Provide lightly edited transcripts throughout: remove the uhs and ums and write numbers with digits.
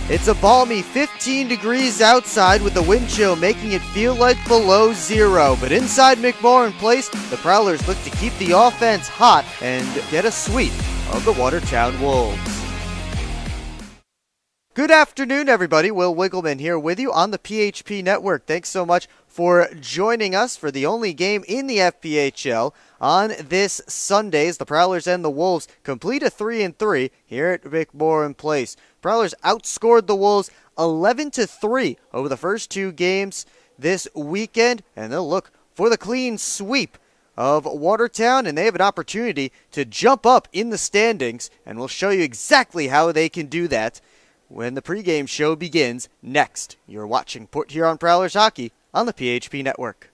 It's a balmy 15 degrees outside with the wind chill making it feel like below zero. But inside McMorran Place, the Prowlers look to keep the offense hot and get a sweep of the Watertown Wolves. Good afternoon, everybody. Will Wiggleman here with you on the PHP Network. Thanks so much for joining us for the only game in the FPHL on this Sunday as the Prowlers and the Wolves complete a 3-3 here at McMorran Place. Prowlers outscored the Wolves 11-3 over the first two games this weekend, and they'll look for the clean sweep of Watertown, and they have an opportunity to jump up in the standings, and we'll show you exactly how they can do that when the pregame show begins next. You're watching Port Huron Prowlers Hockey on the PHP Network.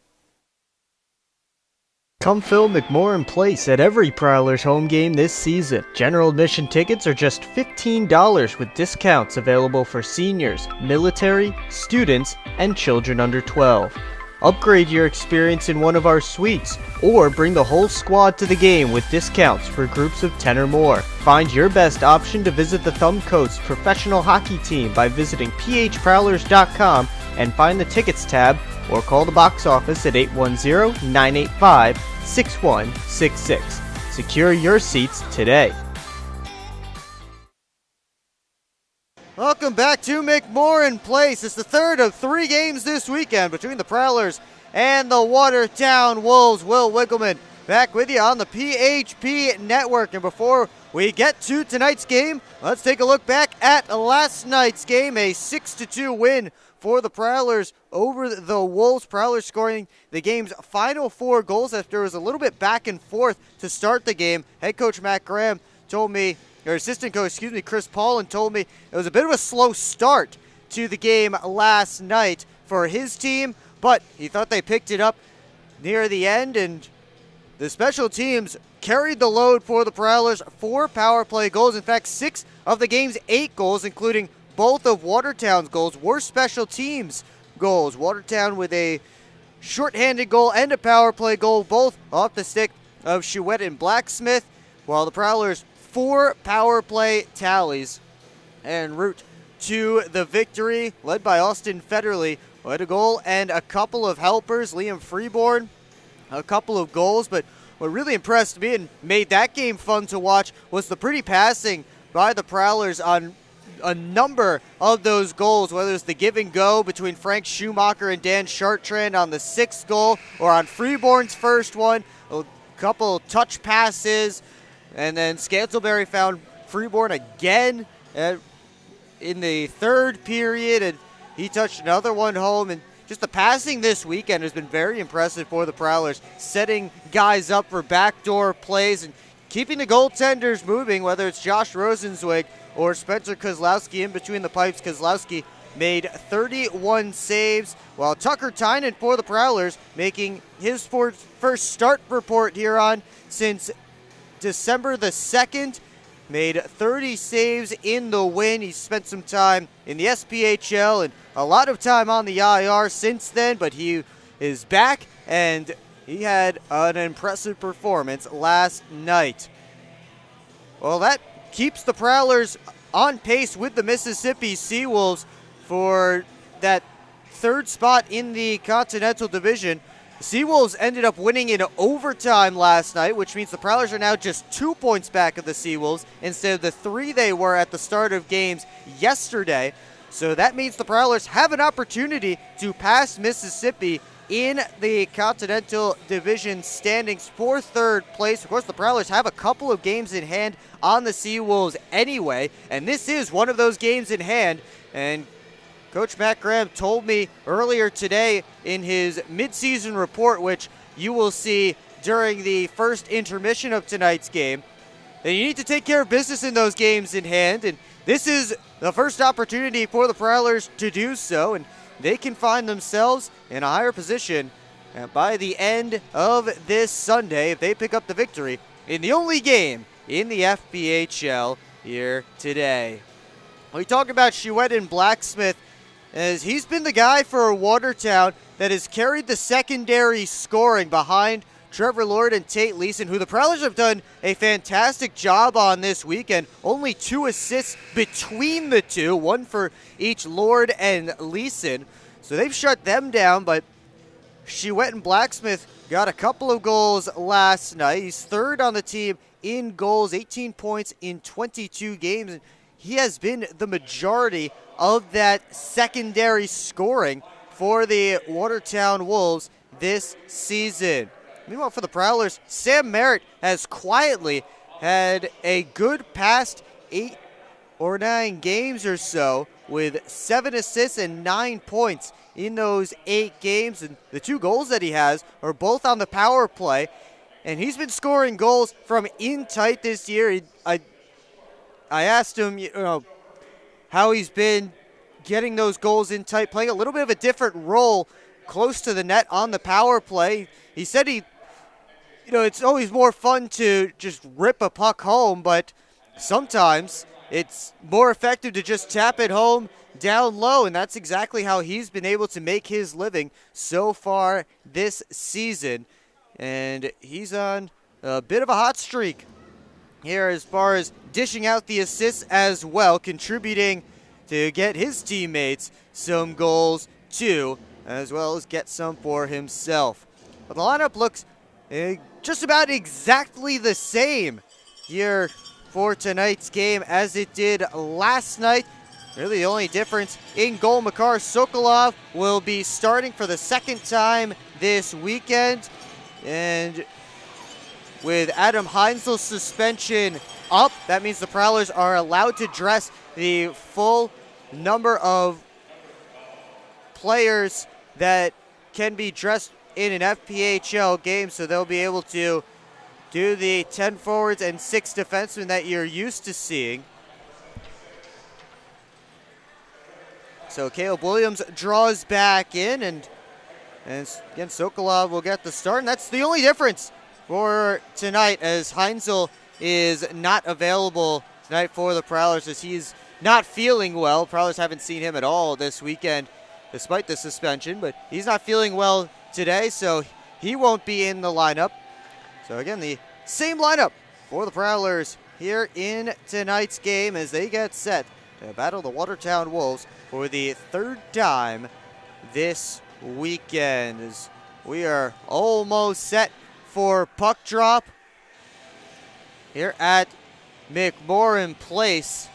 Come fill McMorran Place at every Prowlers home game this season. General admission tickets are just $15 with discounts available for seniors, military, students, and children under 12. Upgrade your experience in one of our suites, or bring the whole squad to the game with discounts for groups of 10 or more. Find your best option to visit the Thumbcoats professional hockey team by visiting phprowlers.com and find the tickets tab, or call the box office at 810-985-6166. Secure your seats today. Welcome back to McMorran Place. It's the third of three games this weekend between the Prowlers and the Watertown Wolves. Will Wiggleman back with you on the PHP Network. And before we get to tonight's game, let's take a look back at last night's game, a 6-2 win for the Prowlers over the Wolves. Prowlers scoring the game's final four goals after it was a little bit back and forth to start the game. Head coach Matt Graham told me, or assistant coach, Chris Paulin told me it was a bit of a slow start to the game last night for his team, but he thought they picked it up near the end, and the special teams carried the load for the Prowlers. 4 power play goals. In fact, 6 of the game's 8 goals, including both of Watertown's goals, were special teams goals. Watertown with a shorthanded goal and a power play goal, both off the stick of Chouette and Blacksmith, while the Prowlers 4 power play tallies en route to the victory, led by Austin Federley, who had a goal and a couple of helpers. Liam Freeborn, a couple of goals, but what really impressed me and made that game fun to watch was the pretty passing by the Prowlers on a number of those goals, whether it's the give and go between Frank Schumacher and Dan Chartrand on the 6th goal, or on Freeborn's first one, a couple touch passes. And then Scantleberry found Freeborn again in the third period, and he touched another one home. And just the passing this weekend has been very impressive for the Prowlers, setting guys up for backdoor plays and keeping the goaltenders moving, whether it's Josh Rosenzweig or Spencer Kozlowski in between the pipes. Kozlowski made 31 saves, while Tucker Tynan for the Prowlers making his first start report here on since December the 2nd, made 30 saves in the win. He spent some time in the SPHL and a lot of time on the IR since then, but he is back, and he had an impressive performance last night. Well, that keeps the Prowlers on pace with the Mississippi Seawolves for that third spot in the Continental Division. The Seawolves ended up winning in overtime last night, which means the Prowlers are now just 2 points back of the Seawolves instead of the 3 they were at the start of games yesterday. So that means the Prowlers have an opportunity to pass Mississippi in the Continental Division standings for third place. Of course, the Prowlers have a couple of games in hand on the Seawolves anyway, and this is one of those games in hand. And Coach Matt Graham told me earlier today in his midseason report, which you will see during the first intermission of tonight's game, that you need to take care of business in those games in hand, and this is the first opportunity for the Prowlers to do so, and they can find themselves in a higher position by the end of this Sunday if they pick up the victory in the only game in the FPHL here today. We talk about Chouette and Blacksmith, as he's been the guy for Watertown that has carried the secondary scoring behind Trevor Lord and Tate Leeson, who the Prowlers have done a fantastic job on this weekend. Only 2 assists between the two, 1 for each Lord and Leeson. So they've shut them down, but Shewett Blacksmith got a couple of goals last night. He's 3rd on the team in goals, 18 points in 22 games. He has been the majority of that secondary scoring for the Watertown Wolves this season. Meanwhile, for the Prowlers, Sam Merritt has quietly had a good past 8 or 9 games or so, with 7 assists and 9 points in those 8 games. And the 2 goals that he has are both on the power play. And he's been scoring goals from in tight this year. I asked him, how he's been getting those goals in tight, playing a little bit of a different role close to the net on the power play. He said it's always more fun to just rip a puck home, but sometimes it's more effective to just tap it home down low, and that's exactly how he's been able to make his living so far this season. And he's on a bit of a hot streak here as far as dishing out the assists as well, contributing to get his teammates some goals too, as well as get some for himself. But the lineup looks just about exactly the same here for tonight's game as it did last night. Really the only difference in goal, Makar Sokolov will be starting for the 2nd time this weekend. And with Adam Heinzel's suspension up, that means the Prowlers are allowed to dress the full number of players that can be dressed in an FPHL game, so they'll be able to do the 10 forwards and 6 defensemen that you're used to seeing. So Caleb Williams draws back in, and again, Sokolov will get the start, and that's the only difference for tonight, as Heinzel is not available tonight for the Prowlers, as he's not feeling well. Prowlers haven't seen him at all this weekend, despite the suspension, but he's not feeling well today, so he won't be in the lineup. So again, the same lineup for the Prowlers here in tonight's game as they get set to battle the Watertown Wolves for the 3rd time this weekend. As we are almost set for puck drop here at McMorran Place.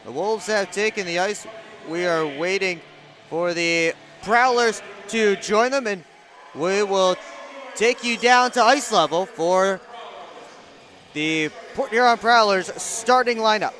The Wolves have taken the ice. We are waiting for the Prowlers to join them, and we will take you down to ice level for the Port Huron Prowlers starting lineup.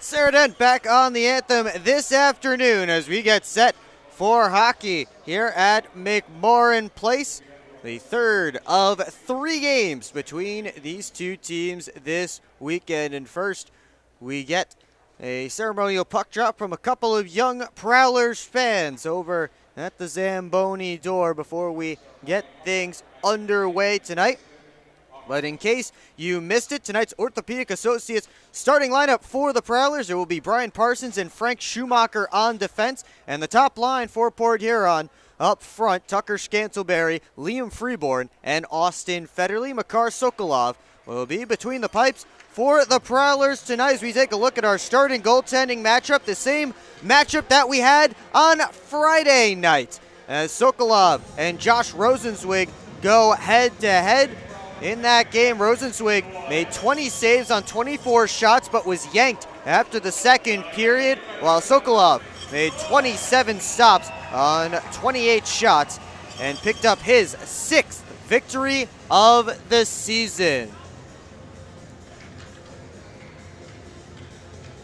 Sarah Dent back on the anthem this afternoon as we get set for hockey here at McMorran Place. The third of 3 games between these two teams this weekend. And first, we get a ceremonial puck drop from a couple of young Prowlers fans over at the Zamboni door before we get things underway tonight. But in case you missed it, tonight's Orthopedic Associates starting lineup for the Prowlers, there will be Brian Parsons and Frank Schumacher on defense. And the top line for Port Huron up front, Tucker Scantleberry, Liam Freeborn, and Austin Federley. Makar Sokolov will be between the pipes for the Prowlers tonight as we take a look at our starting goaltending matchup, the same matchup that we had on Friday night, as Sokolov and Josh Rosenzweig go head-to-head. In that game, Rosenzweig made 20 saves on 24 shots but was yanked after the second period, while Sokolov made 27 stops on 28 shots and picked up his 6th victory of the season.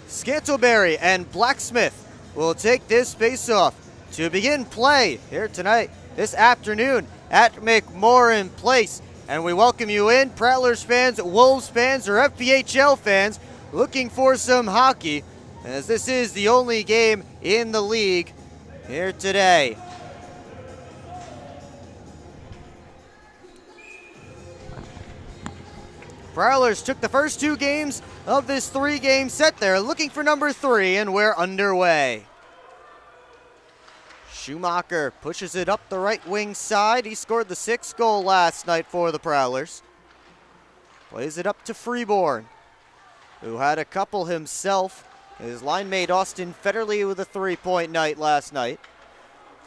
Scantleberry and Blacksmith will take this faceoff to begin play here tonight, this afternoon at McMorran Place. And we welcome you in, Prowlers fans, Wolves fans, or FPHL fans looking for some hockey, as this is the only game in the league here today. Prowlers took the first 2 games of this 3-game set. They're looking for number 3, and we're underway. Schumacher pushes it up the right wing side. He scored the 6th goal last night for the Prowlers. Plays it up to Freeborn, who had a couple himself. His line mate Austin Federley with a 3-point night last night.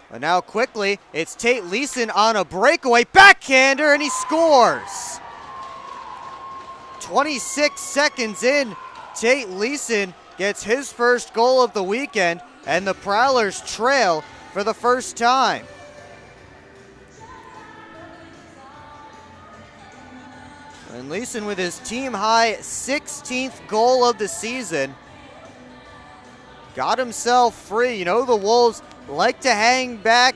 And now quickly, it's Tate Leeson on a breakaway backhander, and he scores. 26 seconds in, Tate Leeson gets his first goal of the weekend, and the Prowlers trail for the first time. And Leeson with his team-high 16th goal of the season got himself free. You know, the Wolves like to hang back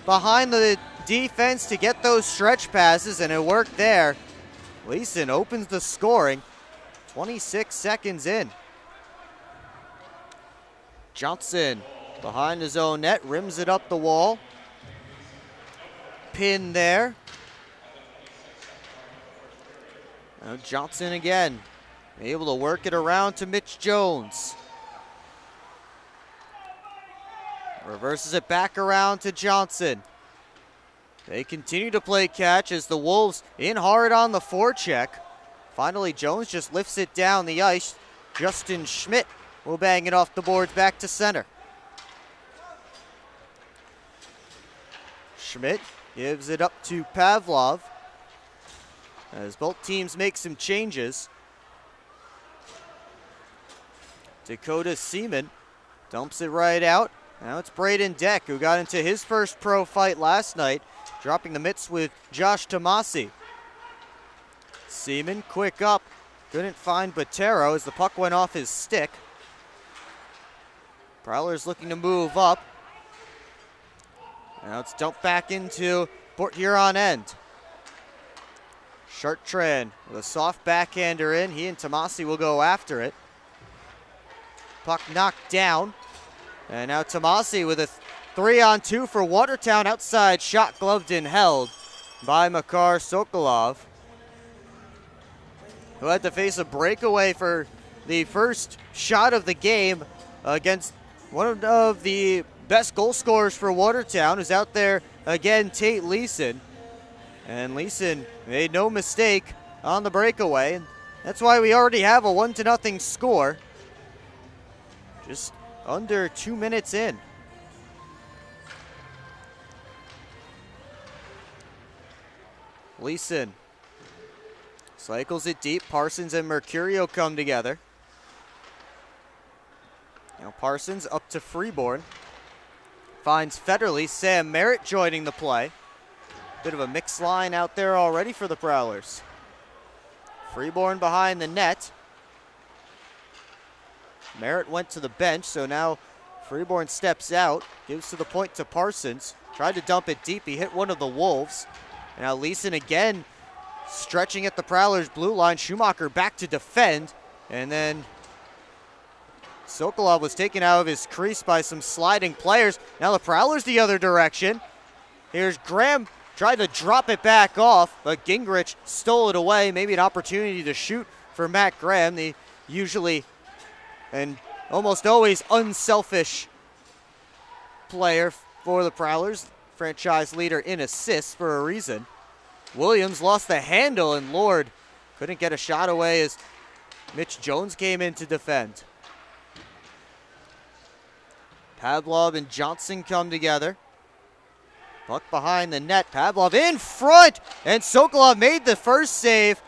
behind the defense to get those stretch passes, and it worked there. Leeson opens the scoring 26 seconds in. Johnson behind his own net, rims it up the wall. Pin there. Now Johnson again, able to work it around to Mitch Jones. Reverses it back around to Johnson. They continue to play catch as the Wolves in hard on the forecheck. Finally, Jones just lifts it down the ice. Justin Schmidt will bang it off the boards back to center. Schmidt gives it up to Pavlov as both teams make some changes. Dakota Seaman dumps it right out. Now it's Braden Deck, who got into his first pro fight last night, dropping the mitts with Josh Tomasi. Seaman quick up, couldn't find Botero as the puck went off his stick. Prowlers looking to move up. Now it's dumped back into Port Huron end. Chartrand with a soft backhander in. He and Tomasi will go after it. Puck knocked down. And now Tomasi with a 3-on-2 for Watertown. Outside shot gloved and held by Makar Sokolov, who had to face a breakaway for the first shot of the game against one of the best goal scorers for Watertown, who's out there again, Tate Leeson. And Leeson made no mistake on the breakaway. And that's why we already have a 1-0 score. Just under 2 minutes in. Leeson cycles it deep. Parsons and Mercurio come together. Now Parsons up to Freeborn. Finds Federley. Sam Merritt joining the play. Bit of a mixed line out there already for the Prowlers. Freeborn behind the net. Merritt went to the bench, so now Freeborn steps out, gives to the point to Parsons. Tried to dump it deep, he hit one of the Wolves. And now Leeson again stretching at the Prowlers' blue line. Schumacher back to defend, and then Sokolov was taken out of his crease by some sliding players. Now the Prowlers the other direction. Here's Graham, tried to drop it back off, but Gingrich stole it away. Maybe an opportunity to shoot for Matt Graham, the usually and almost always unselfish player for the Prowlers. Franchise leader in assists for a reason. Williams lost the handle, and Lord couldn't get a shot away as Mitch Jones came in to defend. Pavlov and Johnson come together. Puck behind the net. Pavlov in front, and Sokolov made the first save,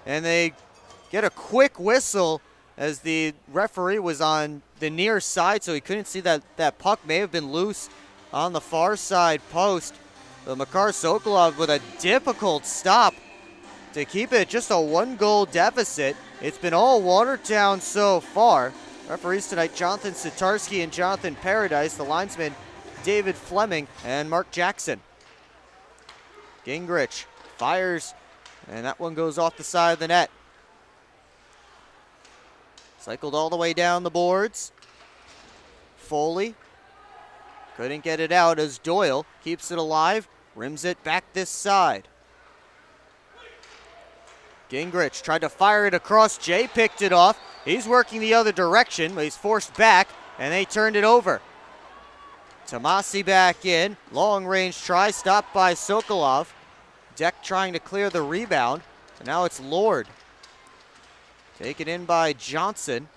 and they get a quick whistle as the referee was on the near side, so he couldn't see that puck may have been loose on the far side post. But Makar Sokolov with a difficult stop to keep it just a 1-goal deficit. It's been all Watertown so far. Referees tonight, Jonathan Sitarski and Jonathan Paradise. The linesman, David Fleming and Mark Jackson. Gingrich fires, and that one goes off the side of the net. Cycled all the way down the boards. Foley couldn't get it out as Doyle keeps it alive, rims it back this side. Gingrich tried to fire it across. Jay picked it off. He's working the other direction, but he's forced back, and they turned it over. Tomasi back in. Long range try, stopped by Sokolov. Deck trying to clear the rebound, and now it's Lord. Taken in by Johnson.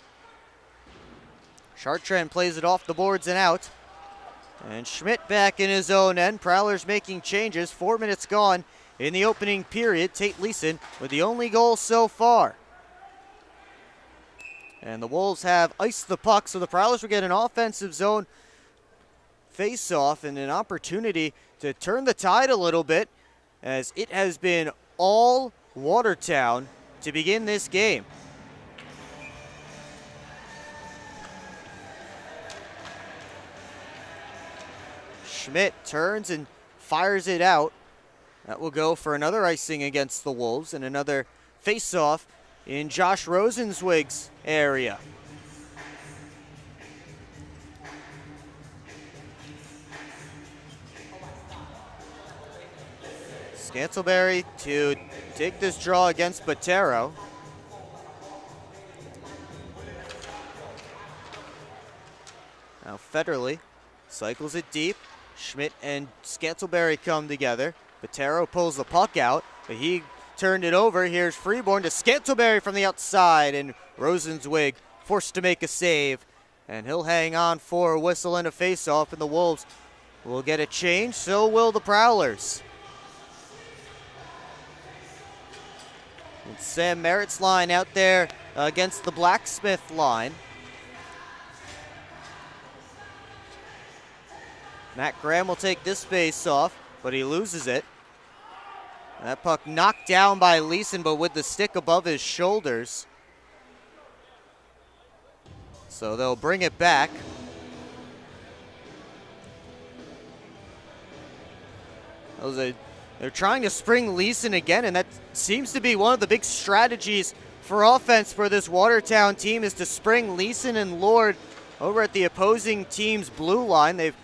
Chartrand plays it off the boards and out. And Schmidt back in his own end. Prowlers making changes. 4 minutes gone in the opening period. Tate Leeson with the only goal so far. And the Wolves have iced the puck, so the Prowlers will get an offensive zone face-off and an opportunity to turn the tide a little bit, as it has been all Watertown to begin this game. Schmidt turns and fires it out. That will go for another icing against the Wolves and another face-off in Josh Rosenzweig's area. Scantleberry to take this draw against Botero. Now Federley cycles it deep. Schmidt and Scantleberry come together. Botero pulls the puck out, but he turned it over. Here's Freeborn to Scantleberry from the outside, and Rosenzweig forced to make a save. And he'll hang on for a whistle and a face-off, and the Wolves will get a change. So will the Prowlers. And Sam Merritt's line out there against the Blacksmith line. Matt Graham will take this face off, but he loses it. That puck knocked down by Leeson, but with the stick above his shoulders. So they'll bring it back. They're trying to spring Leeson again, and that seems to be one of the big strategies for offense for this Watertown team, is to spring Leeson and Lord over at the opposing team's blue line. They've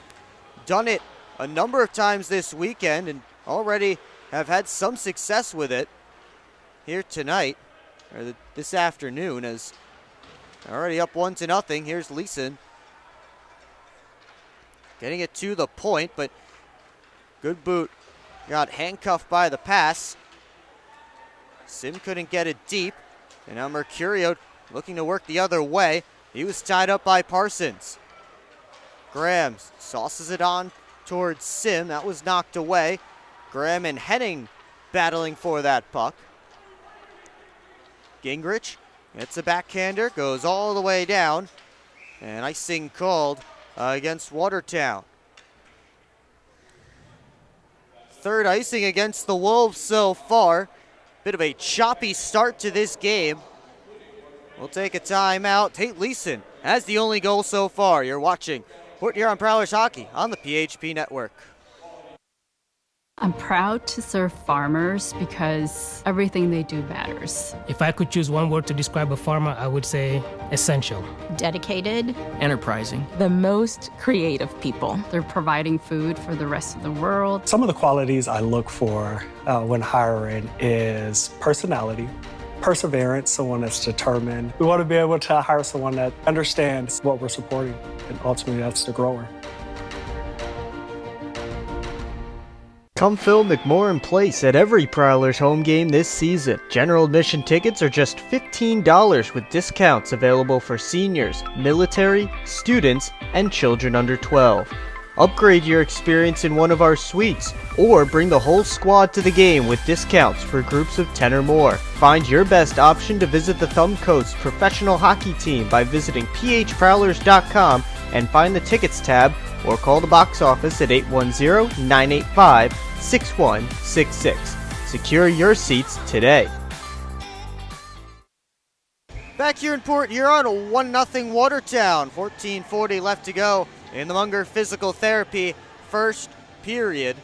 done it a number of times this weekend and already have had some success with it here tonight, or this afternoon, as they're already up 1-0. Here's Leeson getting it to the point, but good boot got handcuffed by the pass. Sim couldn't get it deep, and now Mercurio looking to work the other way. He was tied up by Parsons. Graham sauces it on towards Sim. That was knocked away. Graham and Henning battling for that puck. Gingrich gets a backhander, goes all the way down, and icing called against Watertown. Third icing against the Wolves so far. Bit of a choppy start to this game. will take a timeout. Tate Leeson has the only goal so far. You're watching Port Huron Prowlers Hockey on the PHP Network. I'm proud to serve farmers because everything they do matters. If I could choose one word to describe a farmer, I would say essential. Dedicated. Enterprising. The most creative people. They're providing food for the rest of the world. Some of the qualities I look for when hiring is personality, perseverance, someone that's determined. We want to be able to hire someone that understands what we're supporting, and ultimately that's the grower. Come fill McMorran Place at every Prowlers home game this season. General admission tickets are just $15 with discounts available for seniors, military, students, and children under 12. Upgrade your experience in one of our suites, or bring the whole squad to the game with discounts for groups of 10 or more. Find your best option to visit the Thumb Coast professional hockey team by visiting phprowlers.com and find the tickets tab, or call the box office at 810-985-6166. Secure your seats today. Back here in Port Huron, 1-0 Watertown. 14:40 left to go in the Munger Physical Therapy first period.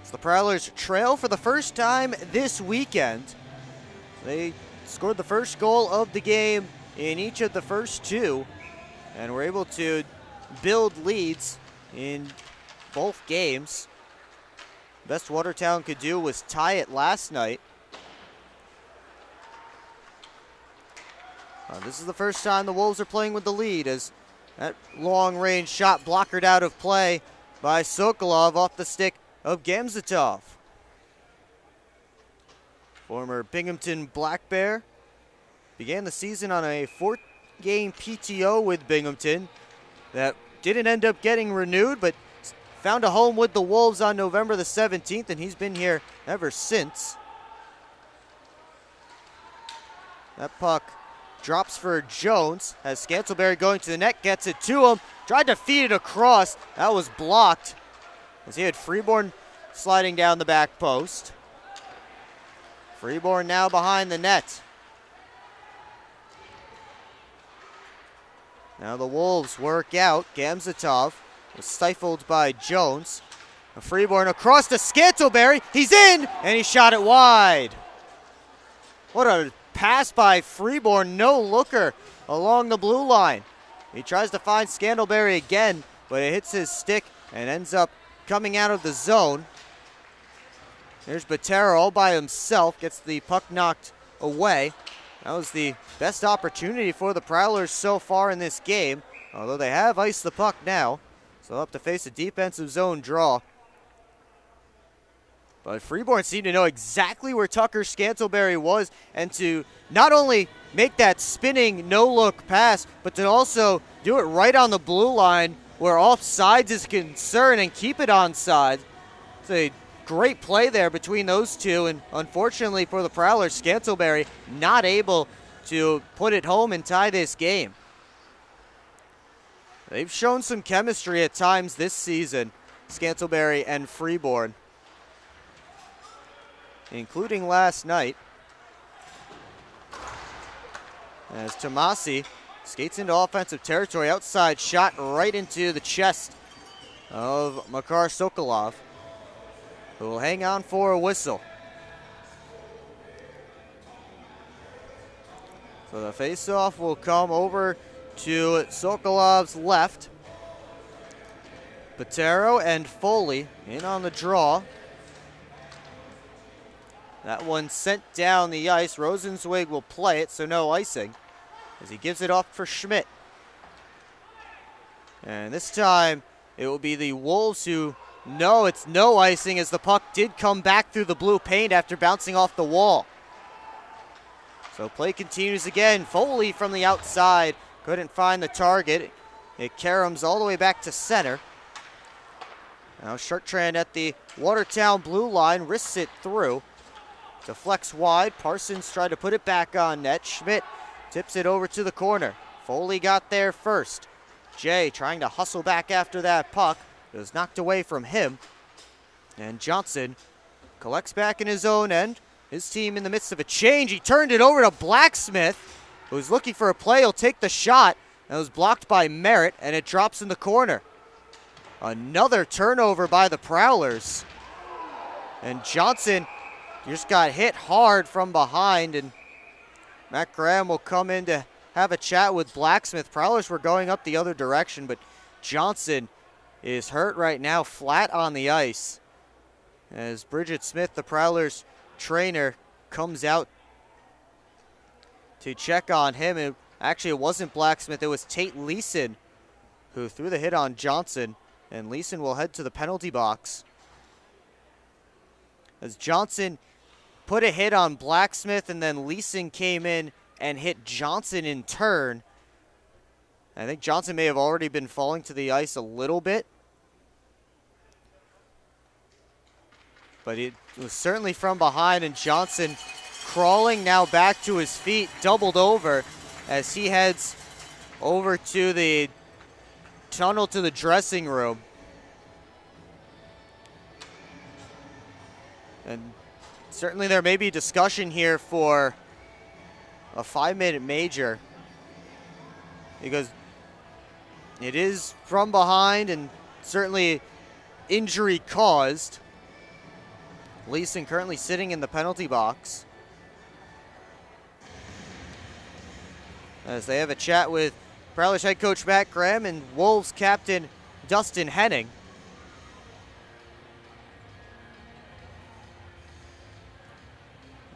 As the Prowlers trail for the first time this weekend. They scored the first goal of the game in each of the first two, and were able to build leads in both games. Best Watertown could do was tie it last night. This is the first time the Wolves are playing with the lead, as that long-range shot blockered out of play by Sokolov off the stick of Gamzatov. Former Binghamton Black Bear began the season on a 4-game PTO with Binghamton that didn't end up getting renewed, but found a home with the Wolves on November the 17th, and he's been here ever since. That puck drops for Jones, as Scantleberry going to the net, gets it to him, tried to feed it across. That was blocked, as he had Freeborn sliding down the back post. Freeborn now behind the net. Now the Wolves work out. Gamzatov was stifled by Jones. Freeborn across to Scantleberry. He's in, and he shot it wide. What a pass by Freeborn, no looker along the blue line. He tries to find Scantleberry again, but it hits his stick and ends up coming out of the zone. There's Botero all by himself, gets the puck knocked away. That was the best opportunity for the Prowlers so far in this game, although they have iced the puck now, so they'll have to face a defensive zone draw. But Freeborn seemed to know exactly where Tucker Scantleberry was, and to not only make that spinning no-look pass, but to also do it right on the blue line where offsides is concerned and keep it onside. It's a great play there between those two, and unfortunately for the Prowlers, Scantleberry not able to put it home and tie this game. They've shown some chemistry at times this season, Scantleberry and Freeborn, including last night, as Tomasi skates into offensive territory. Outside shot right into the chest of Makar Sokolov, who will hang on for a whistle. So the faceoff will come over to Sokolov's left. Botero and Foley in on the draw. That one sent down the ice. Rosenzweig will play it, so no icing, as he gives it off for Schmidt. And this time it will be the Wolves who know it's no icing, as the puck did come back through the blue paint after bouncing off the wall. So play continues again. Foley from the outside couldn't find the target. It caroms all the way back to center. Now Chartrand at the Watertown blue line wrists it through. Deflects wide. Parsons tried to put it back on net. Schmidt tips it over to the corner. Foley got there first. Jay trying to hustle back after that puck. It was knocked away from him. And Johnson collects back in his own end. His team in the midst of a change. He turned it over to Blacksmith. who's looking for a play. He'll take the shot. That was blocked by Merritt, and it drops in the corner. Another turnover by the Prowlers. And Johnson just got hit hard from behind, and Matt Graham will come in to have a chat with Blacksmith. Prowlers were going up the other direction, but Johnson is hurt right now, flat on the ice. As Bridget Smith, the Prowlers trainer, comes out to check on him. Actually, it wasn't Blacksmith, it was Tate Leeson who threw the hit on Johnson, and Leeson will head to the penalty box. As Johnson put a hit on Blacksmith, and then Leeson came in and hit Johnson in turn. I think Johnson may have already been falling to the ice a little bit, but it was certainly from behind, and Johnson crawling now back to his feet, doubled over as he heads over to the tunnel to the dressing room. And certainly there may be discussion here for a 5-minute major, because it is from behind and certainly injury caused. Leeson currently sitting in the penalty box as they have a chat with Prowlers head coach Matt Graham and Wolves captain Dustin Henning.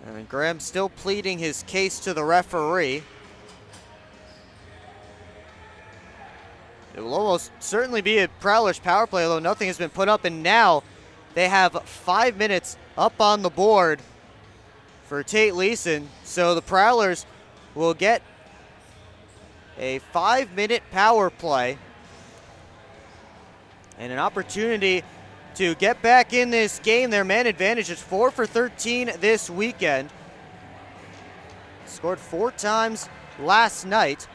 And Graham still pleading his case to the referee. It will almost certainly be a Prowlers power play, although nothing has been put up, and now they have 5 minutes up on the board for Tate Leeson. So the Prowlers will get a 5-minute power play and an opportunity to get back in this game. Their man advantage is 4 for 13 this weekend. Scored 4 times last night.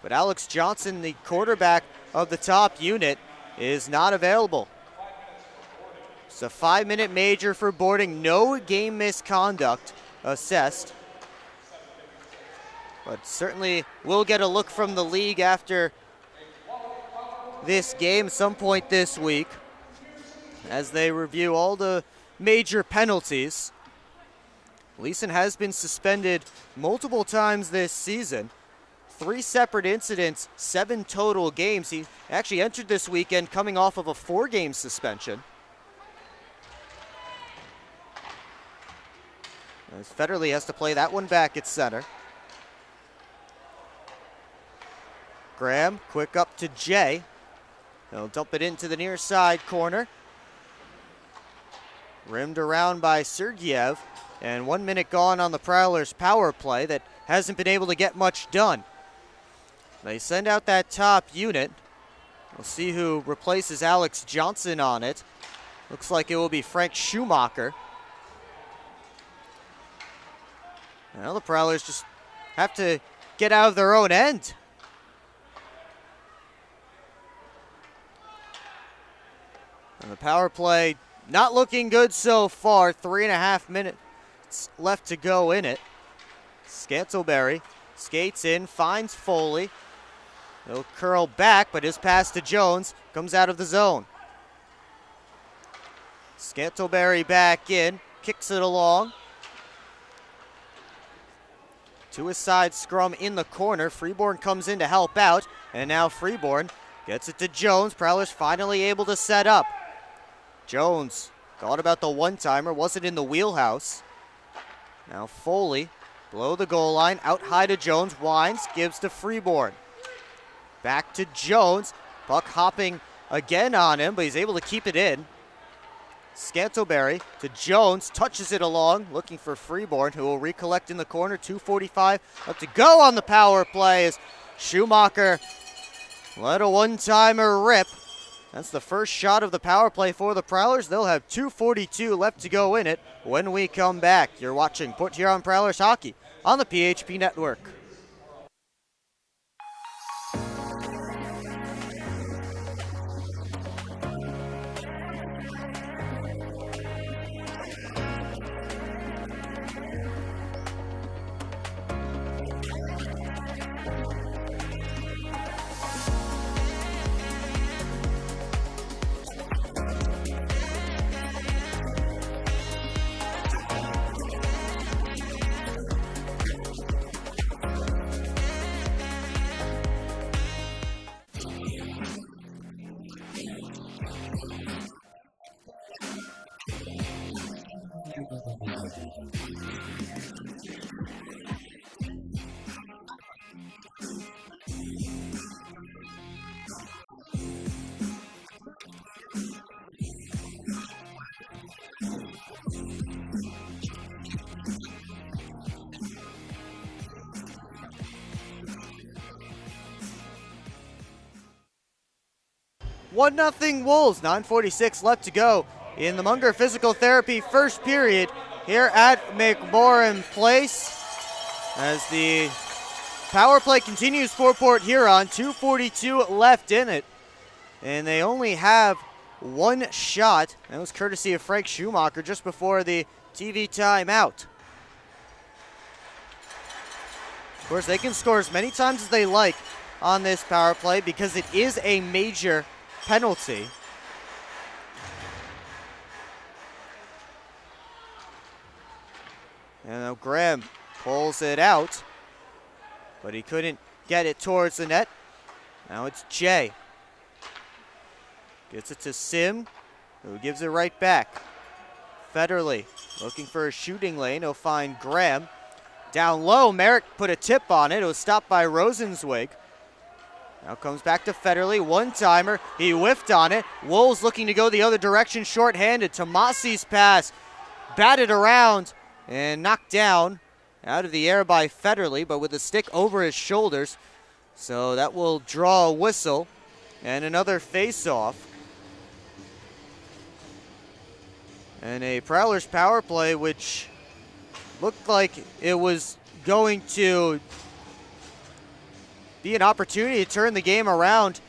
But Alex Johnson, the quarterback of the top unit, is not available. It's a 5-minute major for boarding. No game misconduct assessed. But certainly we'll get a look from the league after this game some point this week as they review all the major penalties. Leeson has been suspended multiple times this season. 3 separate incidents, 7 total games. He actually entered this weekend coming off of a 4-game suspension. As Federley has to play that one back at center. Graham, quick up to Jay. He'll dump it into the near side corner. Rimmed around by Sergeyev. And 1 minute gone on the Prowlers power play that hasn't been able to get much done. They send out that top unit. We'll see who replaces Alex Johnson on it. Looks like it will be Frank Schumacher. Now the Prowlers just have to get out of their own end. And the power play not looking good so far. 3.5 minutes left to go in it. Scantleberry skates in, finds Foley. He'll curl back, but his pass to Jones comes out of the zone. Scantleberry back in, kicks it along. To his side scrum in the corner. Freeborn comes in to help out, and now Freeborn gets it to Jones. Prowlers finally able to set up. Jones thought about the one-timer, wasn't in the wheelhouse. Now Foley, below the goal line, out high to Jones, winds, gives to Freeborn. Back to Jones, puck hopping again on him, but he's able to keep it in. Scantleberry to Jones, touches it along, looking for Freeborn, who will recollect in the corner. 2:45 up to go on the power play as Schumacher let a one-timer rip. That's the first shot of the power play for the Prowlers. They'll have 2:42 left to go in it when we come back. You're watching Put Here on Prowlers Hockey on the PHP Network. 1-0 Wolves, 9:46 left to go in the Munger Physical Therapy first period here at McMorran Place. As the power play continues for Port Huron, 2:42 left in it. And they only have one shot. That was courtesy of Frank Schumacher just before the TV timeout. Of course, they can score as many times as they like on this power play because it is a major penalty. And now Graham pulls it out, but he couldn't get it towards the net. Now it's Jay. Gets it to Sim, who gives it right back. Federley looking for a shooting lane. He'll find Graham. Down low, Merrick put a tip on it. It was stopped by Rosenzweig. Now comes back to Federley, one-timer. He whiffed on it. Wolves looking to go the other direction, short-handed. Tomasi's pass batted around and knocked down out of the air by Federley, but with the stick over his shoulders. So that will draw a whistle and another face-off. And a Prowlers power play, which looked like it was going to be an opportunity to turn the game around,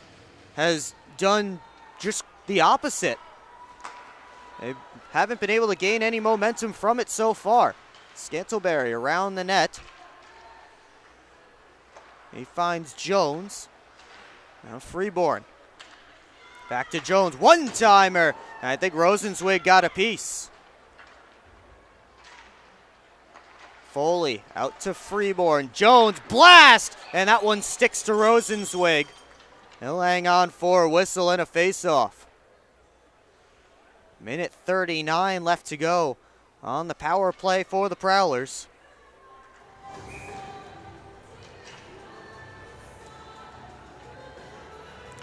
has done just the opposite. They haven't been able to gain any momentum from it so far. Scantleberry around the net. He finds Jones. Now Freeborn. Back to Jones, one-timer. And I think Rosenzweig got a piece. Foley out to Freeborn. Jones, blast! And that one sticks to Rosenzweig. He'll hang on for a whistle and a face-off. Minute 39 left to go on the power play for the Prowlers.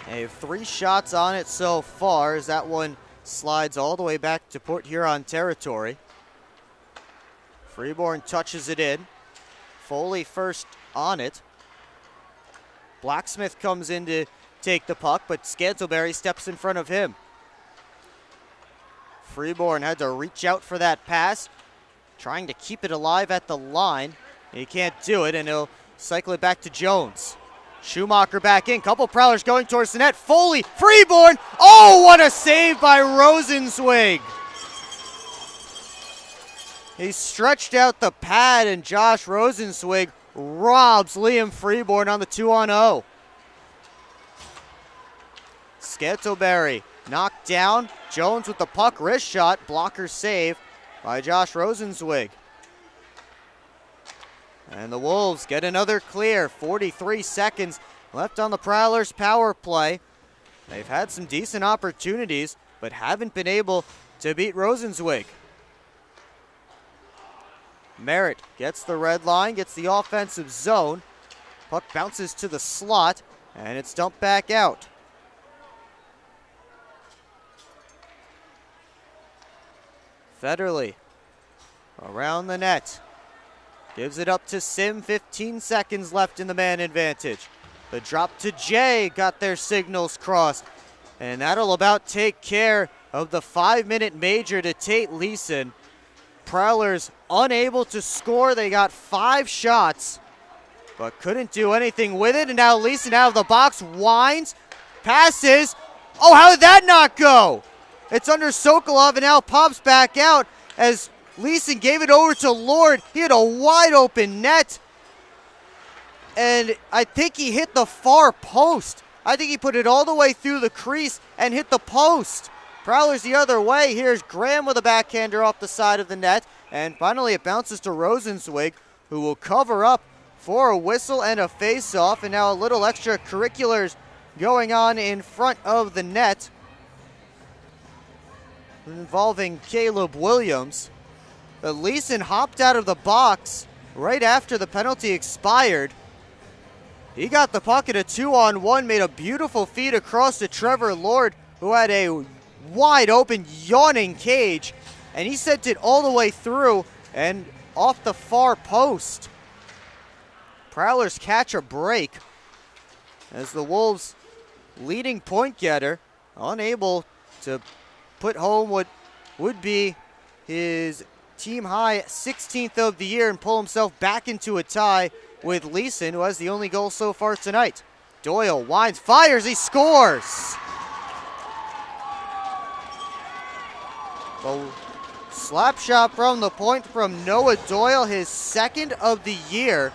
They have 3 shots on it so far as that one slides all the way back to Port Huron territory. Freeborn touches it in. Foley first on it. Blacksmith comes in to take the puck, but Scantleberry steps in front of him. Freeborn had to reach out for that pass, trying to keep it alive at the line. He can't do it, and he'll cycle it back to Jones. Schumacher back in. Couple Prowlers going towards the net. Foley, Freeborn. Oh, what a save by Rosenzweig. He stretched out the pad, and Josh Rosenzweig robs Liam Freeborn on the 2-on-0. Scantleberry knocked down. Jones with the puck, wrist shot, blocker save by Josh Rosenzweig. And the Wolves get another clear. 43 seconds left on the Prowlers power play. They've had some decent opportunities, but haven't been able to beat Rosenzweig. Merritt gets the red line, gets the offensive zone. Puck bounces to the slot, and it's dumped back out. Federley around the net. Gives it up to Sim, 15 seconds left in the man advantage. The drop to Jay got their signals crossed. And that'll about take care of the 5-minute major to Tate Leeson. Prowlers unable to score. They got 5 shots, but couldn't do anything with it. And now Leeson out of the box, winds, passes. Oh, how did that not go? It's under Sokolov, and now pops back out as Leeson gave it over to Lord. He had a wide open net, and I think he hit the far post. I think he put it all the way through the crease and hit the post. Prowlers the other way. Here's Graham with a backhander off the side of the net, and finally it bounces to Rosenzweig, who will cover up for a whistle and a face-off, and now a little extracurriculars going on in front of the net involving Caleb Williams. But Leeson hopped out of the box right after the penalty expired. He got the puck at a 2-on-1, made a beautiful feed across to Trevor Lord, who had a wide open, yawning cage, and he sent it all the way through and off the far post. Prowlers catch a break as the Wolves' leading point getter unable to put home what would be his team high 16th of the year and pull himself back into a tie with Leeson, who has the only goal so far tonight. Doyle winds, fires, he scores! A slap shot from the point from Noah Doyle, his second of the year,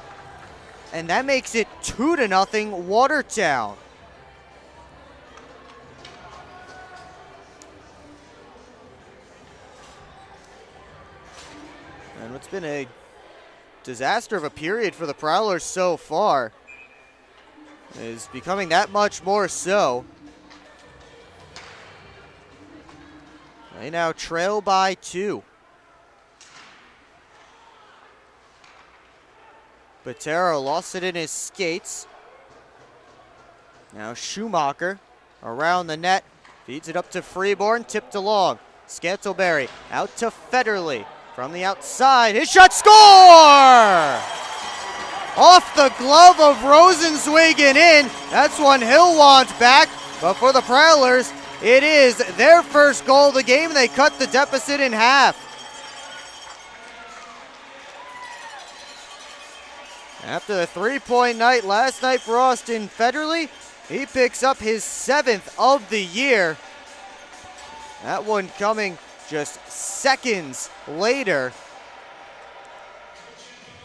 and that makes it 2-0 Watertown. And what's been a disaster of a period for the Prowlers so far is becoming that much more so. They now trail by 2. Botero lost it in his skates. Now Schumacher around the net, feeds it up to Freeborn, tipped along. Scantleberry out to Federley. From the outside, his shot, score! Off the glove of Rosenzweig and in. That's one he'll want back. But for the Prowlers, it is their first goal of the game. They cut the deficit in half. After the 3-point night last night for Austin Federley, he picks up his 7th of the year. That one coming just seconds later.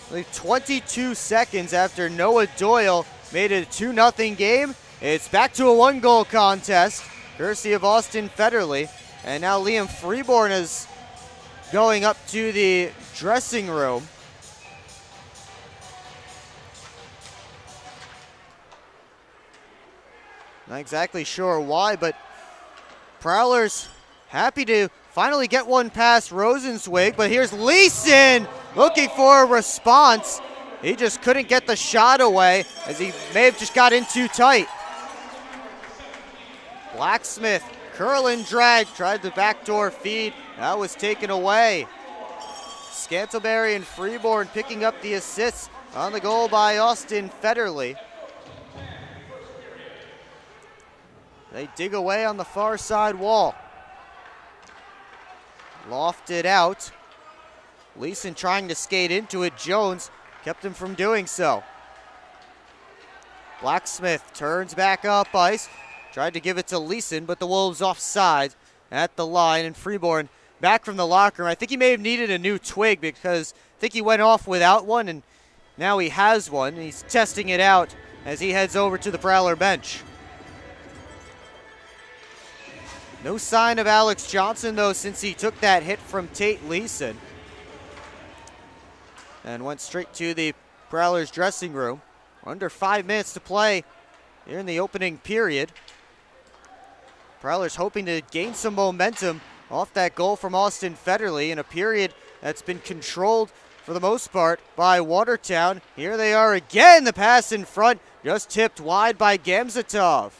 Only 22 seconds after Noah Doyle made it a 2-0 game. It's back to a 1-goal contest, courtesy of Austin Federley. And now Liam Freeborn is going up to the dressing room. Not exactly sure why, but Prowlers happy to finally get one past Rosenzweig, but here's Leeson looking for a response. He just couldn't get the shot away, as he may have just got in too tight. Blacksmith, curl and drag, tried the backdoor feed. That was taken away. Scantleberry and Freeborn picking up the assists on the goal by Austin Federley. They dig away on the far side wall. Lofted out. Leeson trying to skate into it. Jones kept him from doing so. Blacksmith turns back up ice. Tried to give it to Leeson, but the Wolves offside at the line. And Freeborn back from the locker room. I think he may have needed a new twig because I think he went off without one, and now he has one. He's testing it out as he heads over to the Prowler bench. No sign of Alex Johnson, though, since he took that hit from Tate Leeson. And went straight to the Prowlers dressing room. Under 5 minutes to play here in the opening period. Prowlers hoping to gain some momentum off that goal from Austin Federley in a period that's been controlled for the most part by Watertown. Here they are again, the pass in front, just tipped wide by Gamzatov.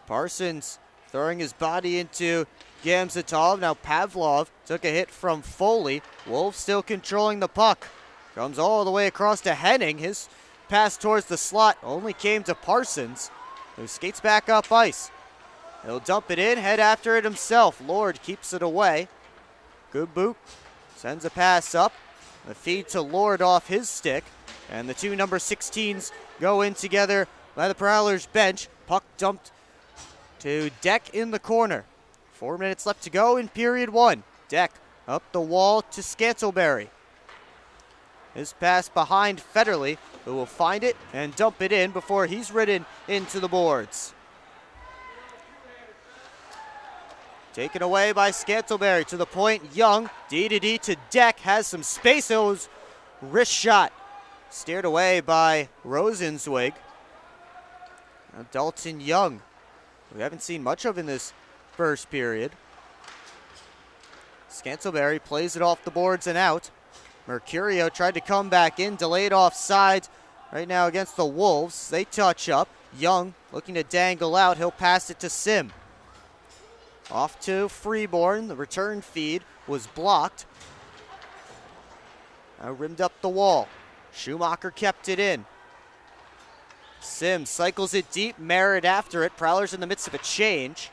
Parsons throwing his body into Gamzatov. Now Pavlov took a hit from Foley. Wolves still controlling the puck. Comes all the way across to Henning. His pass towards the slot only came to Parsons, who skates back up ice. He'll dump it in, head after it himself. Lord keeps it away. Good boot. Sends a pass up. The feed to Lord off his stick. And the two number 16s go in together by the Prowlers bench. Puck dumped to Deck in the corner. 4 minutes left to go in period one. Deck up the wall to Scantleberry. His pass behind Federley, who will find it and dump it in before he's ridden into the boards. Taken away by Scantleberry to the point. Young, D to D to Deck, has some space. It was wrist shot. Steered away by Rosenzweig. Now Dalton Young, we haven't seen much of in this first period. Scantleberry plays it off the boards and out. Mercurio tried to come back in, delayed offside right now against the Wolves. They touch up. Young looking to dangle out. He'll pass it to Sim. Off to Freeborn. The return feed was blocked. Rimmed up the wall. Schumacher kept it in. Sim cycles it deep. Merritt after it. Prowlers in the midst of a change.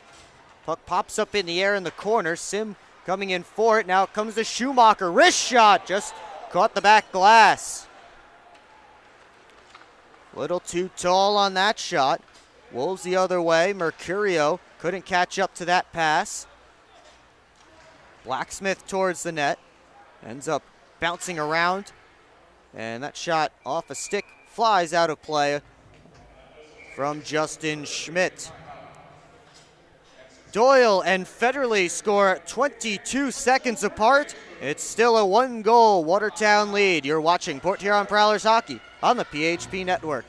Puck pops up in the air in the corner. Sim coming in for it. Now it comes to Schumacher. Wrist shot. Just caught the back glass. Little too tall on that shot. Wolves the other way. Mercurio couldn't catch up to that pass. Blacksmith towards the net. Ends up bouncing around. And that shot off a stick flies out of play from Justin Schmidt. Doyle and Federley score 22 seconds apart. It's still a 1-goal Watertown lead. You're watching Port Huron Prowlers hockey on the PHP Network.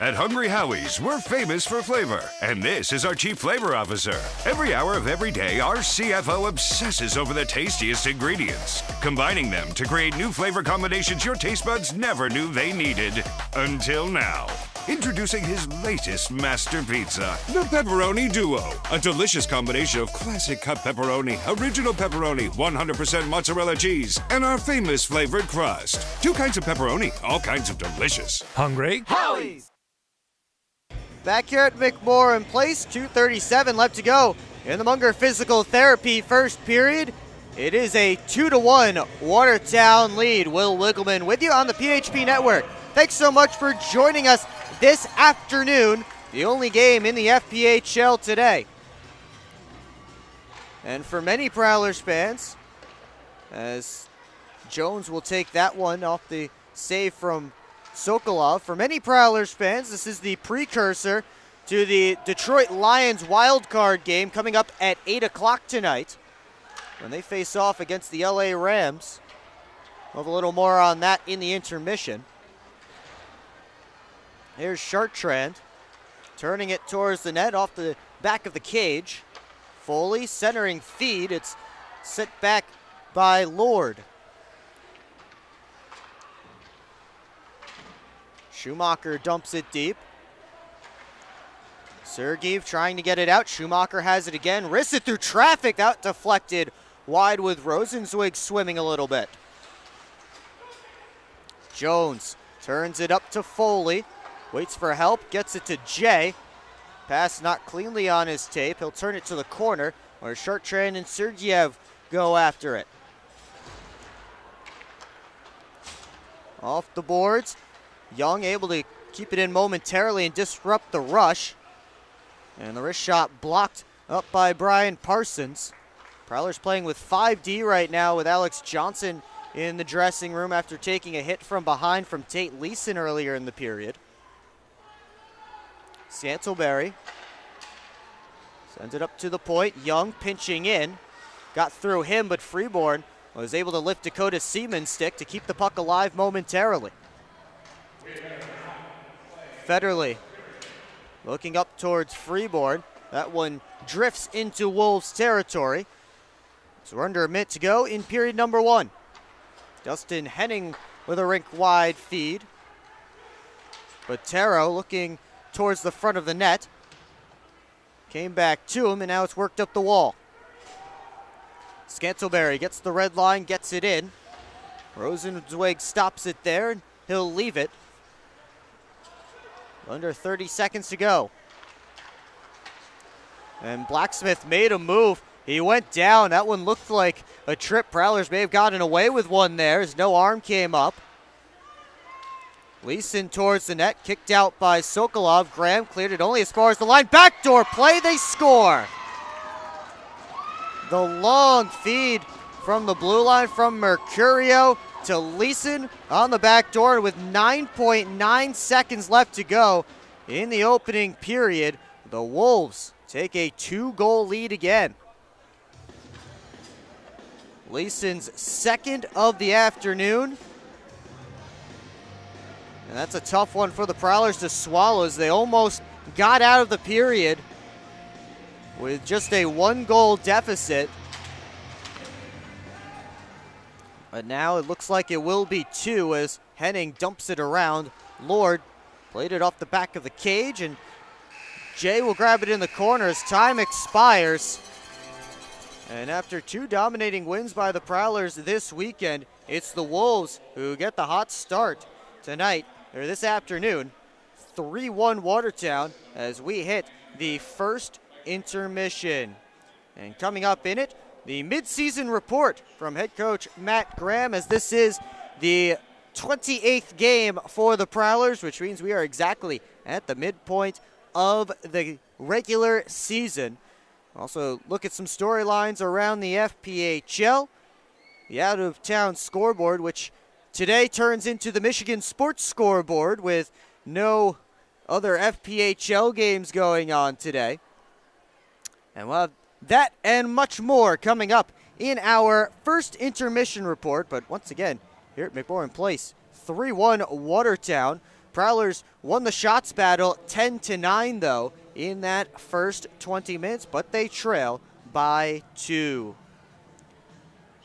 At Hungry Howie's, we're famous for flavor, and this is our Chief Flavor Officer. Every hour of every day, our CFO obsesses over the tastiest ingredients, combining them to create new flavor combinations your taste buds never knew they needed. Until now. Introducing his latest master pizza, the Pepperoni Duo. A delicious combination of classic cut pepperoni, original pepperoni, 100% mozzarella cheese, and our famous flavored crust. 2 kinds of pepperoni, all kinds of delicious. Hungry? Howie's! Back here at McMorran Place, 2:37 left to go in the Munger Physical Therapy first period. It is a 2-1 Watertown lead. Will Wiggleman with you on the PHP Network. Thanks so much for joining us this afternoon, the only game in the FPHL today. And for many Prowlers fans, as Jones will take that one off the save from Sokolov. For many Prowlers fans, this is the precursor to the Detroit Lions wildcard game coming up at 8 o'clock tonight when they face off against the LA Rams. We'll have a little more on that in the intermission. Here's Chartrand turning it towards the net off the back of the cage. Foley centering feed. It's set back by Lord. Schumacher dumps it deep. Sergeev trying to get it out. Schumacher has it again. Wrists it through traffic. That deflected wide with Rosenzweig swimming a little bit. Jones turns it up to Foley. Waits for help. Gets it to Jay. Pass not cleanly on his tape. He'll turn it to the corner where Chartrand and Sergeev go after it. Off the boards. Young able to keep it in momentarily and disrupt the rush. And the wrist shot blocked up by Brian Parsons. Prowlers playing with 5D right now with Alex Johnson in the dressing room after taking a hit from behind from Tate Leeson earlier in the period. Scantleberry sends it up to the point. Young pinching in. Got through him, but Freeborn was able to lift Dakota Seaman's stick to keep the puck alive momentarily. Federley looking up towards Freeborn. That one drifts into Wolves territory. So we're under a minute to go in period number 1. Dustin Henning with a rink-wide feed. Botero looking towards the front of the net. Came back to him, and now it's worked up the wall. Scantleberry gets the red line, gets it in. Rosenzweig stops it there, and he'll leave it. Under 30 seconds to go. And Blacksmith made a move. He went down. That one looked like a trip. Prowlers may have gotten away with one there as no arm came up. Leeson towards the net, kicked out by Sokolov. Graham cleared it only as far as the line. Backdoor play, they score. The long feed from the blue line from Mercurio to Leeson on the back door with 9.9 seconds left to go in the opening period. The Wolves take a 2-goal lead again. Leeson's second of the afternoon. And that's a tough one for the Prowlers to swallow as they almost got out of the period with just a 1-goal deficit. But now it looks like it will be 2 as Henning dumps it around. Lord played it off the back of the cage, and Jay will grab it in the corner as time expires. And after 2 dominating wins by the Prowlers this weekend, it's the Wolves who get the hot start tonight, or this afternoon. 3-1 Watertown as we hit the first intermission. And coming up in it, the midseason report from head coach Matt Graham, as this is the 28th game for the Prowlers, which means we are exactly at the midpoint of the regular season. Also look at some storylines around the FPHL, the out-of-town scoreboard, which today turns into the Michigan Sports Scoreboard with no other FPHL games going on today. And we'll have that and much more coming up in our first intermission report. But once again, here at McMorran Place, 3-1 Watertown. Prowlers won the shots battle 10-9 though in that first 20 minutes, but they trail by 2.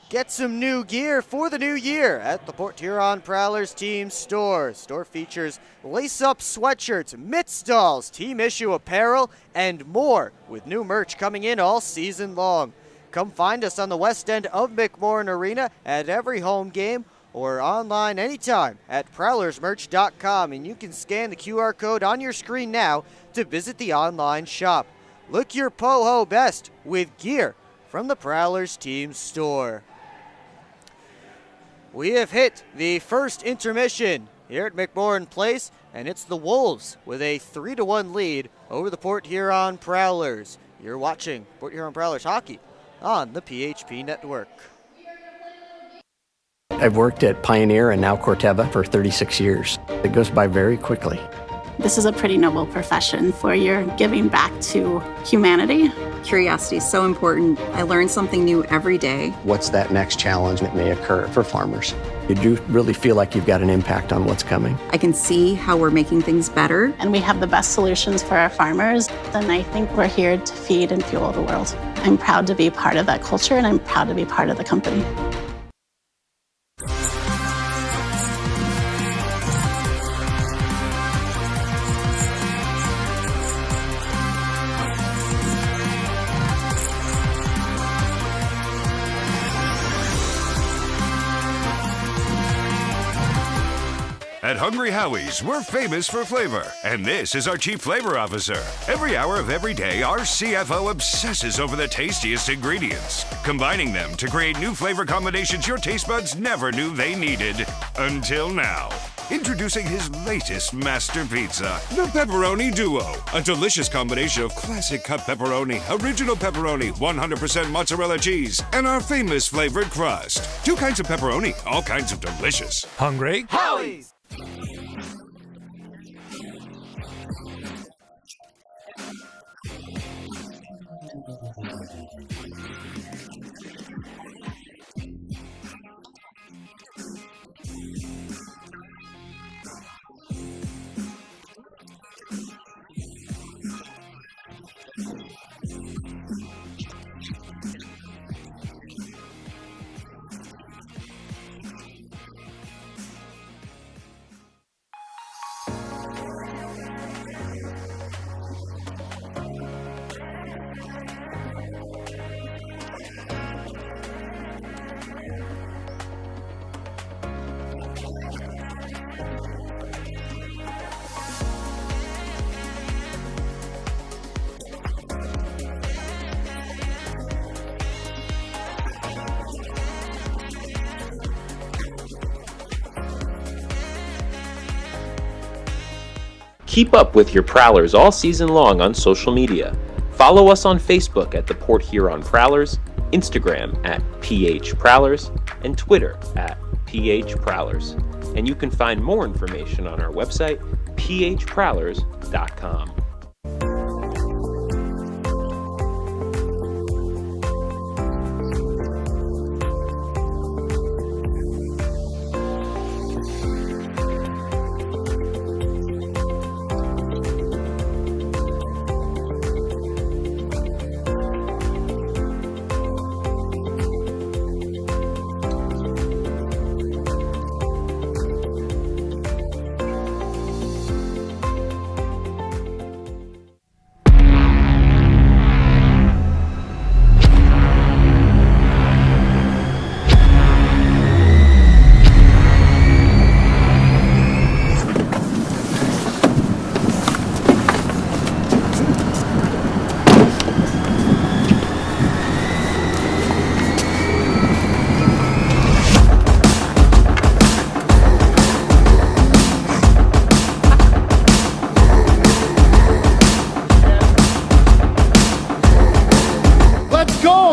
Get some new gear for the new year at the Port Huron Prowlers team store. Store features lace-up sweatshirts, mitt stalls, team issue apparel, and more, with new merch coming in all season long. Come find us on the west end of McMorran Arena at every home game or online anytime at prowlersmerch.com, and you can scan the QR code on your screen now to visit the online shop. Look your po-ho best with gear from the Prowlers team store. We have hit the first intermission here at McMorran Place, and it's the Wolves with a 3-1 lead over the Port Huron Prowlers. You're watching Port Huron Prowlers hockey on the PHP Network. I've worked at Pioneer and now Corteva for 36 years. It goes by very quickly. This is a pretty noble profession for you're giving back to humanity. Curiosity is so important. I learn something new every day. What's that next challenge that may occur for farmers? You do really feel like you've got an impact on what's coming. I can see how we're making things better. And we have the best solutions for our farmers. And I think we're here to feed and fuel the world. I'm proud to be part of that culture, and I'm proud to be part of the company. At Hungry Howie's, we're famous for flavor, and this is our Chief Flavor Officer. Every hour of every day, our CFO obsesses over the tastiest ingredients, combining them to create new flavor combinations your taste buds never knew they needed. Until now. Introducing his latest master pizza, the Pepperoni Duo. A delicious combination of classic cut pepperoni, original pepperoni, 100% mozzarella cheese, and our famous flavored crust. 2 kinds of pepperoni, all kinds of delicious. Hungry? Howie's! Keep up with your Prowlers all season long on social media. Follow us on Facebook at the Port Huron Prowlers, Instagram at PH Prowlers, and Twitter at PH Prowlers. And you can find more information on our website, phprowlers.com.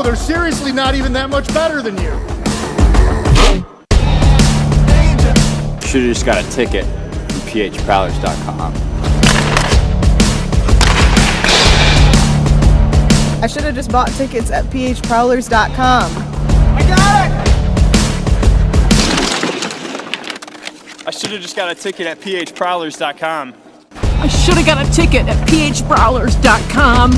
They're seriously not even that much better than you. Should've just got a ticket from phprowlers.com. I should have just bought tickets at phprowlers.com. I got it! I should have just got a ticket at phprowlers.com. I should have got a ticket at phprowlers.com.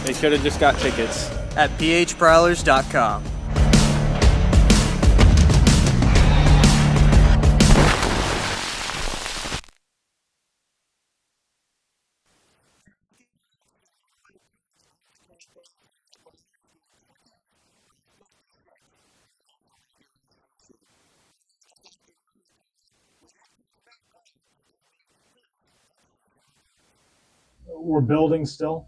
They should have just got tickets at phprowlers.com. We're building still.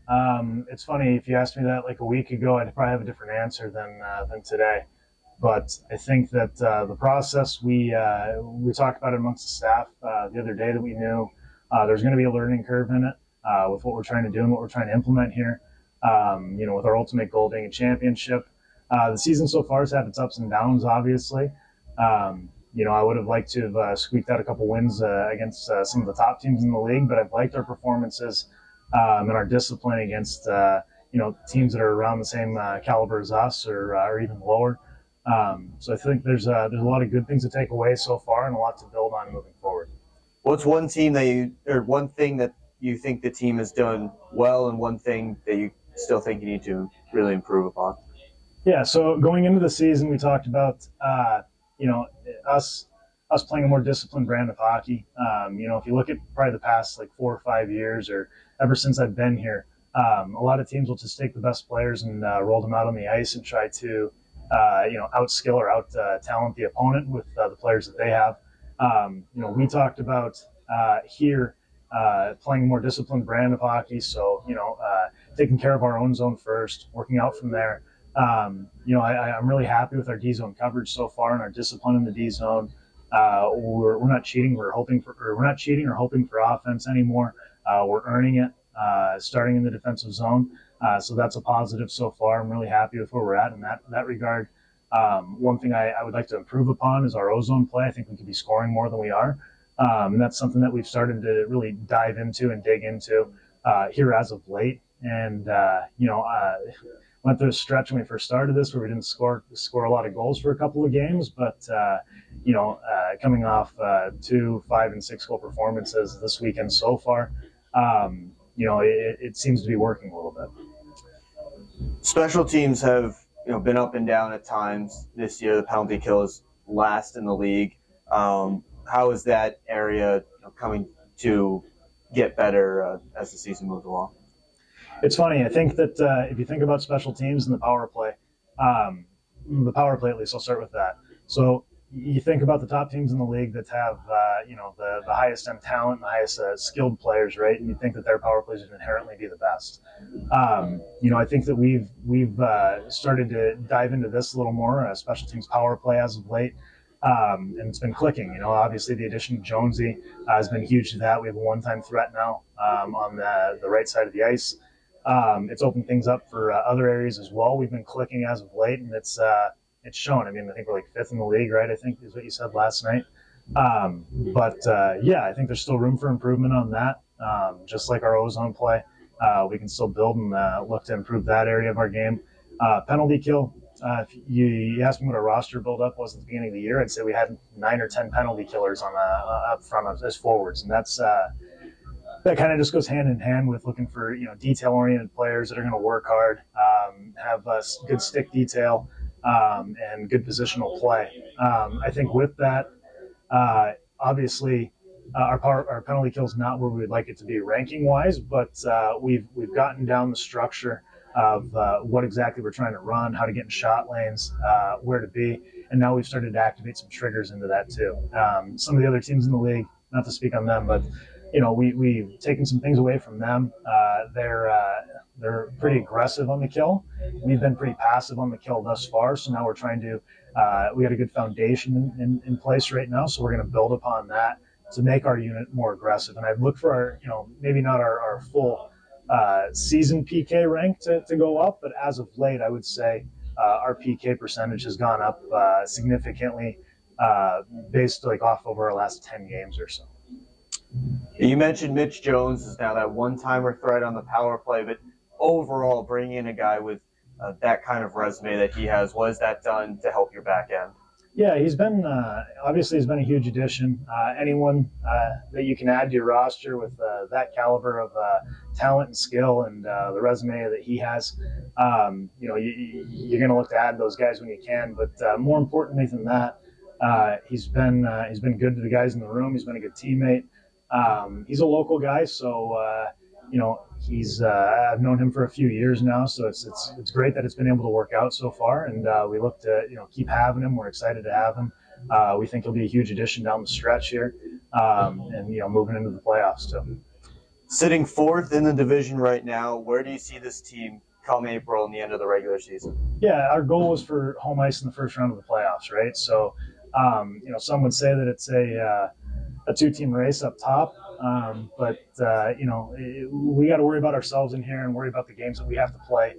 It's funny, if you asked me that like a week ago, I'd probably have a different answer than today. But I think that the process, we talked about it amongst the staff the other day, that we knew there's going to be a learning curve in it with what we're trying to do and what we're trying to implement here. With our ultimate Goaltending championship, the season so far has had its ups and downs, obviously. I would have liked to have squeaked out a couple wins against some of the top teams in the league, but I've liked our performances and our discipline against teams that are around the same caliber as us or even lower. So I think there's a lot of good things to take away so far and a lot to build on moving forward. What's one thing that you think the team has done well, and one thing that you still think you need to really improve upon? Yeah, so going into the season, we talked about us playing a more disciplined brand of hockey. If you look at probably the past like 4 or 5 years, or ever since I've been here, a lot of teams will just take the best players and roll them out on the ice and try to outskill or out talent the opponent with the players that they have. We talked about here playing a more disciplined brand of hockey. So, taking care of our own zone first, working out from there. I'm really happy with our D zone coverage so far and our discipline in the D zone. We're not cheating. We're not cheating or hoping for offense anymore. We're earning it, starting in the defensive zone. So that's a positive so far. I'm really happy with where we're at in that regard. One thing I would like to improve upon is our O-zone play. I think we could be scoring more than we are. And that's something that we've started to really dive into and dig into here as of late. And, went through a stretch when we first started this where we didn't score a lot of goals for a couple of games, but coming off 2, 5, and 6 goal performances this weekend so far, it seems to be working a little bit. Special teams have been up and down at times this year. The penalty kill is last in the league. How is that area coming to get better as the season moves along? It's funny. I think that if you think about special teams and the power play at least, I'll start with that. So you think about the top teams in the league that have, the highest end talent, and the highest skilled players, right? And you think that their power plays would inherently be the best. I think that we've started to dive into this a little more, special teams power play as of late. And it's been clicking. Obviously the addition of Jonesy has been huge to that. We have a one-time threat now on the right side of the ice. It's opened things up for other areas as well. We've been clicking as of late, and it's shown. I think we're like 5th in the league, right? I think is what you said last night. Yeah, I think there's still room for improvement on that. Just like our ozone play, we can still build and look to improve that area of our game. Penalty kill. If you asked me what our roster build-up was at the beginning of the year, I'd say we had 9 or 10 penalty killers on up front as forwards, and that's that kind of just goes hand in hand with looking for detail-oriented players that are going to work hard, have good stick detail, and good positional play. I think with that, obviously, our penalty kill is not where we would like it to be ranking-wise, but we've gotten down the structure of what exactly we're trying to run, how to get in shot lanes, where to be, and now we've started to activate some triggers into that too. Some of the other teams in the league, not to speak on them, but we've taken some things away from them. They're pretty aggressive on the kill. We've been pretty passive on the kill thus far, so now we're trying to we got a good foundation in place right now, so we're going to build upon that to make our unit more aggressive. And I've looked for our, maybe not our full season PK rank to go up, but as of late, I would say our PK percentage has gone up significantly based off over our last 10 games or so. You mentioned Mitch Jones is now that one-timer threat on the power play, but overall, bringing in a guy with that kind of resume that he has, what has that done to help your back end? Yeah, he's been obviously a huge addition. Anyone that you can add to your roster with that caliber of talent and skill and the resume that he has, you're going to look to add those guys when you can. But more importantly than that, he's been good to the guys in the room. He's been a good teammate. He's a local guy, so he's I've known him for a few years now, so it's great that it's been able to work out so far, and we look to keep having him. We're excited to have him. We think he'll be a huge addition down the stretch here, and moving into the playoffs too. Sitting 4th in the division right now, where do you see this team come April and the end of the regular season? Yeah, our goal was for home ice in the first round of the playoffs, right? So, some would say that it's a 2-team race up top. But we got to worry about ourselves in here and worry about the games that we have to play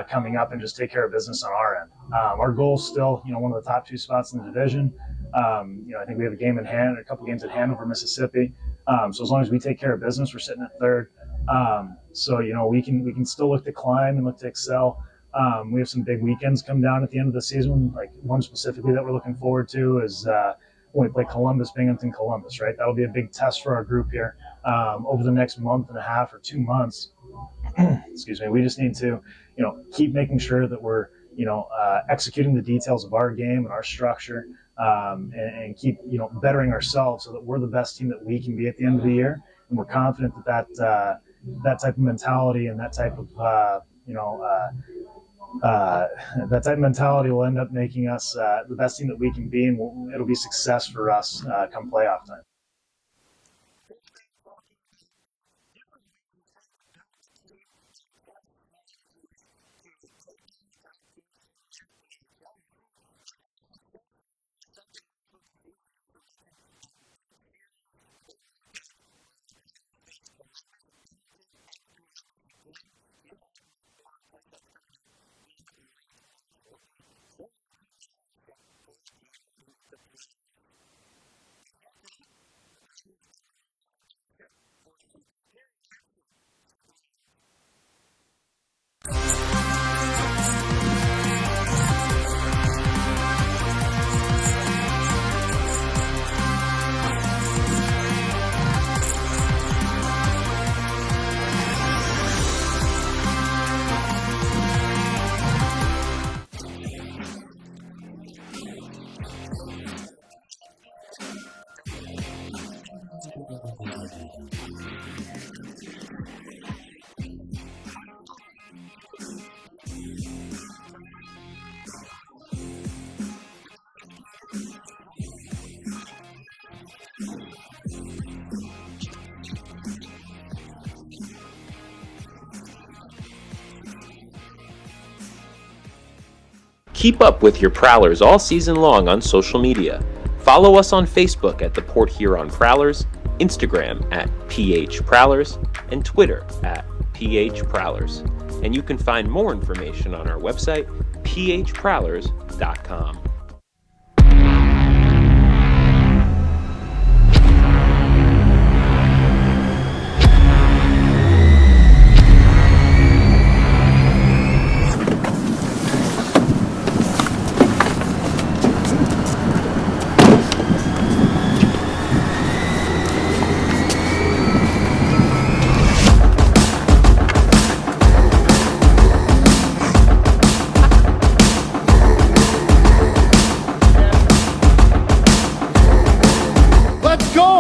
coming up and just take care of business on our end. Our goal is still, one of the top 2 spots in the division. I think we have a couple games at hand over Mississippi. So as long as we take care of business, we're sitting at 3rd. We can still look to climb and look to excel. We have some big weekends come down at the end of the season, like one specifically that we're looking forward to is when we play Columbus, Binghamton, Columbus, right? That'll be a big test for our group here over the next month and a half or 2 months. Excuse me. We just need to, keep making sure that we're, executing the details of our game and our structure, and keep, bettering ourselves so that we're the best team that we can be at the end of the year. And we're confident that that type of mentality and that type of, that type of mentality will end up making us the best team that we can be, and it'll be success for us come playoff time. Keep up with your Prowlers all season long on social media. Follow us on Facebook at the Port Huron Prowlers, Instagram at PH Prowlers, and Twitter at PH Prowlers. And you can find more information on our website, phprowlers.com.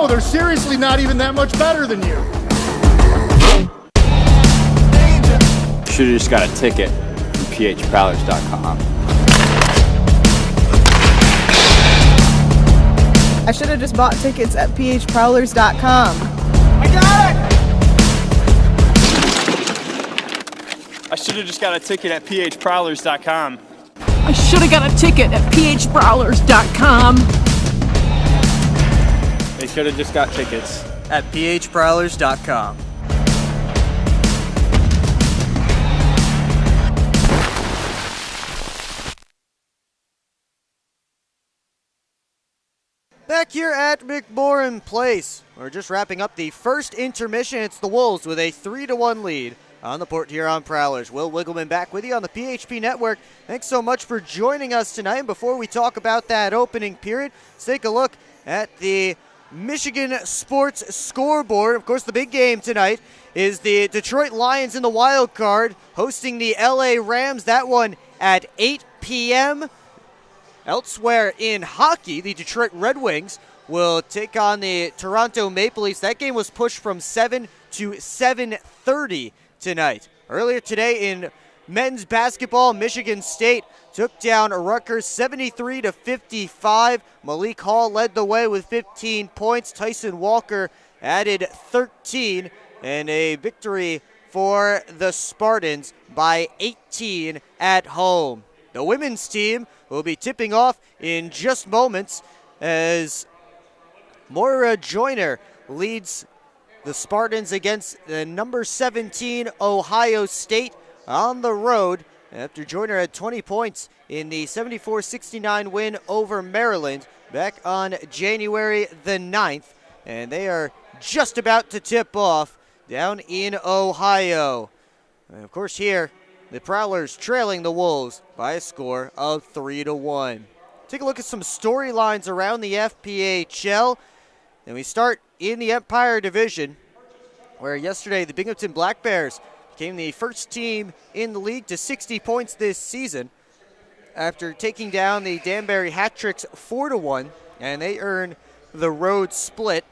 They're seriously not even that much better than you. Should have just got a ticket from phprowlers.com. I should have just bought tickets at phprowlers.com. I got it! I should have just got a ticket at phprowlers.com. I should have got a ticket at phprowlers.com. They should have just got tickets at phprowlers.com. Back here at McMorran Place, we're just wrapping up the first intermission. It's the Wolves with a 3-1 lead on the Port Huron Prowlers. Will Wiggleman back with you on the PHP Network. Thanks so much for joining us tonight. And before we talk about that opening period, let's take a look at the Michigan Sports Scoreboard. Of course, the big game tonight is the Detroit Lions in the wild card hosting the LA Rams. That one at 8 p.m. Elsewhere in hockey, the Detroit Red Wings will take on the Toronto Maple Leafs. That game was pushed from 7 to 7:30 tonight. Earlier today in men's basketball, Michigan State took down Rutgers 73-55. Malik Hall led the way with 15 points. Tyson Walker added 13, and a victory for the Spartans by 18 at home. The women's team will be tipping off in just moments as Moira Joyner leads the Spartans against the number 17 Ohio State on the road after Joyner had 20 points in the 74-69 win over Maryland back on January the 9th. And they are just about to tip off down in Ohio. And of course here, the Prowlers trailing the Wolves by a score of 3-1. Take a look at some storylines around the FPHL. And we start in the Empire Division, where yesterday the Binghamton Black Bears became the first team in the league to 60 points this season after taking down the Danbury Hat-Tricks 4-1, and they earn the road split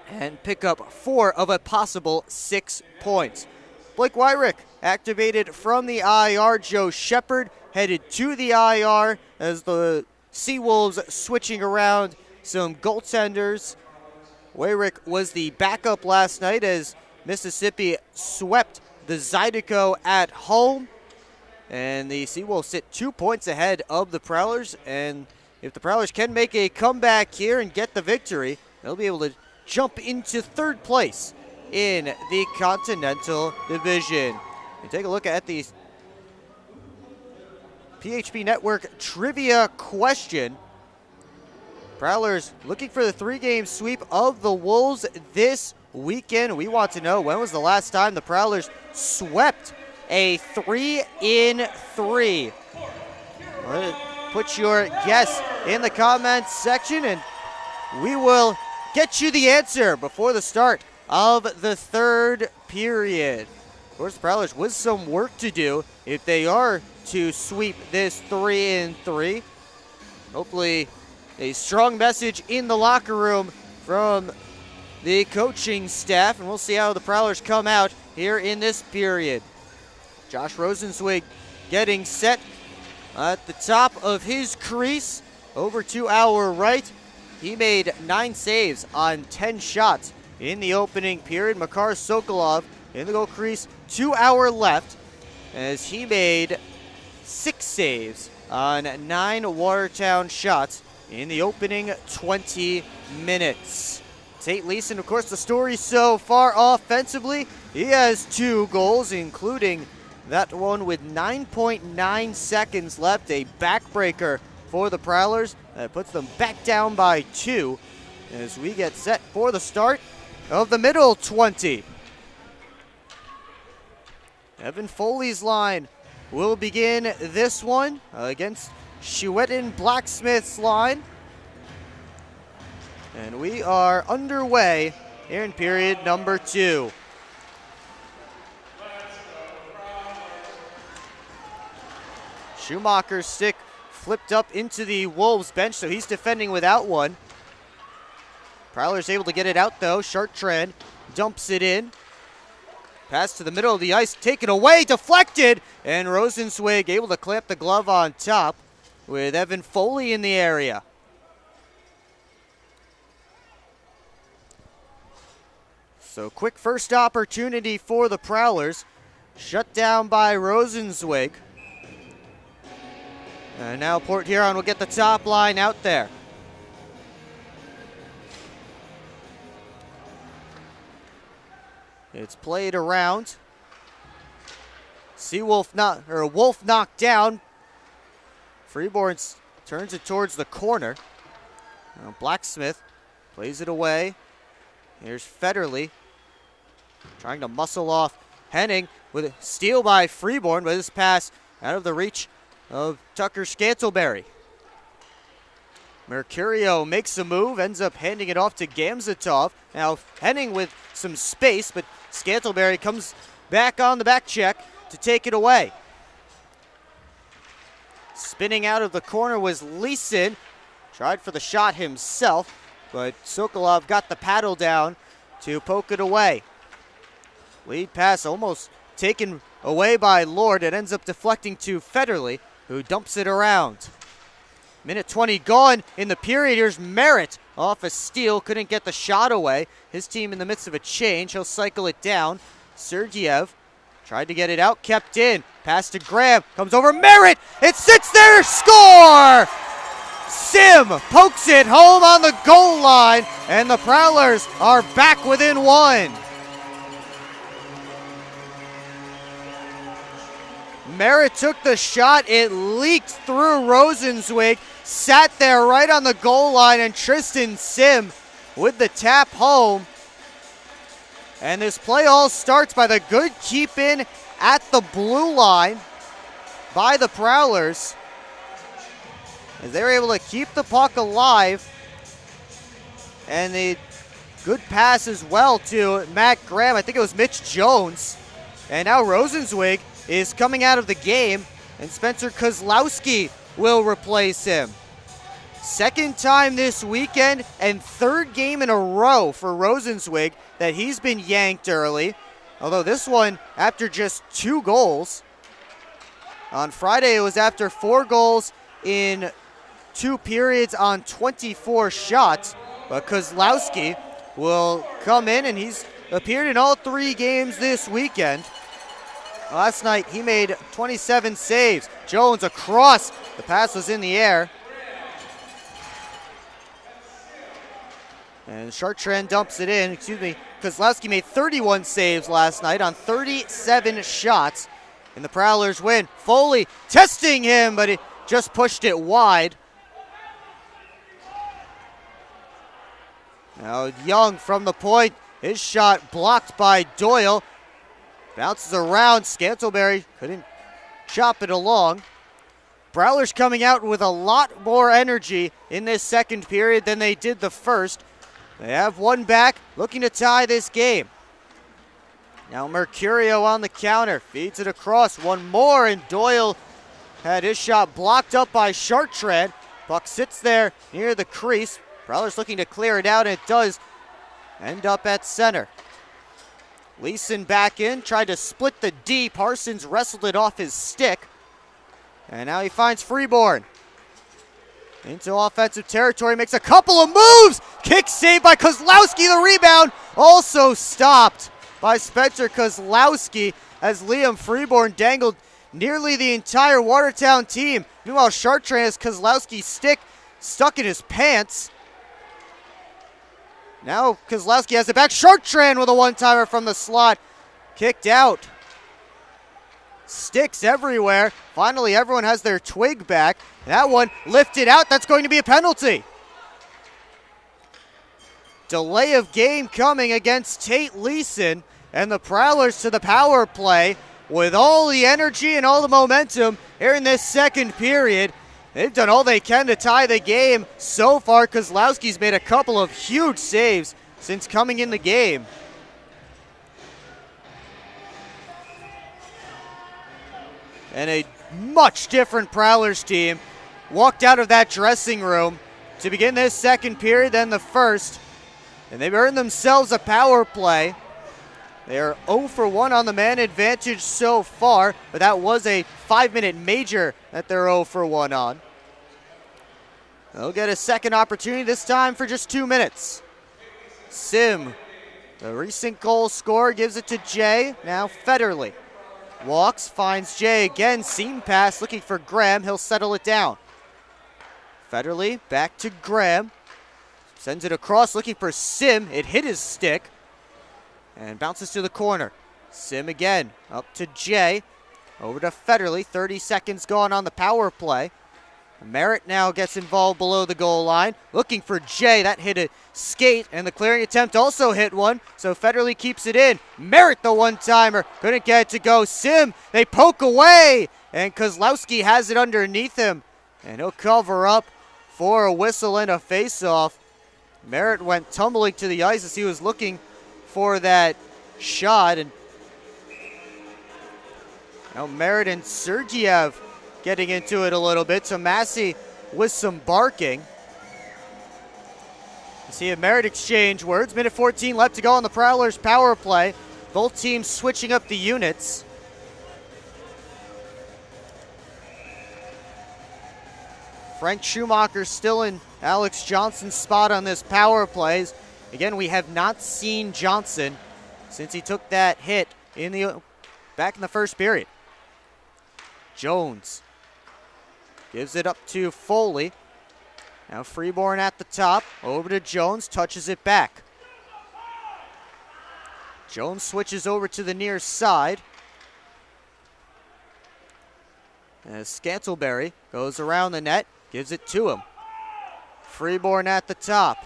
and pick up 4 of a possible 6 points. Blake Wyrick activated from the IR. Joe Shepard headed to the IR as the Seawolves switching around some goaltenders. Wyrick was the backup last night as Mississippi swept the Zydeco at home. And the Seawolves sit 2 points ahead of the Prowlers. And if the Prowlers can make a comeback here and get the victory, they'll be able to jump into third place in the Continental Division. And take a look at the PHP Network trivia question. Prowlers looking for the 3-game sweep of the Wolves this weekend. We want to know, when was the last time the Prowlers swept a 3-in-3? Put your guess in the comments section and we will get you the answer before the start of the third period. Of course, the Prowlers with some work to do if they are to sweep this 3-in-3. Hopefully a strong message in the locker room from the coaching staff, and we'll see how the Prowlers come out here in this period. Josh Rosenzweig getting set at the top of his crease over to our right. He made 9 saves on 10 shots in the opening period. Makar Sokolov in the goal crease to our left as he made 6 saves on 9 Watertown shots in the opening 20 minutes. Tate Leeson, of course, the story so far offensively. He has 2 goals, including that one with 9.9 seconds left, a backbreaker for the Prowlers. That puts them back down by 2 as we get set for the start of the middle 20. Evan Foley's line will begin this one against Shuetin Blacksmith's line. And we are underway here in period number 2. Schumacher's stick flipped up into the Wolves bench, so he's defending without one. Prowler's able to get it out though. Chartrand dumps it in. Pass to the middle of the ice, taken away, deflected, and Rosenzweig able to clamp the glove on top with Evan Foley in the area. So quick first opportunity for the Prowlers. Shut down by Rosenzweig. And now Port Huron will get the top line out there. It's played around. Wolf knocked down. Freeborn turns it towards the corner. Now Blacksmith plays it away. Here's Federley trying to muscle off Henning with a steal by Freeborn, but this pass out of the reach of Tucker Scantleberry. Mercurio makes a move, ends up handing it off to Gamzatov. Now Henning with some space, but Scantleberry comes back on the back check to take it away. Spinning out of the corner was Leeson. Tried for the shot himself, but Sokolov got the paddle down to poke it away. Lead pass almost taken away by Lord. It ends up deflecting to Federley, who dumps it around. Minute 20 gone in the period. Here's Merritt off a steal. Couldn't get the shot away. His team in the midst of a change. He'll cycle it down. Sergeyev tried to get it out. Kept in. Pass to Graham. Comes over Merritt. It sits there. Score! Sim pokes it home on the goal line. And the Prowlers are back within 1. Merritt took the shot. It leaked through Rosenzweig. Sat there right on the goal line, and Tristan Sim with the tap home. And this play all starts by the good keep in at the blue line by the Prowlers, as they were able to keep the puck alive. And the good pass as well to Matt Graham. I think it was Mitch Jones. And now Rosenzweig is coming out of the game, and Spencer Kozlowski will replace him. Second time this weekend and third game in a row for Rosenzweig that he's been yanked early, although this one after just 2 goals. On Friday it was after 4 goals in 2 periods on 24 shots, but Kozlowski will come in, and he's appeared in all 3 games this weekend. Last night he made 27 saves. Jones across. The pass was in the air. And Chartrand dumps it in. Kozlowski made 31 saves last night on 37 shots. And the Prowlers win. Foley testing him, but he just pushed it wide. Now Young from the point. His shot blocked by Doyle. Bounces around. Scantleberry couldn't chop it along. Prowlers coming out with a lot more energy in this second period than they did the first. They have one back, looking to tie this game. Now Mercurio on the counter. Feeds it across. One more, and Doyle had his shot blocked up by Chartrand. Puck sits there near the crease. Prowlers looking to clear it out, and it does end up at center. Leeson back in, tried to split the D. Parsons wrestled it off his stick. And now he finds Freeborn. Into offensive territory, makes a couple of moves. Kick saved by Kozlowski. The rebound also stopped by Spencer Kozlowski as Liam Freeborn dangled nearly the entire Watertown team. Meanwhile, Chartrand has Kozlowski's stick, stuck in his pants. Now Kozlowski has it back. Sharktran with a one-timer from the slot. Kicked out. Sticks everywhere. Finally, everyone has their twig back. That one lifted out. That's going to be a penalty. Delay of game coming against Tate Leeson, and the Prowlers to the power play with all the energy and all the momentum here in this second period. They've done all they can to tie the game so far. Kozlowski's made a couple of huge saves since coming in the game. And a much different Prowlers team walked out of that dressing room to begin this second period than the first. And they've earned themselves a power play. They are 0 for 1 on the man advantage so far, but that was a 5-minute major that they're 0 for 1 on. They'll get a second opportunity, this time for just 2 minutes. Sim, the recent goal scorer, gives it to Jay. Now Federley walks, finds Jay again, seam pass, looking for Graham. He'll settle it down. Federley back to Graham. Sends it across, looking for Sim. It hit his stick and bounces to the corner. Sim again, up to Jay. Over to Federley, 30 seconds gone on the power play. Merritt now gets involved below the goal line. Looking for Jay, that hit a skate, and the clearing attempt also hit one, so Federley keeps it in. Merritt, the one-timer, couldn't get it to go. Sim, they poke away, and Kozlowski has it underneath him, and he'll cover up for a whistle and a face-off. Merritt went tumbling to the ice as he was looking for that shot, and now Merritt and Sergiev getting into it a little bit. Tomasi with some barking. You see a Merritt exchange words. Minute 14 left to go on the Prowlers power play. Both teams switching up the units. Frank Schumacher still in Alex Johnson's spot on this power play. Again, we have not seen Johnson since he took that hit back in the first period. Jones gives it up to Foley. Now Freeborn at the top. Over to Jones, touches it back. Jones switches over to the near side. As Scantleberry goes around the net, gives it to him. Freeborn at the top.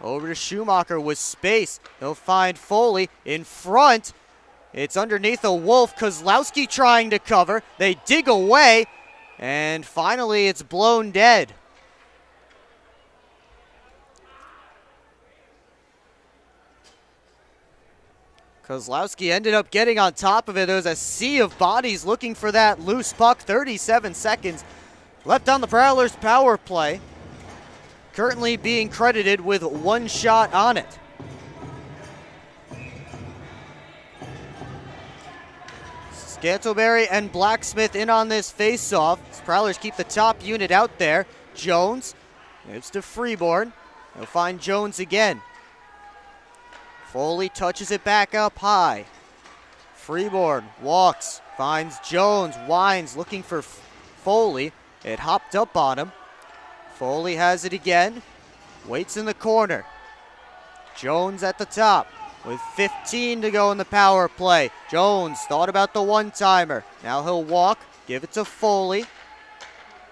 Over to Schumacher with space. He'll find Foley in front. It's underneath a Wolf. Kozlowski trying to cover. They dig away. And finally, it's blown dead. Kozlowski ended up getting on top of it. There was a sea of bodies looking for that loose puck. 37 seconds left on the Prowlers power play. Currently being credited with one shot on it. Scantleberry and Blacksmith in on this face-off. Prowlers keep the top unit out there. Jones moves to Freeborn. He'll find Jones again. Foley touches it back up high. Freeborn walks, finds Jones, winds, looking for Foley. It hopped up on him. Foley has it again. Waits in the corner. Jones at the top with 15 to go in the power play. Jones thought about the one-timer. Now he'll walk, give it to Foley.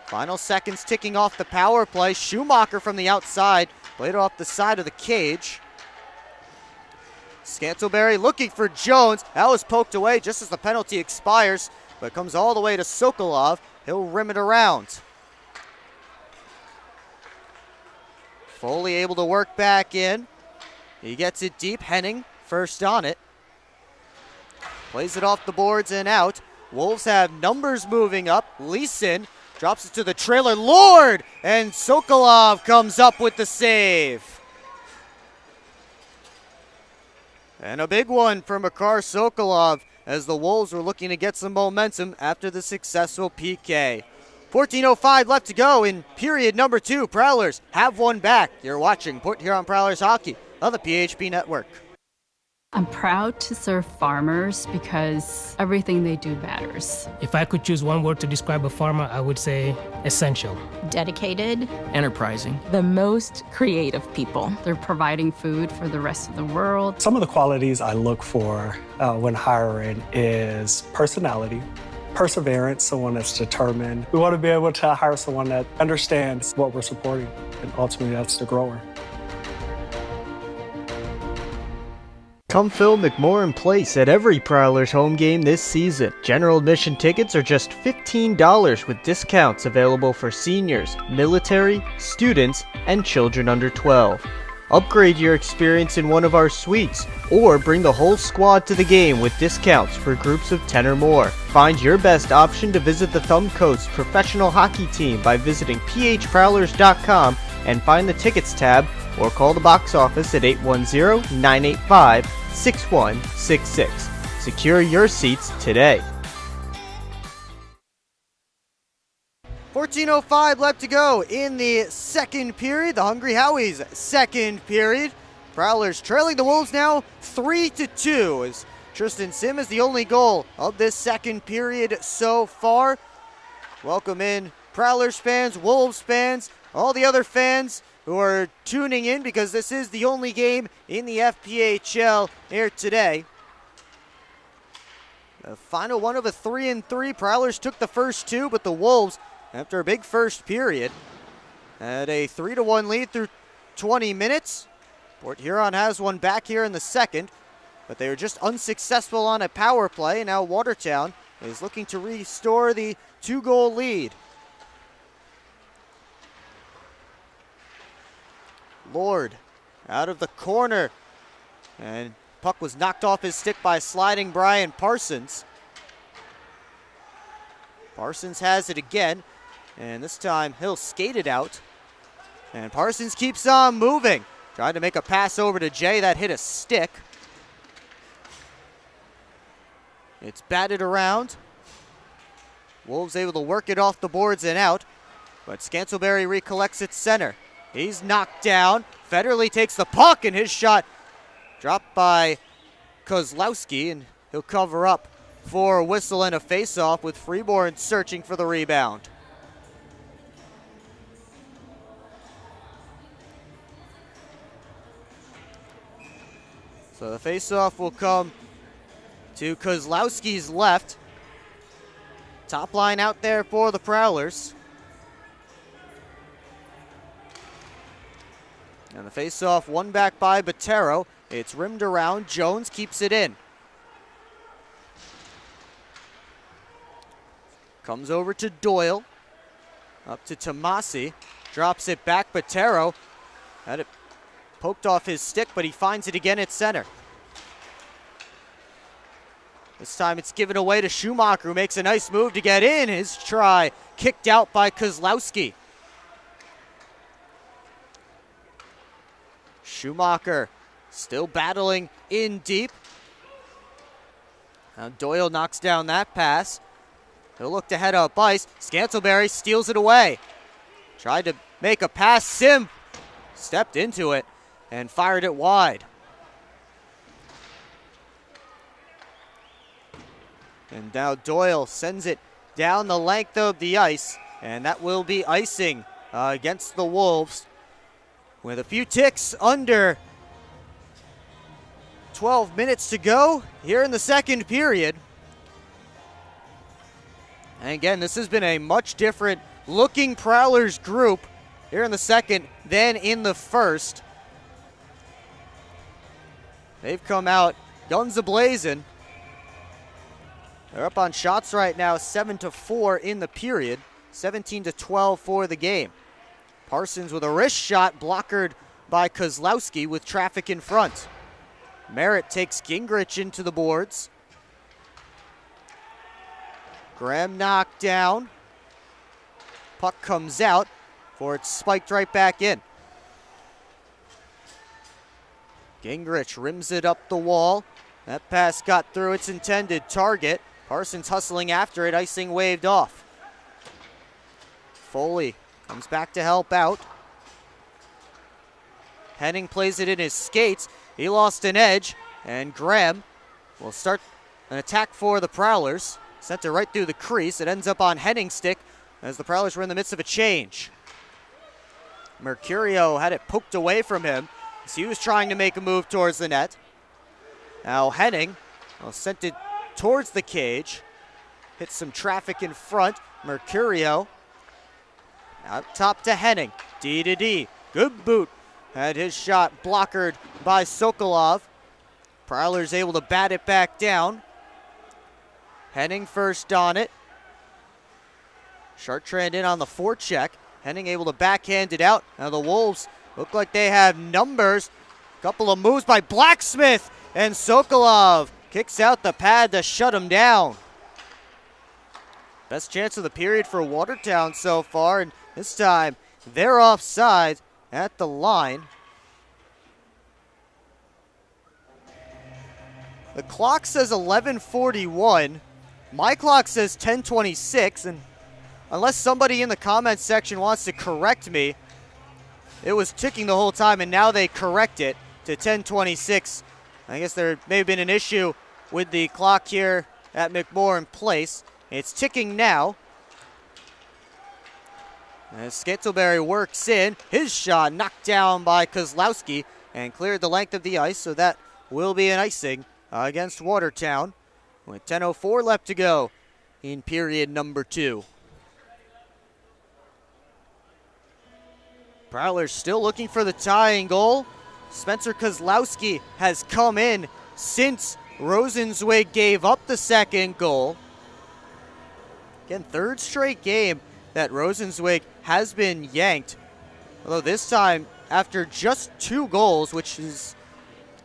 Final seconds ticking off the power play. Schumacher from the outside. Played it off the side of the cage. Scantleberry looking for Jones. That was poked away just as the penalty expires, but comes all the way to Sokolov. He'll rim it around. Foley able to work back in. He gets it deep. Henning first on it. Plays it off the boards and out. Wolves have numbers moving up. Leeson drops it to the trailer. Lord! And Sokolov comes up with the save. And a big one for Makar Sokolov as the Wolves were looking to get some momentum after the successful PK. 14:05 left to go in period number 2. Prowlers have one back. You're watching Port Huron Prowlers Hockey on the PHP Network. I'm proud to serve farmers because everything they do matters. If I could choose one word to describe a farmer, I would say essential. Dedicated. Enterprising. The most creative people. They're providing food for the rest of the world. Some of the qualities I look for when hiring is personality, perseverance, someone that's determined. We want to be able to hire someone that understands what we're supporting, and ultimately that's the grower. Come fill McMorran Place at every Prowlers home game this season. General admission tickets are just $15 with discounts available for seniors, military, students, and children under 12. Upgrade your experience in one of our suites, or bring the whole squad to the game with discounts for groups of 10 or more. Find your best option to visit the Thumb Coast professional hockey team by visiting phprowlers.com and find the tickets tab, or call the box office at 810-985-6166. Secure your seats today. 14:05 left to go in the second period, the Hungry Howies' second period. Prowlers trailing the Wolves now 3-2 as Tristan Sim is the only goal of this second period so far. Welcome in Prowlers fans, Wolves fans, all the other fans who are tuning in because this is the only game in the FPHL here today. The final one of a 3-3. Prowlers took the first two, but the Wolves, after a big first period, had a 3-1 lead through 20 minutes. Port Huron has one back here in the second, but they were just unsuccessful on a power play. Now Watertown is looking to restore the 2-goal lead. Lord out of the corner, and puck was knocked off his stick by sliding Brian Parsons. Parsons has it again, and this time he'll skate it out. And Parsons keeps on moving, trying to make a pass over to Jay that hit a stick. It's batted around. Wolves able to work it off the boards and out, but Scantleberry recollects its center. He's knocked down. Federley takes the puck, and his shot dropped by Kozlowski, and he'll cover up for a whistle and a face-off with Freeborn searching for the rebound. So the face-off will come to Kozlowski's left. Top line out there for the Prowlers. And the face-off won back by Botero. It's rimmed around. Jones keeps it in. Comes over to Doyle. Up to Tomasi. Drops it back. Botero had it poked off his stick, but he finds it again at center. This time it's given away to Schumacher, who makes a nice move to get in. His try kicked out by Kozlowski. Schumacher still battling in deep. Now Doyle knocks down that pass. He'll look to head up ice. Scantleberry steals it away. Tried to make a pass. Sim stepped into it and fired it wide. And now Doyle sends it down the length of the ice, and that will be icing against the Wolves. With a few ticks under 12 minutes to go here in the second period. And again, this has been a much different looking Prowlers group here in the second than in the first. They've come out guns a-blazing. They're up on shots right now, 7-4 in the period, 17-12 for the game. Parsons with a wrist shot blockered by Kozlowski with traffic in front. Merritt takes Gingrich into the boards. Graham knocked down. Puck comes out for it's spiked right back in. Gingrich rims it up the wall. That pass got through its intended target. Parsons hustling after it, icing waved off. Foley comes back to help out. Henning plays it in his skates. He lost an edge, And Graham will start an attack for the Prowlers. Sent it right through the crease. It ends up on Henning's stick as the Prowlers were in the midst of a change. Mercurio had it poked away from him as he was trying to make a move towards the net. Now Henning sent it towards the cage. Hit some traffic in front. Mercurio out top to Henning. D to D. Good boot. Had his shot blockered by Sokolov. Prowlers able to bat it back down. Henning first on it. Chartrand in on the forecheck. Henning able to backhand it out. Now the Wolves look like they have numbers. Couple of moves by Blacksmith. And Sokolov kicks out the pad to shut him down. Best chance of the period for Watertown so far. And this time they're offside at the line. The clock says 11:41. My clock says 10:26, and unless somebody in the comments section wants to correct me, it was ticking the whole time, and now they correct it to 10:26. I guess there may have been an issue with the clock here at McMorran Place. It's ticking now. As Scantleberry works in, his shot knocked down by Kozlowski and cleared the length of the ice, so that will be an icing against Watertown with 10:04 left to go in period number 2. Prowlers still looking for the tying goal. Spencer Kozlowski has come in since Rosenzweig gave up the second goal. Again, third straight game that Rosenzweig has been yanked, although this time after just 2 goals, which is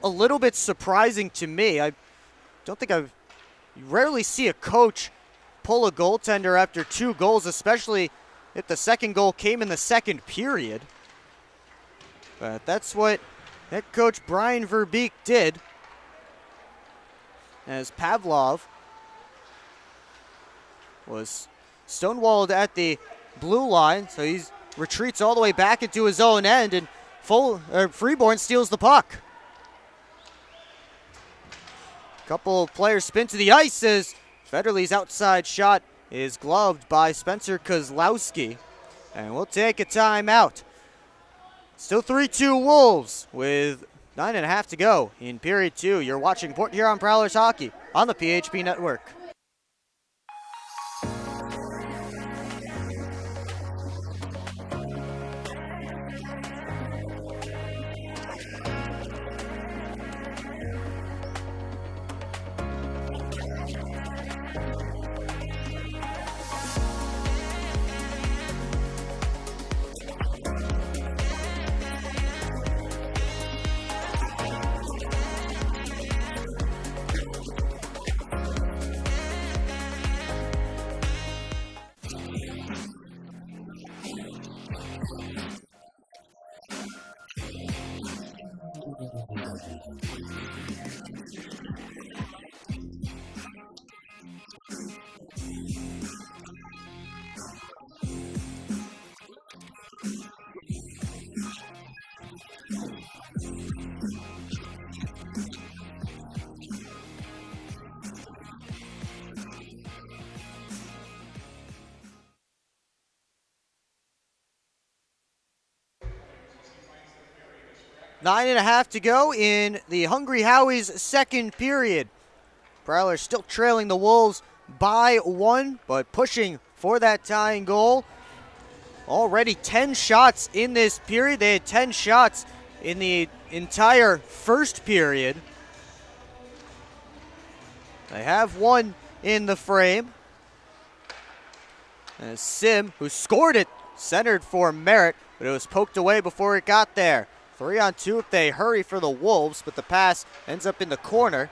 a little bit surprising to me. I don't think you rarely see a coach pull a goaltender after 2 goals, especially if the second goal came in the second period. But that's what head coach Brian Verbeek did, as Pavlov was stonewalled at the blue line, so he retreats all the way back into his own end, and Freeborn steals the puck. Couple of players spin to the ice as Federley's outside shot is gloved by Spencer Kozlowski. And we'll take a timeout. Still 3-2 Wolves with 9.5 to go in period 2. You're watching Port Huron Prowlers hockey on the PHP Network. Nine and a half to go in the Hungry Howie's second period. Prowlers still trailing the Wolves by 1, but pushing for that tying goal. Already 10 shots in this period. They had 10 shots in the entire first period. They have one in the frame. And Sim, who scored it, centered for Merritt, but it was poked away before it got there. 3-on-2 if they hurry for the Wolves, but the pass ends up in the corner.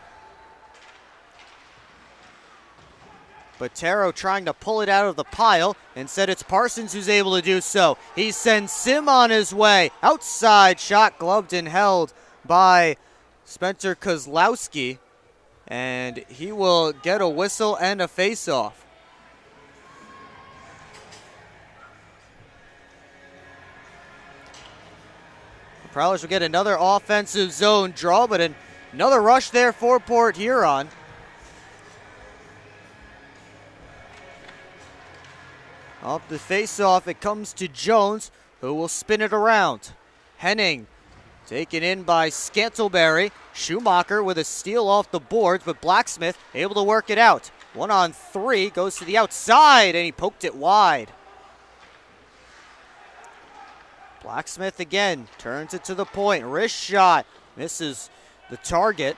Botero trying to pull it out of the pile. Instead, it's Parsons who's able to do so. He sends Sim on his way. Outside shot gloved and held by Spencer Kozlowski. And he will get a whistle and a face-off. The Prowlers will get another offensive zone draw, but Another rush there for Port Huron. Off the face-off, it comes to Jones, who will spin it around. Henning taken in by Scantleberry. Schumacher with a steal off the boards, but Blacksmith able to work it out. 1-on-3, goes to the outside, and he poked it wide. Blacksmith again, turns it to the point. Wrist shot, misses the target.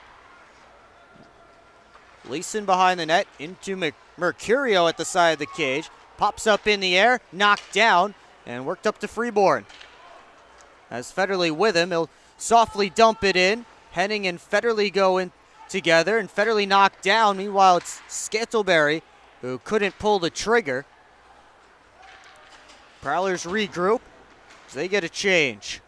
Leeson behind the net, into Mercurio at the side of the cage. Pops up in the air, knocked down, and worked up to Freeborn. As Federley with him, he'll softly dump it in. Henning and Federley go in together, and Federley knocked down. Meanwhile, it's Scantleberry who couldn't pull the trigger. Prowlers regroup as they get a change.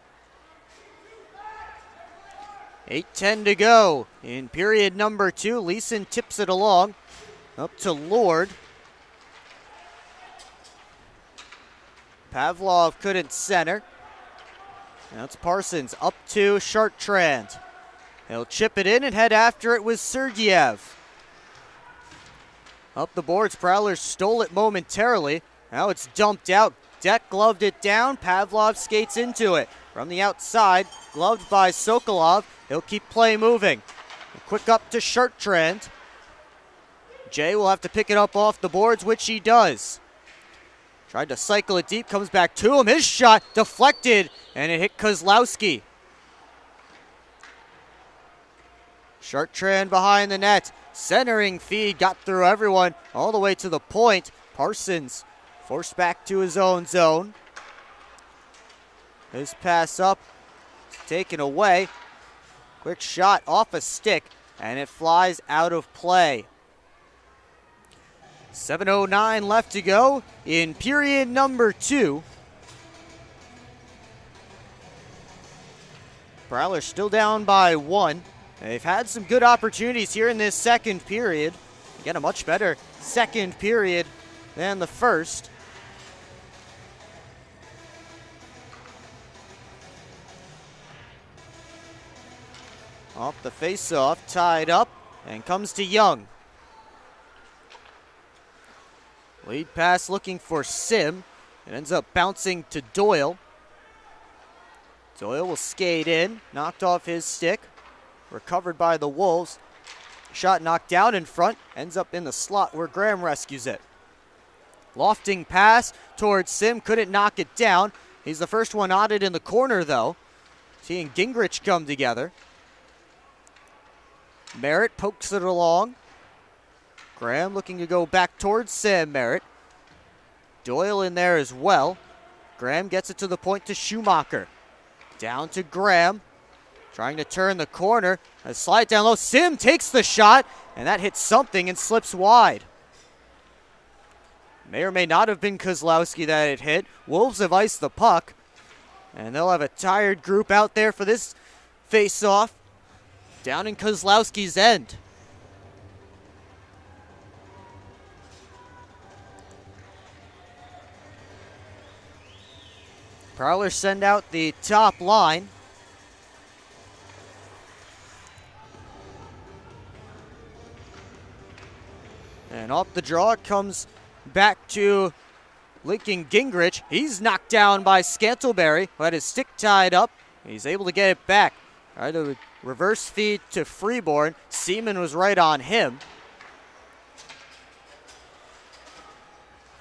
8:10 to go in period number 2. Leeson tips it along up to Lord. Pavlov couldn't center. Now it's Parsons up to Chartrand. He'll chip it in and head after it with Sergeyev. Up the boards, Prowlers stole it momentarily. Now it's dumped out. Deck gloved it down. Pavlov skates into it. From the outside, gloved by Sokolov. He'll keep play moving. Quick up to Chartrand. Jay will have to pick it up off the boards, which he does. Tried to cycle it deep, comes back to him. His shot deflected, and it hit Kozlowski. Chartrand behind the net. Centering feed, got through everyone all the way to the point. Parsons forced back to his own zone. His pass up, taken away. Quick shot off a stick, and it flies out of play. 7:09 left to go in period number 2. Prowlers still down by 1. They've had some good opportunities here in this second period. Again, a much better second period than the first. Off the face-off, tied up, and comes to Young. Lead pass looking for Sim. It ends up bouncing to Doyle. Doyle will skate in, knocked off his stick. Recovered by the Wolves. Shot knocked down in front, ends up in the slot where Graham rescues it. Lofting pass towards Sim, couldn't knock it down. He's the first one on it in the corner though. He and Gingrich come together. Merritt pokes it along. Graham looking to go back towards Sam Merritt. Doyle in there as well. Graham gets it to the point to Schumacher. Down to Graham. Trying to turn the corner. A slide down low. Sim takes the shot, and that hits something and slips wide. May or may not have been Kozlowski that it hit. Wolves have iced the puck, and they'll have a tired group out there for this face-off. Down in Kozlowski's end. Prowlers send out the top line. And off the draw, it comes back to Lincoln Gingrich. He's knocked down by Scantleberry, who had his stick tied up. He's able to get it back. All right, a reverse feed to Freeborn. Seaman was right on him.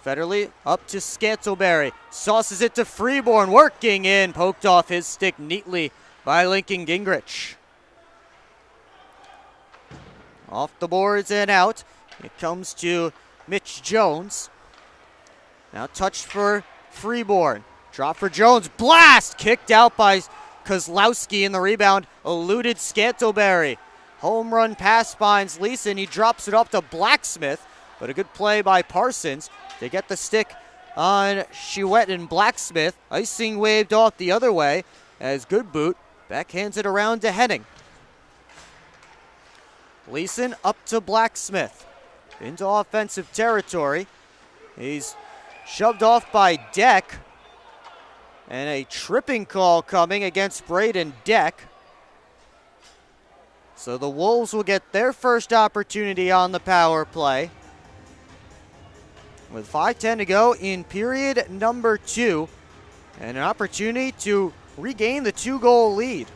Federley up to Scantleberry. Sauces it to Freeborn, working in. Poked off his stick neatly by Lincoln Gingrich. Off the boards and out. It comes to Mitch Jones. Now touched for Freeborn. Drop for Jones. Blast! Kicked out by Kozlowski, and the rebound eluded Scantleberry. Home run pass finds Leeson. He drops it up to Blacksmith, but a good play by Parsons. They get the stick on Chouette and Blacksmith. Icing waved off the other way as Good Boot backhands it around to Henning. Leeson up to Blacksmith. Into offensive territory. He's shoved off by Deck. And a tripping call coming against Braden Deck. So the Wolves will get their first opportunity on the power play. With 5:10 to go in period number 2, and an opportunity to regain the 2-goal lead.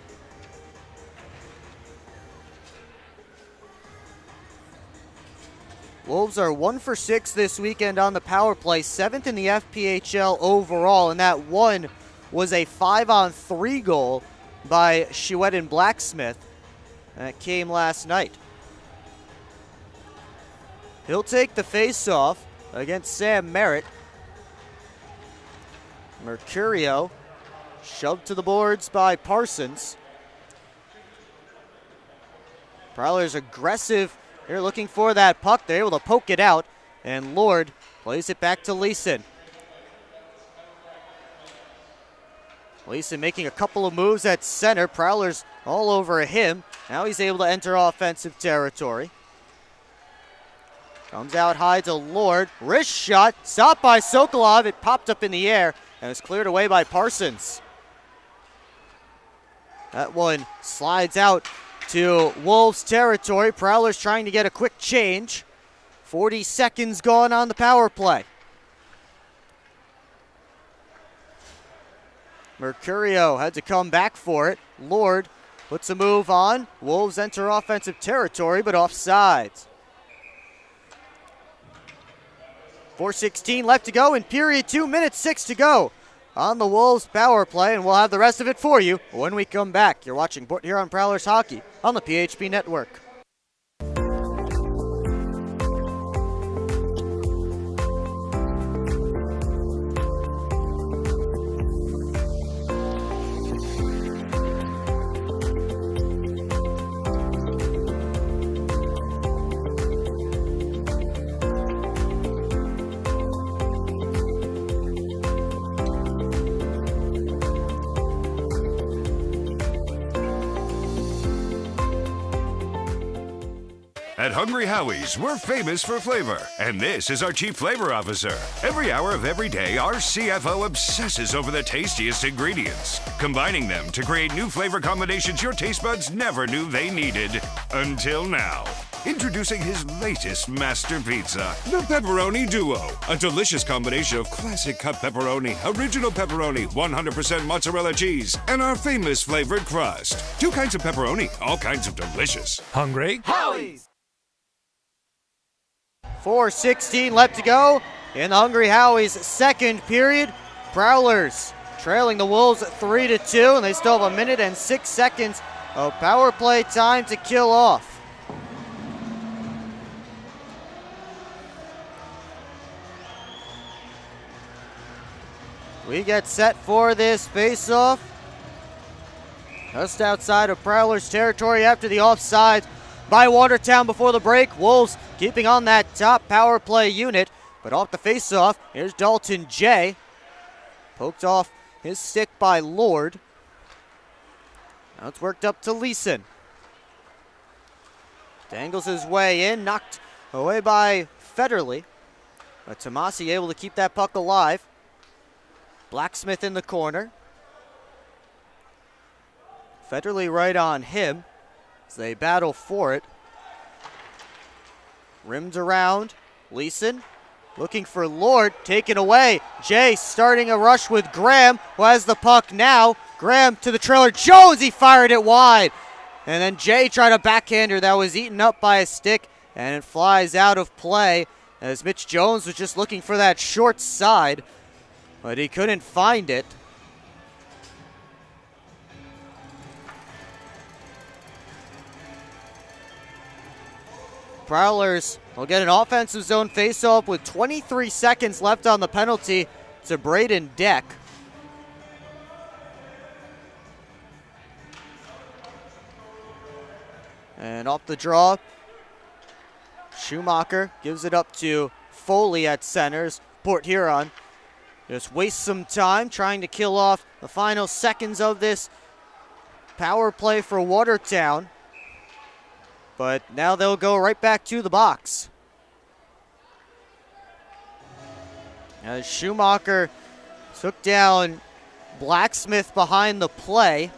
Wolves are 1 for 6 this weekend on the power play, 7th in the FPHL overall, and that one was a 5-on-3 goal by Shiwedin Blacksmith. That came last night. He'll take the face-off against Sam Merritt. Mercurio shoved to the boards by Parsons. Prowlers aggressive. They're looking for that puck. They're able to poke it out, and Lord plays it back to Leeson. Leeson making a couple of moves at center. Prowlers all over him. Now he's able to enter offensive territory. Comes out high to Lord. Wrist shot. Stopped by Sokolov. It popped up in the air and was cleared away by Parsons. That one slides out to Wolves territory. Prowlers trying to get a quick change. 40 seconds gone on the power play. Mercurio had to come back for it. Lord puts a move on. Wolves enter offensive territory, but offsides. 4:16 left to go in period 2, minutes 6 to go on the Wolves power play, and we'll have the rest of it for you when we come back. You're watching Port Huron Prowlers Hockey on the PHP Network. At Hungry Howie's, we're famous for flavor, and this is our Chief Flavor Officer. Every hour of every day, our CFO obsesses over the tastiest ingredients, combining them to create new flavor combinations your taste buds never knew they needed. Until now. Introducing his latest master pizza, the Pepperoni Duo. A delicious combination of classic cut pepperoni, original pepperoni, 100% mozzarella cheese, and our famous flavored crust. 2 kinds of pepperoni, all kinds of delicious. Hungry? Howie's! 4:16 left to go in the Hungry Howie's second period. Prowlers trailing the Wolves 3-2, and they still have 1 minute and 6 seconds of power play time to kill off. We get set for this face-off just outside of Prowlers territory after the offside by Watertown before the break. Wolves keeping on that top power play unit, but off the face-off, here's Dalton Jay. Poked off his stick by Lord. Now it's worked up to Leeson. Dangles his way in, knocked away by Federley. But Tomasi able to keep that puck alive. Blacksmith in the corner. Federley right on him as they battle for it. Rimmed around. Leeson looking for Lord, taken away. Jay starting a rush with Graham, who has the puck now. Graham to the trailer. Jones, he fired it wide. And then Jay tried a backhander that was eaten up by a stick, and it flies out of play as Mitch Jones was just looking for that short side, but he couldn't find it. Prowlers will get an offensive zone faceoff with 23 seconds left on the penalty to Braden Deck. And off the draw, Schumacher gives it up to Foley at centers. Port Huron just wastes some time trying to kill off the final seconds of this power play for Watertown. But now they'll go right back to the box. As Schumacher took down Blacksmith behind the play.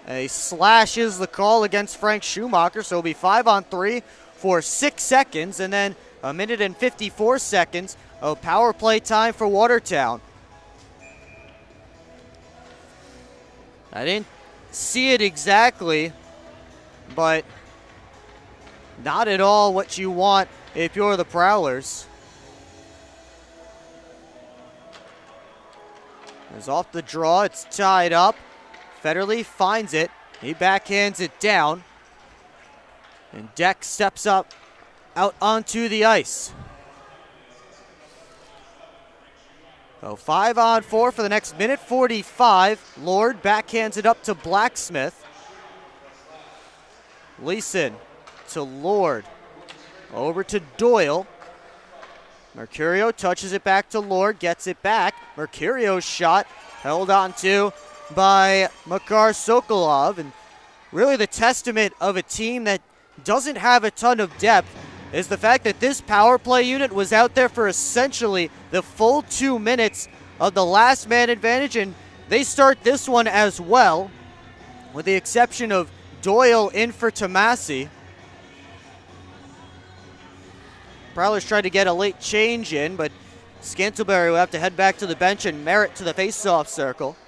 A slash is the call against Frank Schumacher, so it'll be 5-on-3 for 6 seconds, and then a minute and 54 seconds of power play time for Watertown. I didn't see it exactly, but not at all what you want if you're the Prowlers. It's off the draw, it's tied up. Federle finds it, he backhands it down, and Deck steps up out onto the ice. So 5-on-4 for the next minute 45. Lord backhands it up to Blacksmith. Leeson to Lord. Over to Doyle. Mercurio touches it back to Lord, gets it back. Mercurio's shot held on to by Makar Sokolov. And really the testament of a team that doesn't have a ton of depth is the fact that this power play unit was out there for essentially the full 2 minutes of the last man advantage, and they start this one as well, with the exception of Doyle in for Tomasi. Prowlers tried to get a late change in, but Scantlebury will have to head back to the bench and Merritt to the face-off circle.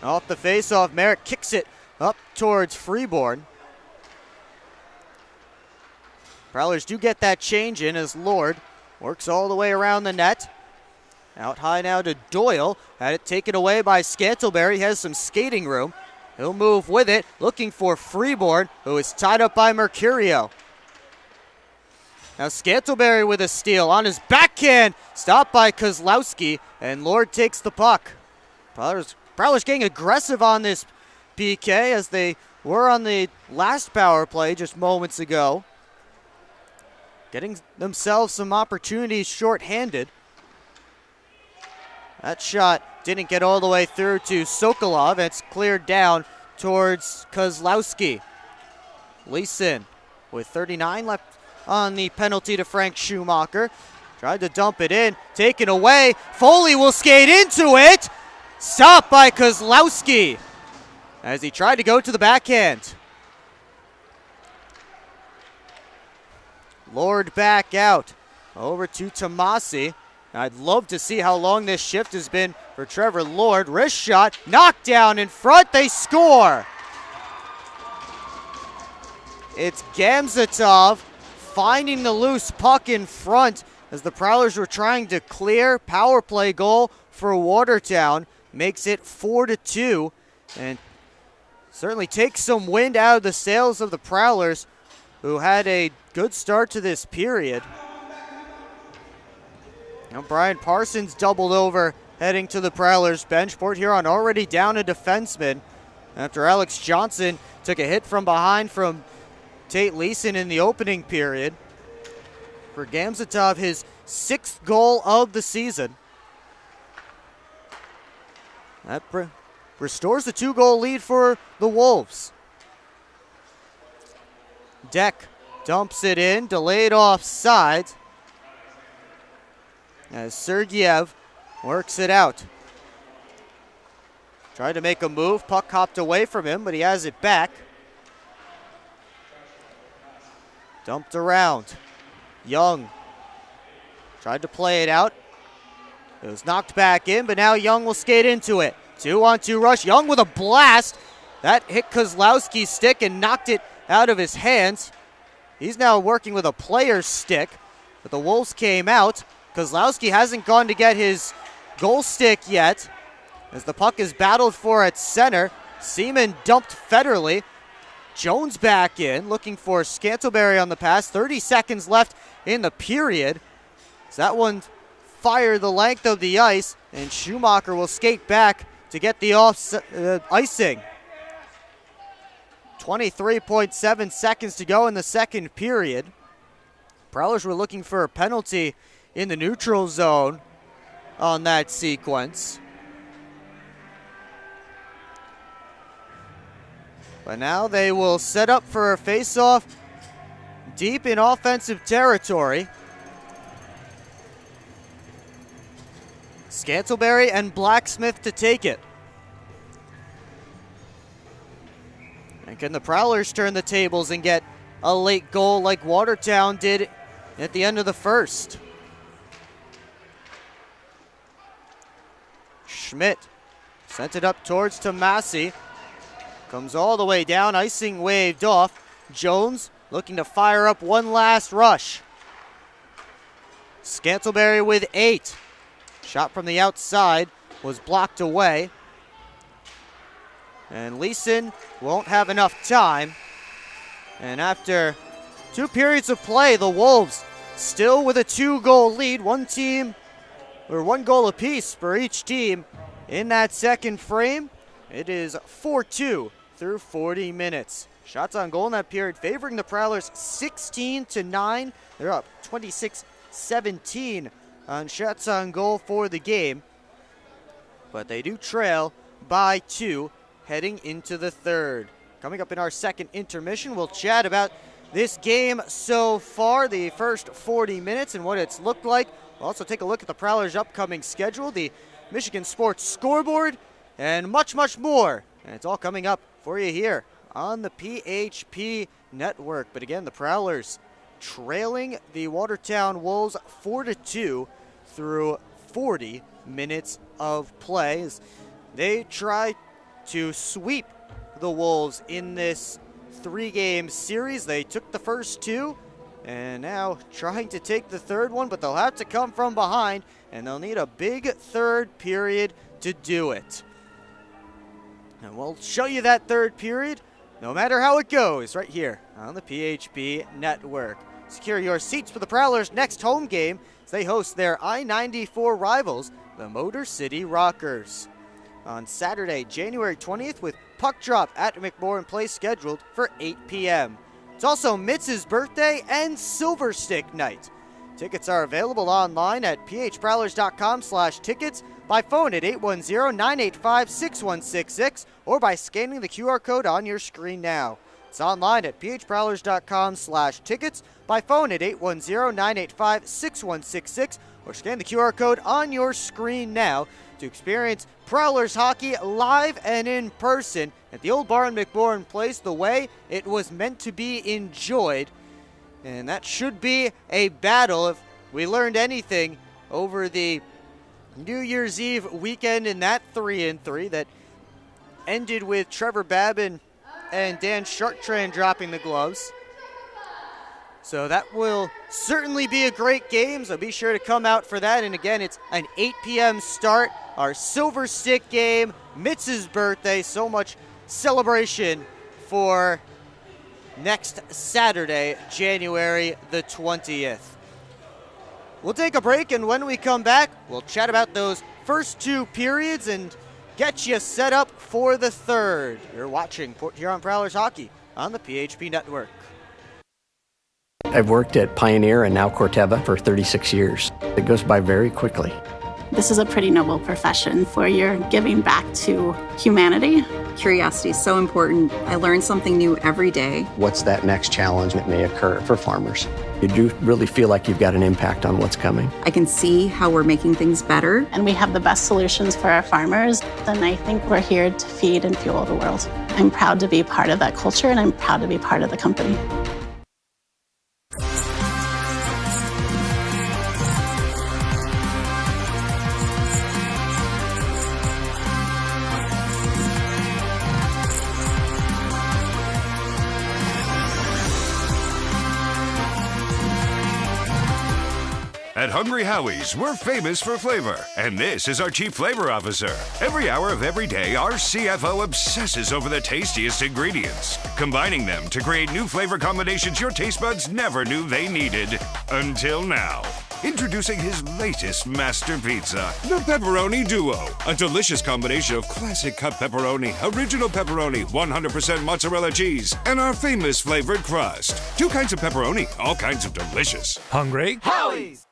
Off the face-off, Merritt kicks it up towards Freeborn. Prowlers do get that change in as Lord works all the way around the net. Out high now to Doyle. Had it taken away by Scantlebury. He has some skating room. He'll move with it, looking for Freeborn, who is tied up by Mercurio. Now Scantlebury with a steal on his backhand. Stopped by Kozlowski, and Lord takes the puck. Prowlers getting aggressive on this PK as they were on the last power play just moments ago. Getting themselves some opportunities shorthanded. That shot didn't get all the way through to Sokolov. It's cleared down towards Kozlowski. Leeson with 39 left on the penalty to Frank Schumacher. Tried to dump it in, taken away. Foley will skate into it. Stopped by Kozlowski as he tried to go to the backhand. Lord back out. Over to Tomasi. I'd love to see how long this shift has been for Trevor Lord. Wrist shot, knocked down in front, they score! It's Gamzatov finding the loose puck in front as the Prowlers were trying to clear. Power play goal for Watertown. Makes it 4-2, and certainly takes some wind out of the sails of the Prowlers, who had a good start to this period. Now Brian Parsons doubled over, heading to the Prowlers bench. Port Huron already down a defenseman after Alex Johnson took a hit from behind from Tate Leeson in the opening period. For Gamzatov, his 6th goal of the season. That restores the 2-goal lead for the Wolves. Deck dumps it in, delayed offside, as Sergeyev works it out. Tried to make a move, puck hopped away from him, but he has it back. Dumped around. Young tried to play it out. It was knocked back in, but now Young will skate into it. 2-on-2 rush. Young with a blast. That hit Kozlowski's stick and knocked it out of his hands. He's now working with a player's stick, but the Wolves came out. Kozlowski hasn't gone to get his goal stick yet, as the puck is battled for at center. Seaman dumped Federle. Jones back in, looking for Scantlebury on the pass. 30 seconds left in the period. So that one fired the length of the ice, and Schumacher will skate back to get the icing. 23.7 seconds to go in the second period. Prowlers were looking for a penalty in the neutral zone on that sequence. But now they will set up for a face-off deep in offensive territory. Scantlebury and Blacksmith to take it. And can the Prowlers turn the tables and get a late goal like Watertown did at the end of the first? Schmidt sent it up towards Tomasi. Comes all the way down, icing waved off. Jones looking to fire up one last rush. Scantlebury with 8. Shot from the outside was blocked away. And Leeson won't have enough time. And after 2 periods of play, the Wolves still with a 2-goal lead. One goal apiece for each team in that second frame. It is 4-2 through 40 minutes. Shots on goal in that period favoring the Prowlers 16-9. They're up 26-17 on shots on goal for the game. But they do trail by 2 heading into the third. Coming up in our second intermission, we'll chat about this game so far, the first 40 minutes and what it's looked like. We'll also take a look at the Prowlers' upcoming schedule, the Michigan Sports scoreboard, and much, much more. And it's all coming up for you here on the PHP Network. But again, the Prowlers trailing the Watertown Wolves 4-2 through 40 minutes of play as they try to sweep the Wolves in this 3-game series. They took the first 2 and now trying to take the third one, but they'll have to come from behind and they'll need a big third period to do it. And we'll show you that third period no matter how it goes right here on the PHP Network. Secure your seats for the Prowlers' next home game as they host their I-94 rivals, the Motor City Rockers, on Saturday, January 20th, with puck drop at McMorran Place scheduled for 8 p.m. It's also Mitz's birthday and Silver Stick Night. Tickets are available online at phprowlers.com/tickets, by phone at 810-985-6166, or by scanning the QR code on your screen now. It's online at phprowlers.com/tickets, by phone at 810-985-6166, or scan the QR code on your screen now to experience Prowlers hockey live and in person at the Old Bar in McMorran Place the way it was meant to be enjoyed. And that should be a battle if we learned anything over the New Year's Eve weekend in that 3-3 that ended with Trevor Babin and Dan Chartrand dropping the gloves. So that will certainly be a great game, so be sure to come out for that. And again, it's an 8 p.m. start, our Silver Stick game, Mitz's birthday, so much celebration for next Saturday, January the 20th. We'll take a break, and when we come back, we'll chat about those first 2 periods and get you set up for the third. You're watching Port Huron Prowlers hockey on the PHP Network. I've worked at Pioneer and now Corteva for 36 years. It goes by very quickly. This is a pretty noble profession where you're giving back to humanity. Curiosity is so important. I learn something new every day. What's that next challenge that may occur for farmers? You do really feel like you've got an impact on what's coming. I can see how we're making things better. And we have the best solutions for our farmers. And I think we're here to feed and fuel the world. I'm proud to be part of that culture, and I'm proud to be part of the company. At Hungry Howie's, we're famous for flavor, and this is our Chief Flavor Officer. Every hour of every day, our CFO obsesses over the tastiest ingredients, combining them to create new flavor combinations your taste buds never knew they needed. Until now. Introducing his latest master pizza, the Pepperoni Duo. A delicious combination of classic cut pepperoni, original pepperoni, 100% mozzarella cheese, and our famous flavored crust. 2 kinds of pepperoni, all kinds of delicious. Hungry Howie's!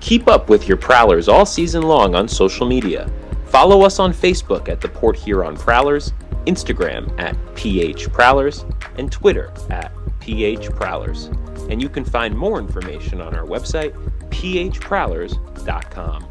Keep up with your Prowlers all season long on social media. Follow us on Facebook at the Port Huron Prowlers, Instagram at PH Prowlers, and Twitter at PH Prowlers. And you can find more information on our website, phprowlers.com.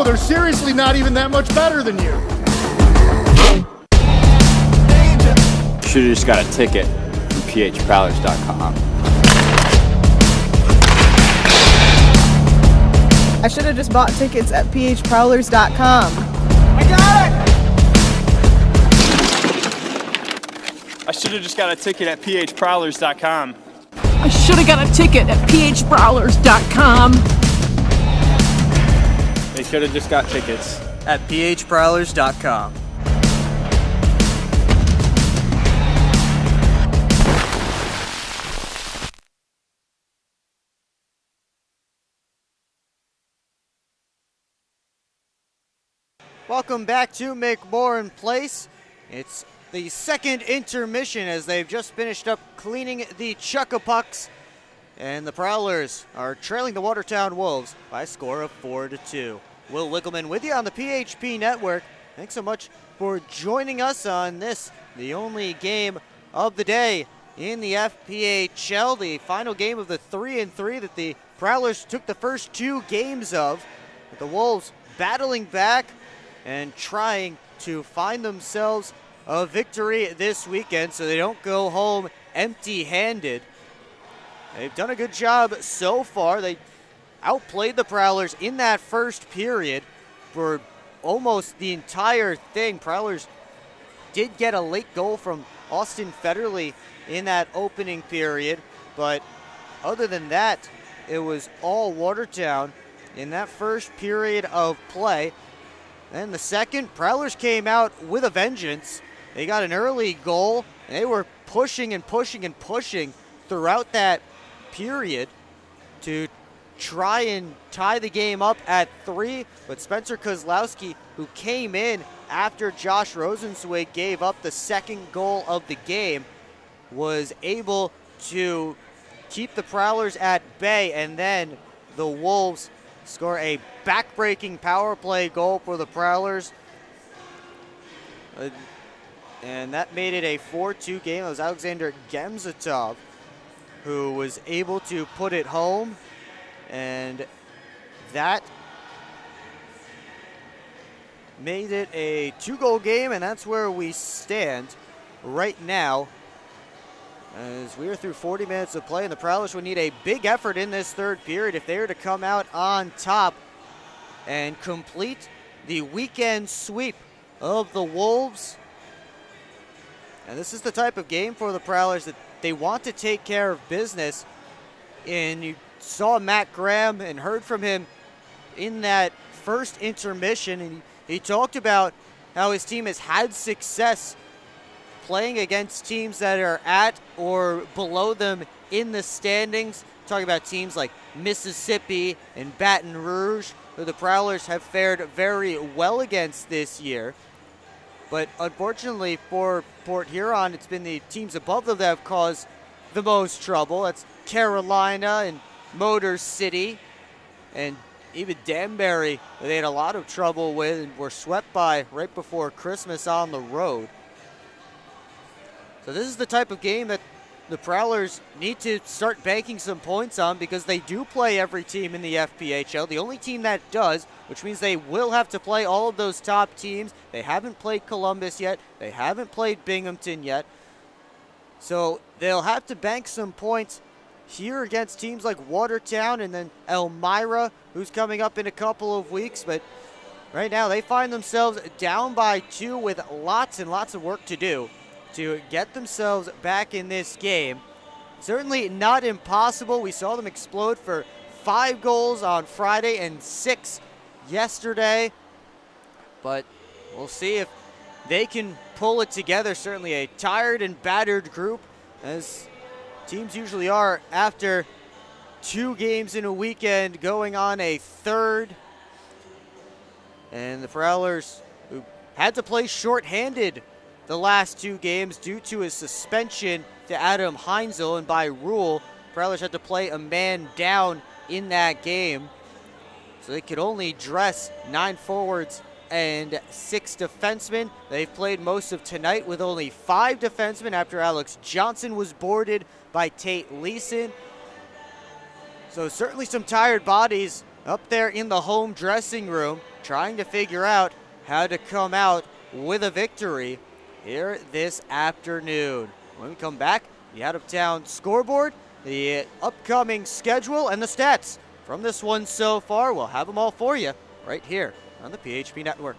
They're seriously not even that much better than you. Should've just got a ticket from phprowlers.com. I should have just bought tickets at phprowlers.com. I got it! I should have just got a ticket at phprowlers.com. I should have got a ticket at phprowlers.com. They should have just got tickets at phprowlers.com. Welcome back to McMorran Place. It's the second intermission as they've just finished up cleaning the Chuckapucks. And the Prowlers are trailing the Watertown Wolves by a score of 4-2. Will Wickleman with you on the PHP Network. Thanks so much for joining us on this, the only game of the day in the FPHL, the final game of the 3-3 that the Prowlers took the first two games of. With the Wolves battling back and trying to find themselves a victory this weekend so they don't go home empty-handed. They've done a good job so far. They outplayed the Prowlers in that first period for almost the entire thing. Prowlers did get a late goal from Austin Federley in that opening period, but other than that, it was all Watertown in that first period of play. Then the second, Prowlers came out with a vengeance. They got an early goal. They were pushing and pushing and pushing throughout that period to try and tie the game up at 3, but Spencer Kozlowski, who came in after Josh Rosenzweig gave up the second goal of the game, was able to keep the Prowlers at bay, and then the Wolves score a back-breaking power play goal for the Prowlers. And that made it a 4-2 game. It was Alexander Gemzatov who was able to put it home, and that made it a 2-goal game, and that's where we stand right now as we are through 40 minutes of play, and the Prowlers would need a big effort in this third period if they were to come out on top and complete the weekend sweep of the Wolves. And this is the type of game for the Prowlers that they want to take care of business. And you saw Matt Graham and heard from him in that first intermission, and he talked about how his team has had success playing against teams that are at or below them in the standings. Talking about teams like Mississippi and Baton Rouge, who the Prowlers have fared very well against this year. But unfortunately for Port Huron, it's been the teams above them that have caused the most trouble. That's Carolina and Motor City, and even Danbury, they had a lot of trouble with and were swept by right before Christmas on the road. So this is the type of game that the Prowlers need to start banking some points on, because they do play every team in the FPHL. The only team that does, which means they will have to play all of those top teams. They haven't played Columbus yet. They haven't played Binghamton yet. So they'll have to bank some points here against teams like Watertown and then Elmira, who's coming up in a couple of weeks. But right now they find themselves down by 2 with lots and lots of work to do to get themselves back in this game. Certainly not impossible. We saw them explode for 5 goals on Friday and 6 yesterday. But we'll see if they can pull it together. Certainly a tired and battered group, as teams usually are after 2 games in a weekend, going on a 3rd. And the Prowlers, who had to play shorthanded the last 2 games due to his suspension to Adam Heinzel, and by rule, Prowlers had to play a man down in that game. So they could only dress 9 forwards and 6 defensemen. They've played most of tonight with only 5 defensemen after Alex Johnson was boarded by Tate Leeson. So certainly some tired bodies up there in the home dressing room, trying to figure out how to come out with a victory here this afternoon. When we come back, the out-of-town scoreboard, the upcoming schedule, and the stats from this one so far. We'll have them all for you right here on the PHP Network.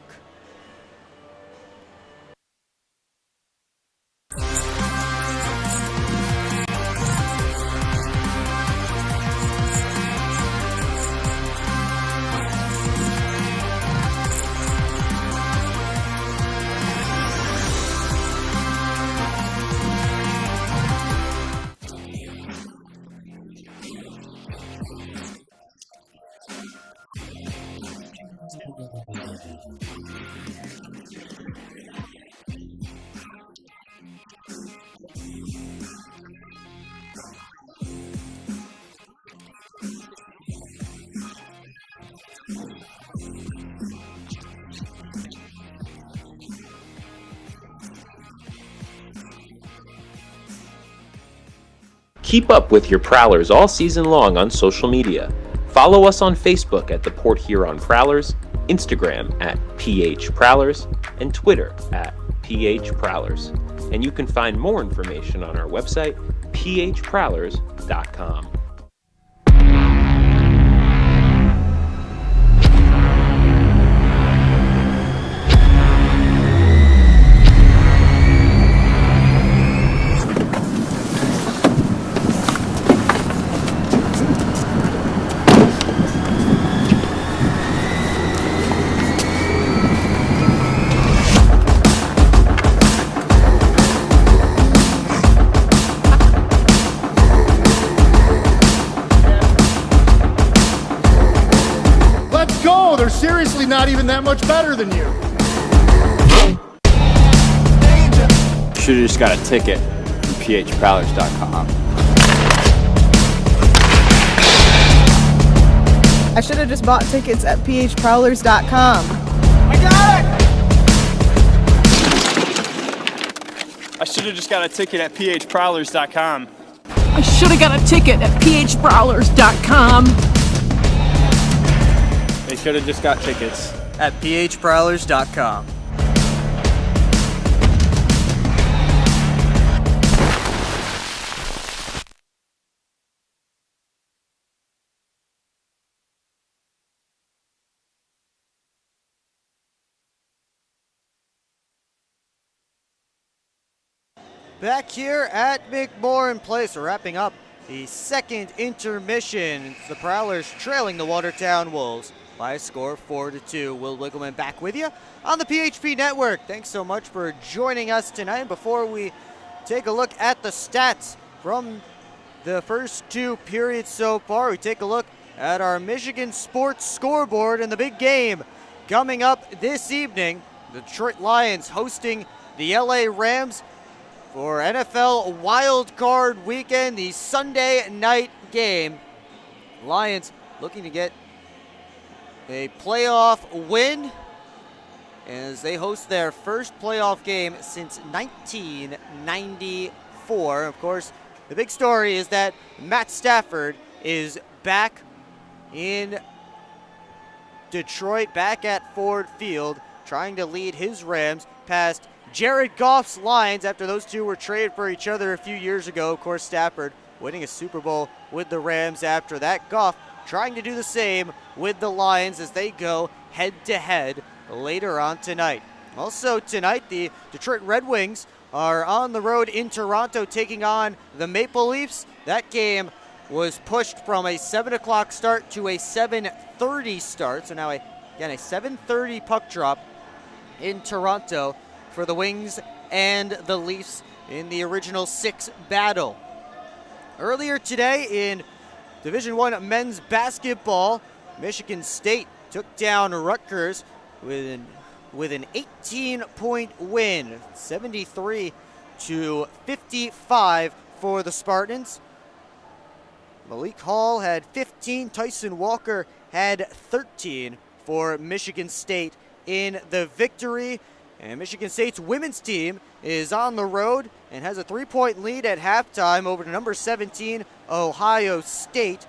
Keep up with your Prowlers all season long on social media. Follow us on Facebook at the Port Huron Prowlers, Instagram at PH Prowlers, and Twitter at PH Prowlers. And you can find more information on our website, phprowlers.com. They're seriously not even that much better than you. Should've just got a ticket from phprowlers.com. I should have just bought tickets at phprowlers.com. I got it! I should have just got a ticket at phprowlers.com. I should have got a ticket at phprowlers.com. They should have just got tickets at phprowlers.com. Back here at McMorran Place, we're wrapping up the second intermission. It's the Prowlers trailing the Watertown Wolves by a score of 4-2. Will Wiggleman back with you on the PHP Network. Thanks so much for joining us tonight. Before we take a look at the stats from the first 2 periods so far, we take a look at our Michigan sports scoreboard and the big game coming up this evening The Detroit Lions hosting the LA Rams for NFL Wild Card Weekend, the Sunday night game. Lions looking to get a playoff win as they host their first playoff game since 1994. Of course, the big story is that Matt Stafford is back in Detroit, back at Ford Field, trying to lead his Rams past Jared Goff's Lions after those two were traded for each other a few years ago. Of course, Stafford winning a Super Bowl with the Rams after that. Goff trying to do the same with the Lions as they go head-to-head later on tonight. Also tonight, the Detroit Red Wings are on the road in Toronto taking on the Maple Leafs. That game was pushed from a 7 o'clock start to a 7:30 start. So now, again, a 7:30 puck drop in Toronto for the Wings and the Leafs in the original 6 battle. Earlier today in Division I men's basketball, Michigan State took down Rutgers with an 18-point win, 73-55 for the Spartans. Malik Hall had 15, Tyson Walker had 13 for Michigan State in the victory. And Michigan State's women's team is on the road and has a 3-point lead at halftime over to number 17, Ohio State.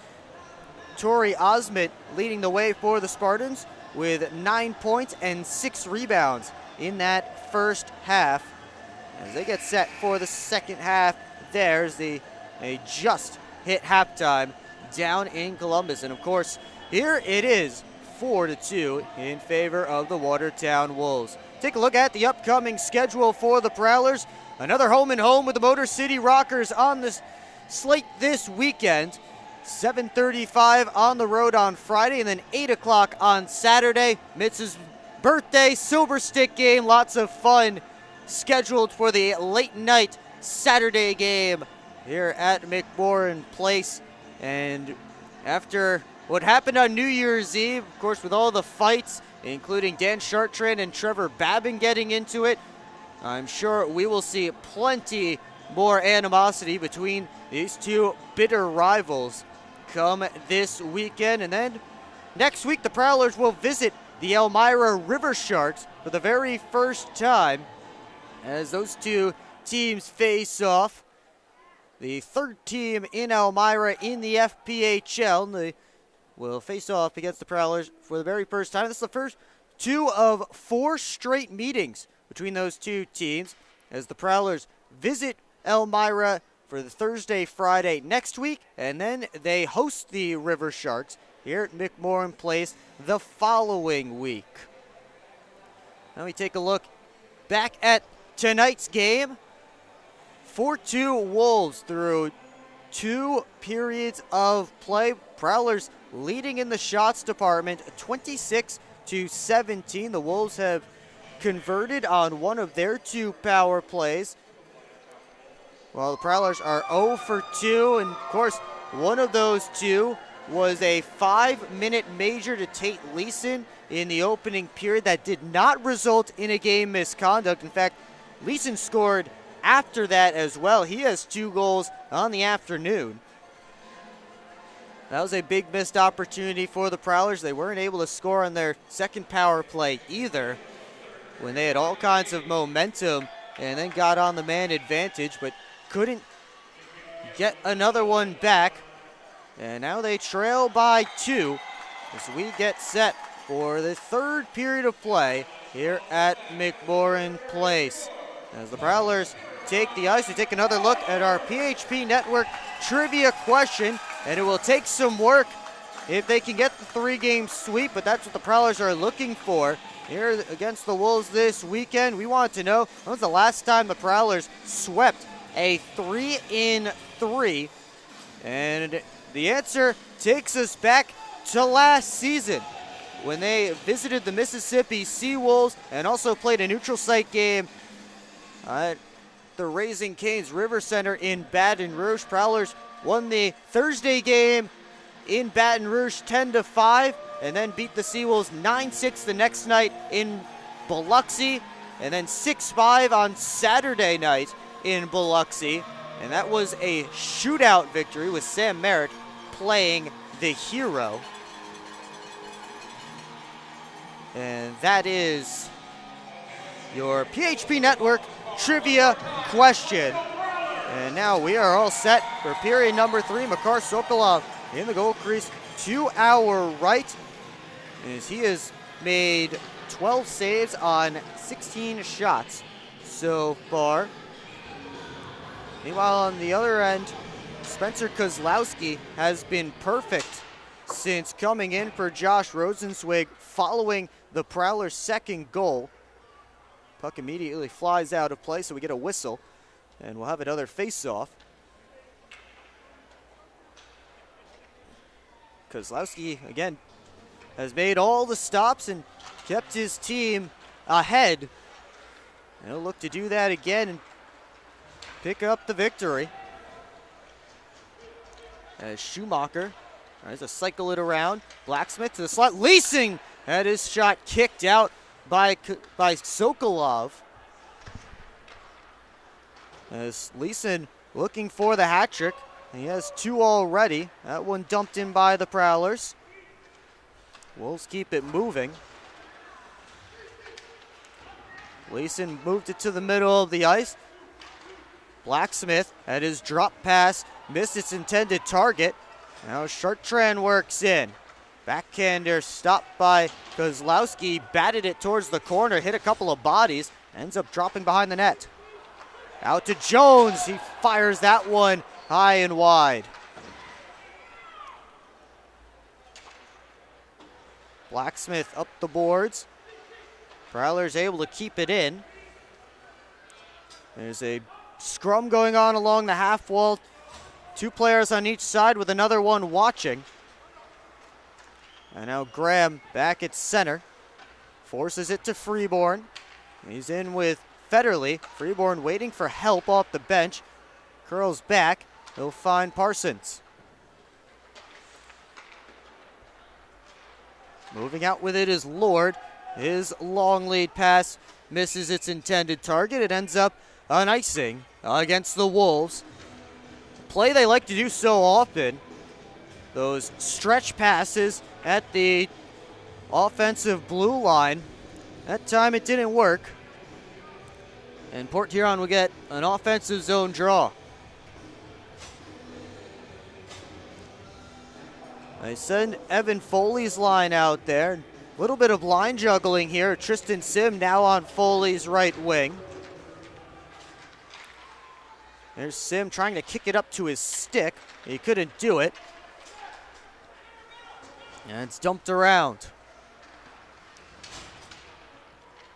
Tori Osment leading the way for the Spartans with 9 points and 6 rebounds in that first half. As they get set for the second half, they just hit halftime down in Columbus. And of course, here it is 4-2 in favor of the Watertown Wolves. Take a look at the upcoming schedule for the Prowlers. Another home and home with the Motor City Rockers on the slate this weekend. 7:35 on the road on Friday, and then 8 o'clock on Saturday. Mitz's birthday Silver Stick game. Lots of fun scheduled for the late night Saturday game here at McMorran Place. And after what happened on New Year's Eve, of course, with all the fights, including Dan Chartrand and Trevor Babin getting into it, I'm sure we will see plenty more animosity between these two bitter rivals come this weekend. And then next week, the Prowlers will visit the Elmira River Sharks for the very first time as those two teams face off. The third team in Elmira in the FPHL. They will face off against the Prowlers for the very first time. This is the first 2 of 4 straight meetings between those two teams as the Prowlers visit Elmira for the Thursday, Friday next week, and then they host the River Sharks here at McMorran Place the following week. Now we take a look back at tonight's game. 4-2 Wolves through 2 periods of play. Prowlers leading in the shots department, 26-17. The Wolves have converted on one of their 2 power plays, while the Prowlers are 0 for 2. And of course, one of those 2 was a 5-minute major to Tate Leeson in the opening period that did not result in a game misconduct. In fact, Leeson scored after that as well. He has 2 goals on the afternoon. That was a big missed opportunity for the Prowlers. They weren't able to score on their second power play either when they had all kinds of momentum and then got on the man advantage, but couldn't get another one back. And now they trail by 2 as we get set for the third period of play here at McMorran Place. As the Prowlers take the ice, we take another look at our PHP Network trivia question, and it will take some work if they can get the 3-game sweep, but that's what the Prowlers are looking for here against the Wolves this weekend. We want to know, when was the last time the Prowlers swept a 3-in-3? And the answer takes us back to last season when they visited the Mississippi Seawolves and also played a neutral site game at the Raising Cane's River Center in Baton Rouge. Prowlers won the Thursday game in Baton Rouge 10-5 and then beat the Seawolves 9-6 the next night in Biloxi, and then 6-5 on Saturday night in Biloxi. And that was a shootout victory with Sam Merritt playing the hero. And that is your PHP Network trivia question. And now we are all set for period number 3. Makar Sokolov in the goal crease to our right, as he has made 12 saves on 16 shots so far. Meanwhile, on the other end, Spencer Kozlowski has been perfect since coming in for Josh Rosenzweig following the Prowlers' second goal. Puck immediately flies out of play, so we get a whistle, and we'll have another face-off. Kozlowski, again, has made all the stops and kept his team ahead. And he'll look to do that again and pick up the victory. As Schumacher tries to cycle it around. Blacksmith to the slot. Leasing had his shot kicked out by Sokolov. As Leeson looking for the hat trick. He has 2 already. That one dumped in by the Prowlers. Wolves keep it moving. Leeson moved it to the middle of the ice. Blacksmith had his drop pass, missed its intended target. Now Chartrand works in. Backhander stopped by Kozlowski, batted it towards the corner, hit a couple of bodies, ends up dropping behind the net. Out to Jones, he fires that one high and wide. Blacksmith up the boards. Prowlers able to keep it in. There's a scrum going on along the half wall. 2 players on each side with another one watching. And now Graham back at center. Forces it to Freeborn. He's in with Federley. Freeborn waiting for help off the bench. Curls back. He'll find Parsons. Moving out with it is Lord. His long lead pass misses its intended target. It ends up on icing against the Wolves. A play they like to do so often. Those stretch passes at the offensive blue line. That time it didn't work. And Port Huron will get an offensive zone draw. They send Evan Foley's line out there. A little bit of line juggling here. Tristan Sim now on Foley's right wing. There's Sim trying to kick it up to his stick. He couldn't do it. And it's dumped around.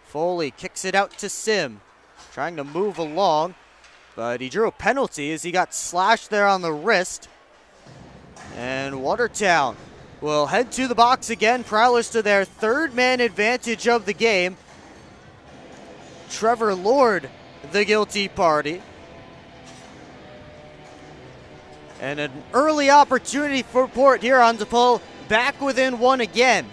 Foley kicks it out to Sim. Trying to move along. But he drew a penalty as he got slashed there on the wrist. And Watertown will head to the box again. Prowlers to their 3rd man advantage of the game. Trevor Lord, the guilty party. And an early opportunity for Port Huron to pull back within 1 again.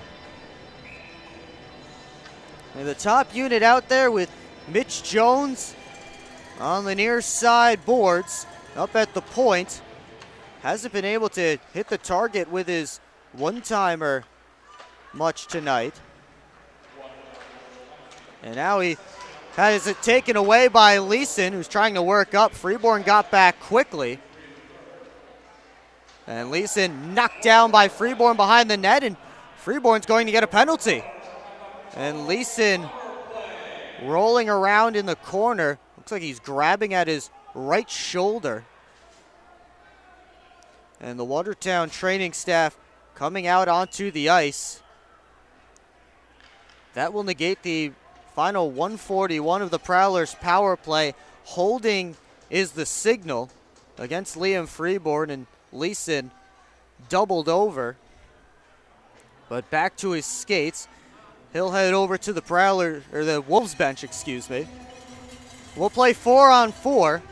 And the top unit out there with Mitch Jones on the near side boards up at the point. Hasn't been able to hit the target with his one-timer much tonight. And now he has it taken away by Leeson, who's trying to work up. Freeborn got back quickly. And Leeson knocked down by Freeborn behind the net, and Freeborn's going to get a penalty. And Leeson rolling around in the corner. Looks like he's grabbing at his right shoulder. And the Watertown training staff coming out onto the ice. That will negate the final 141 of the Prowlers power play. Holding is the signal against Liam Freeborn, and Leeson doubled over. But back to his skates. He'll head over to the Prowler, or the Wolves bench, excuse me. We'll play 4-on-4.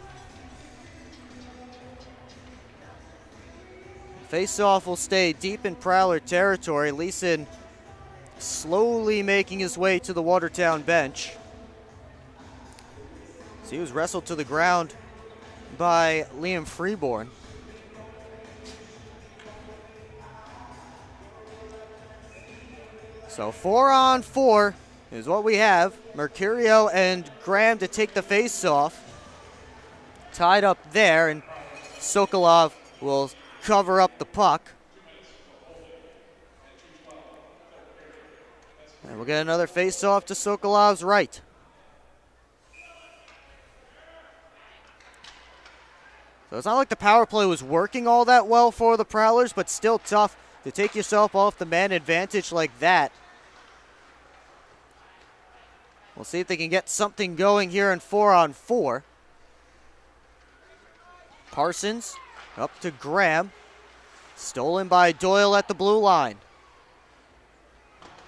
Face-off will stay deep in Prowler territory. Leeson slowly making his way to the Watertown bench. So he was wrestled to the ground by Liam Freeborn. So 4-on-4 is what we have. Mercurio and Graham to take the face-off. Tied up there, and Sokolov will cover up the puck. And we'll get another face-off to Sokolov's right. So it's not like the power play was working all that well for the Prowlers, but still tough to take yourself off the man advantage like that. We'll see if they can get something going here in 4-on-4. Parsons up to Graham. Stolen by Doyle at the blue line.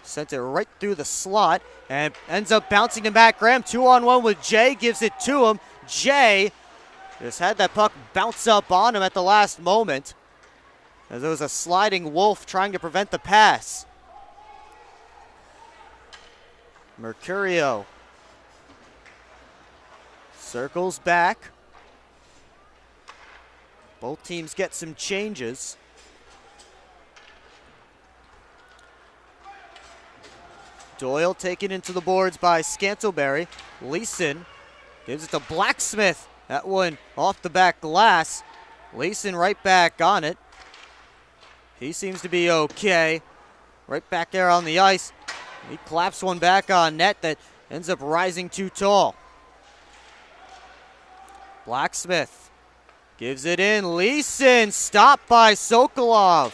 Sent it right through the slot and ends up bouncing to Matt Graham. 2-on-1 with Jay, gives it to him. Jay just had that puck bounce up on him at the last moment, as there was a sliding Wolf trying to prevent the pass. Mercurio circles back. Both teams get some changes. Doyle taken into the boards by Scantleberry. Leeson gives it to Blacksmith. That one off the back glass. Leeson right back on it. He seems to be okay. Right back there on the ice. He claps one back on net that ends up rising too tall. Blacksmith gives it in. Leeson stopped by Sokolov.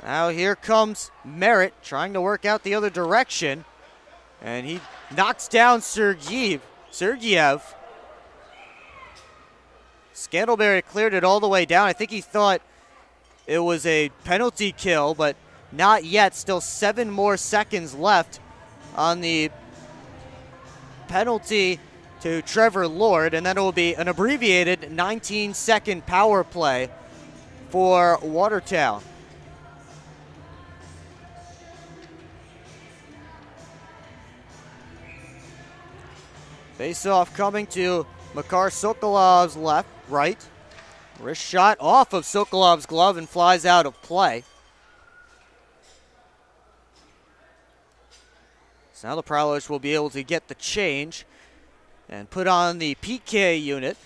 Now here comes Merritt trying to work out the other direction. And he knocks down Sergeyev. Scantleberry cleared it all the way down. I think he thought it was a penalty kill, but not yet. Still 7 more seconds left on the penalty to Trevor Lord, and then it will be an abbreviated 19-second power play for Watertown. Face-off coming to Makar Sokolov's right. Wrist shot off of Sokolov's glove and flies out of play. So now the Prowlers will be able to get the change and put on the PK unit,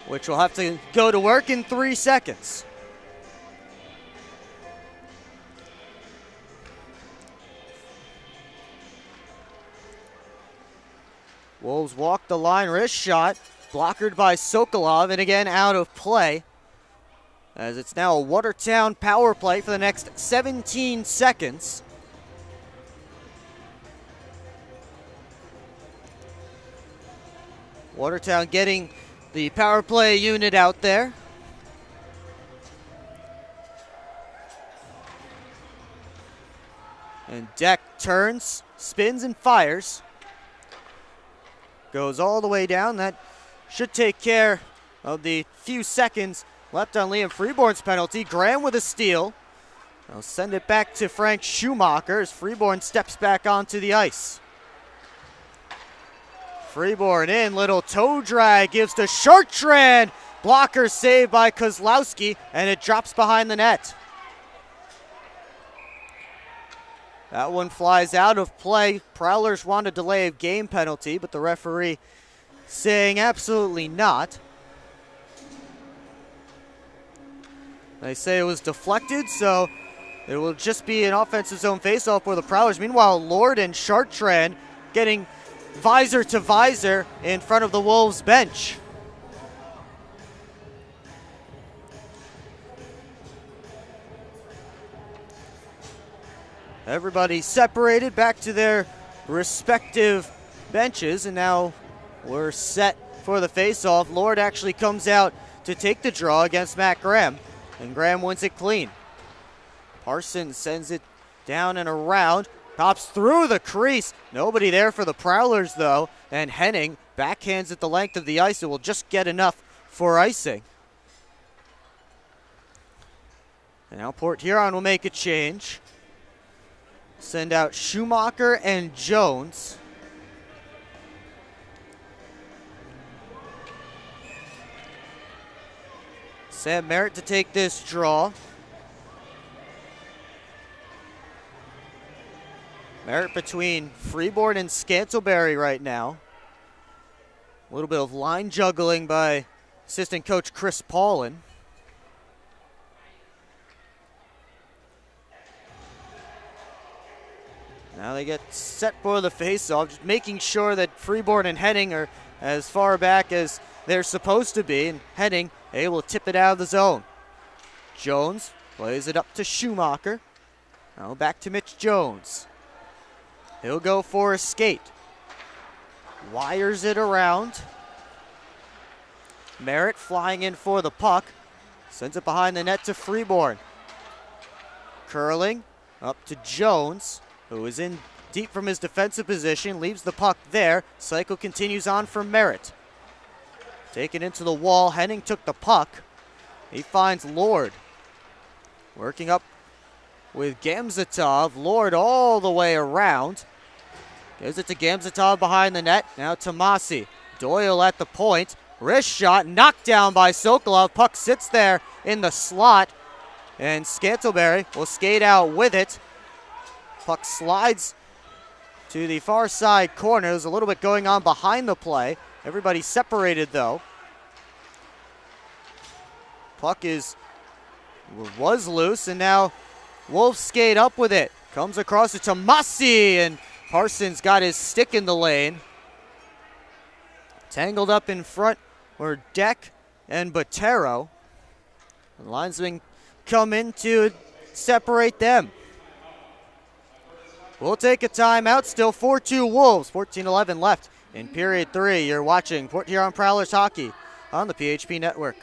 which will have to go to work in 3 seconds. Wolves walk the line, wrist shot, blockered by Sokolov, and again out of play, as it's now a Watertown power play for the next 17 seconds. Watertown getting the power play unit out there. And Deck turns, spins, and fires. Goes all the way down. That should take care of the few seconds left on Liam Freeborn's penalty. Graham with a steal. They'll send it back to Frank Schumacher as Freeborn steps back onto the ice. Freeborn in, little toe drag, gives to Chartrand. Blocker saved by Kozlowski, and it drops behind the net. That one flies out of play. Prowlers want a delay of game penalty, but the referee saying absolutely not. They say it was deflected, so it will just be an offensive zone faceoff for the Prowlers. Meanwhile, Lord and Chartrand getting visor to visor in front of the Wolves bench. Everybody separated back to their respective benches, and now we're set for the face-off. Lord actually comes out to take the draw against Matt Graham, and Graham wins it clean. Parsons sends it down and around, pops through the crease. Nobody there for the Prowlers, though, and Henning backhands it the length of the ice. It will just get enough for icing. And now Port Huron will make a change. send out Schumacher and Jones. Sam Merritt to take this draw. Merritt between Freeborn and Scantlebury right now. A little bit of line juggling by assistant coach Chris Paulin. Now they get set for the faceoff, just making sure that Freeborn and Henning are as far back as they're supposed to be, and Henning able to tip it out of the zone. Jones plays it up to Schumacher. Now back to Mitch Jones. He'll go for a skate. Wires it around. Merritt flying in for the puck. Sends it behind the net to Freeborn. Curling up to Jones, who is in deep from his defensive position, leaves the puck there. Cycle continues on for Merritt. Taken into the wall, Henning took the puck. He finds Lord. Working up with Gamzatov. Lord all the way around. Gives it to Gamzatov behind the net. Now Tomasi. Doyle at the point. Wrist shot, knocked down by Sokolov. Puck sits there in the slot. And Scantlebury will skate out with it. Puck slides to the far side corner. There's a little bit going on behind the play. Everybody separated though. Puck was loose, and now Wolves skate up with it. Comes across to Tomasi, and Parsons got his stick in the lane. Tangled up in front were Deck and Botero. The linesmen come in to separate them. We'll take a timeout. Still 4-2 Wolves. 14-11 left in period 3. You're watching Port Huron Prowlers hockey on the PHP Network.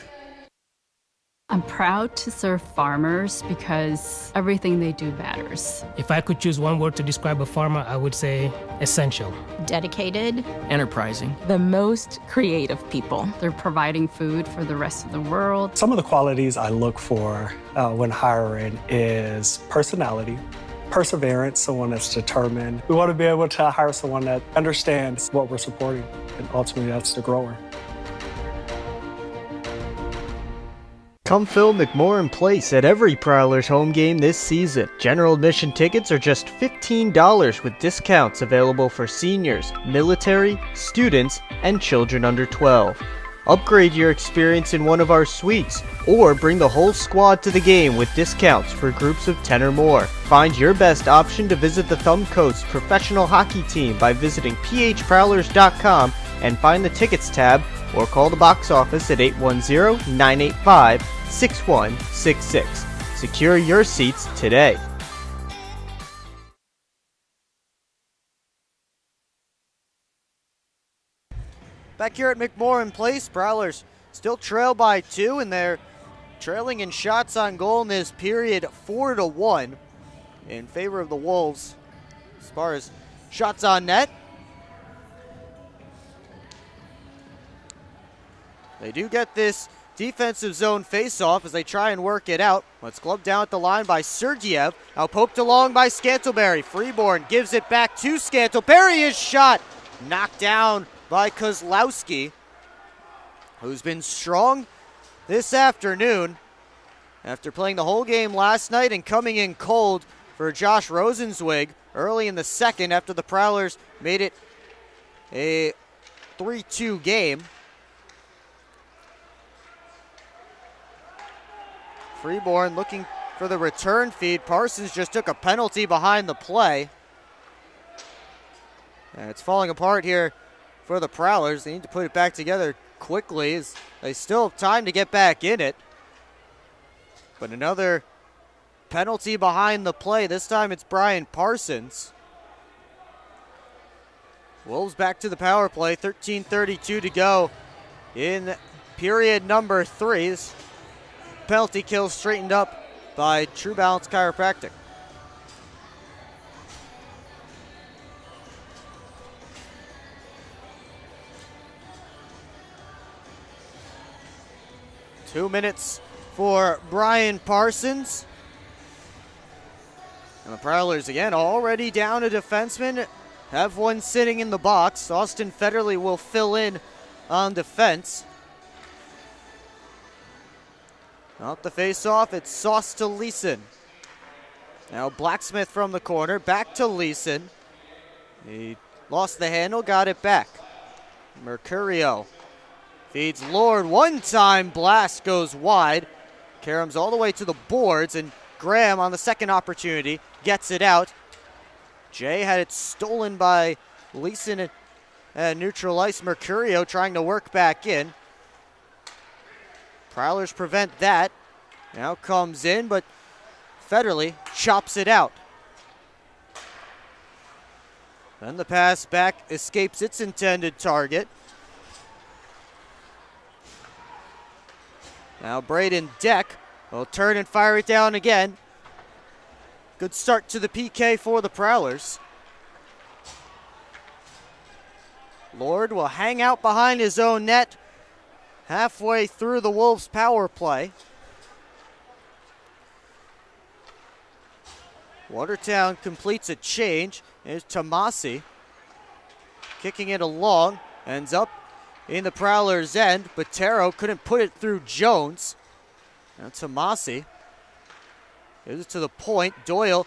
I'm proud to serve farmers because everything they do matters. If I could choose one word to describe a farmer, I would say essential. Dedicated. Enterprising. The most creative people. They're providing food for the rest of the world. Some of the qualities I look for when hiring is personality, perseverance, someone that's determined. We want to be able to hire someone that understands what we're supporting, and ultimately that's the grower. Come fill McMorran Place at every Prowlers home game this season. General admission tickets are just $15 with discounts available for seniors, military, students, and children under 12. Upgrade your experience in one of our suites, or bring the whole squad to the game with discounts for groups of 10 or more. Find your best option to visit the Thumb Coast professional hockey team by visiting phprowlers.com and find the tickets tab, or call the box office at 810-985-6166. Secure your seats today. Back here at McMorran Place, Prowlers still trail by 2, and they're trailing in shots on goal in this period 4-1 in favor of the Wolves. As far as shots on net, they do get this defensive zone face-off as they try and work it out. It's gloved down at the line by Sergiev. Now poked along by Scantlebury. Freeborn gives it back to Scantlebury. His shot knocked down by Kozlowski, who's been strong this afternoon after playing the whole game last night and coming in cold for Josh Rosenzweig early in the second after the Prowlers made it a 3-2 game. Freeborn looking for the return feed. Parsons just took a penalty behind the play. And it's falling apart here for the Prowlers. They need to put it back together quickly as they still have time to get back in it. But another penalty behind the play. This time it's Brian Parsons. Wolves back to the power play. 13:32 to go in period number 3. This penalty kill straightened up by True Balance Chiropractic. .2 minutes for Brian Parsons. And the Prowlers, again, already down a defenseman. Have one sitting in the box. Austin Federley will fill in on defense. Off the face-off, it's Sauce to Leeson. Now Blacksmith from the corner, back to Leeson. He lost the handle, got it back. Mercurio feeds Lord, one-time blast goes wide. Karams all the way to the boards, and Graham on the second opportunity gets it out. Jay had it stolen by Leeson and neutral ice. Mercurio trying to work back in. Prowlers prevent that. Now comes in, but Federley chops it out. Then the pass back escapes its intended target. Now Braden Deck will turn and fire it down again. Good start to the PK for the Prowlers. Lord will hang out behind his own net halfway through the Wolves' power play. Watertown completes a change. There's Tomasi kicking it along. Ends up in the Prowlers' end. Botero couldn't put it through Jones. Now Tomasi gives it to the point. Doyle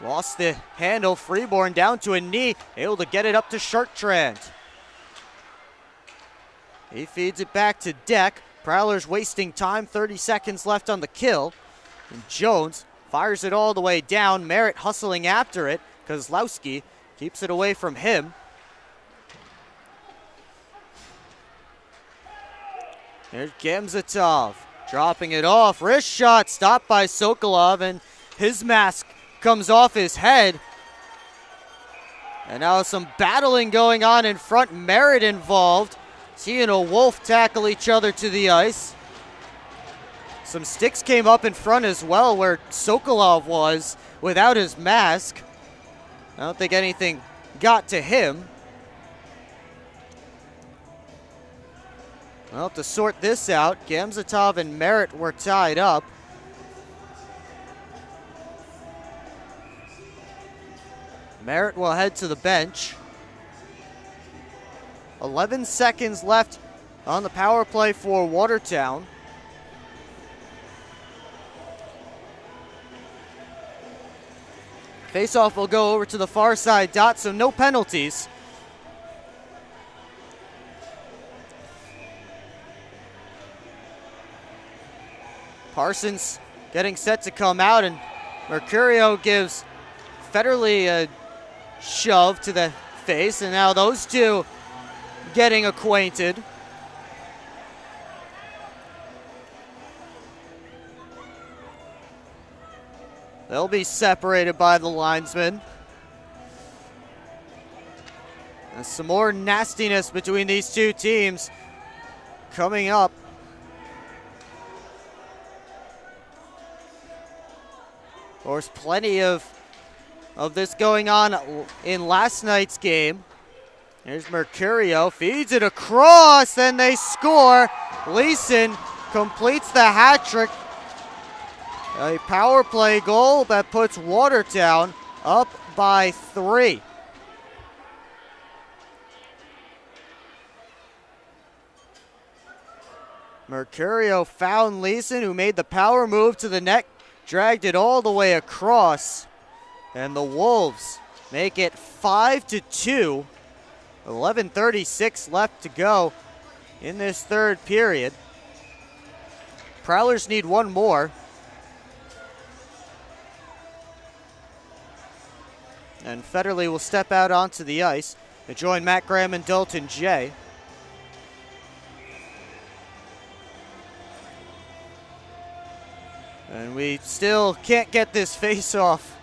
lost the handle. Freeborn down to a knee. Able to get it up to Chartrand. He feeds it back to Deck. Prowlers wasting time. 30 seconds left on the kill. And Jones fires it all the way down. Merritt hustling after it. Kozlowski keeps it away from him. There's Gamzatov dropping it off. Wrist shot stopped by Sokolov, and his mask comes off his head. And now some battling going on in front. Merritt involved. He and a Wolf tackle each other to the ice. Some sticks came up in front as well where Sokolov was without his mask. I don't think anything got to him. Well, to sort this out, Gamzatov and Merritt were tied up. Merritt will head to the bench. 11 seconds left on the power play for Watertown. Faceoff will go over to the far side dot, so no penalties. Parsons getting set to come out, and Mercurio gives Federley a shove to the face, and now those two getting acquainted. They'll be separated by the linesman. And some more nastiness between these two teams coming up. Of course, plenty of this going on in last night's game. Here's Mercurio, feeds it across, and they score. Leeson completes the hat trick. A power play goal that puts Watertown up by 3. Mercurio found Leeson, who made the power move to the net, dragged it all the way across, and the Wolves make it 5-2. 11:36 left to go in this third period. Prowlers need one more. And Federley will step out onto the ice to join Matt Graham and Dalton Jay. And we still can't get this face-off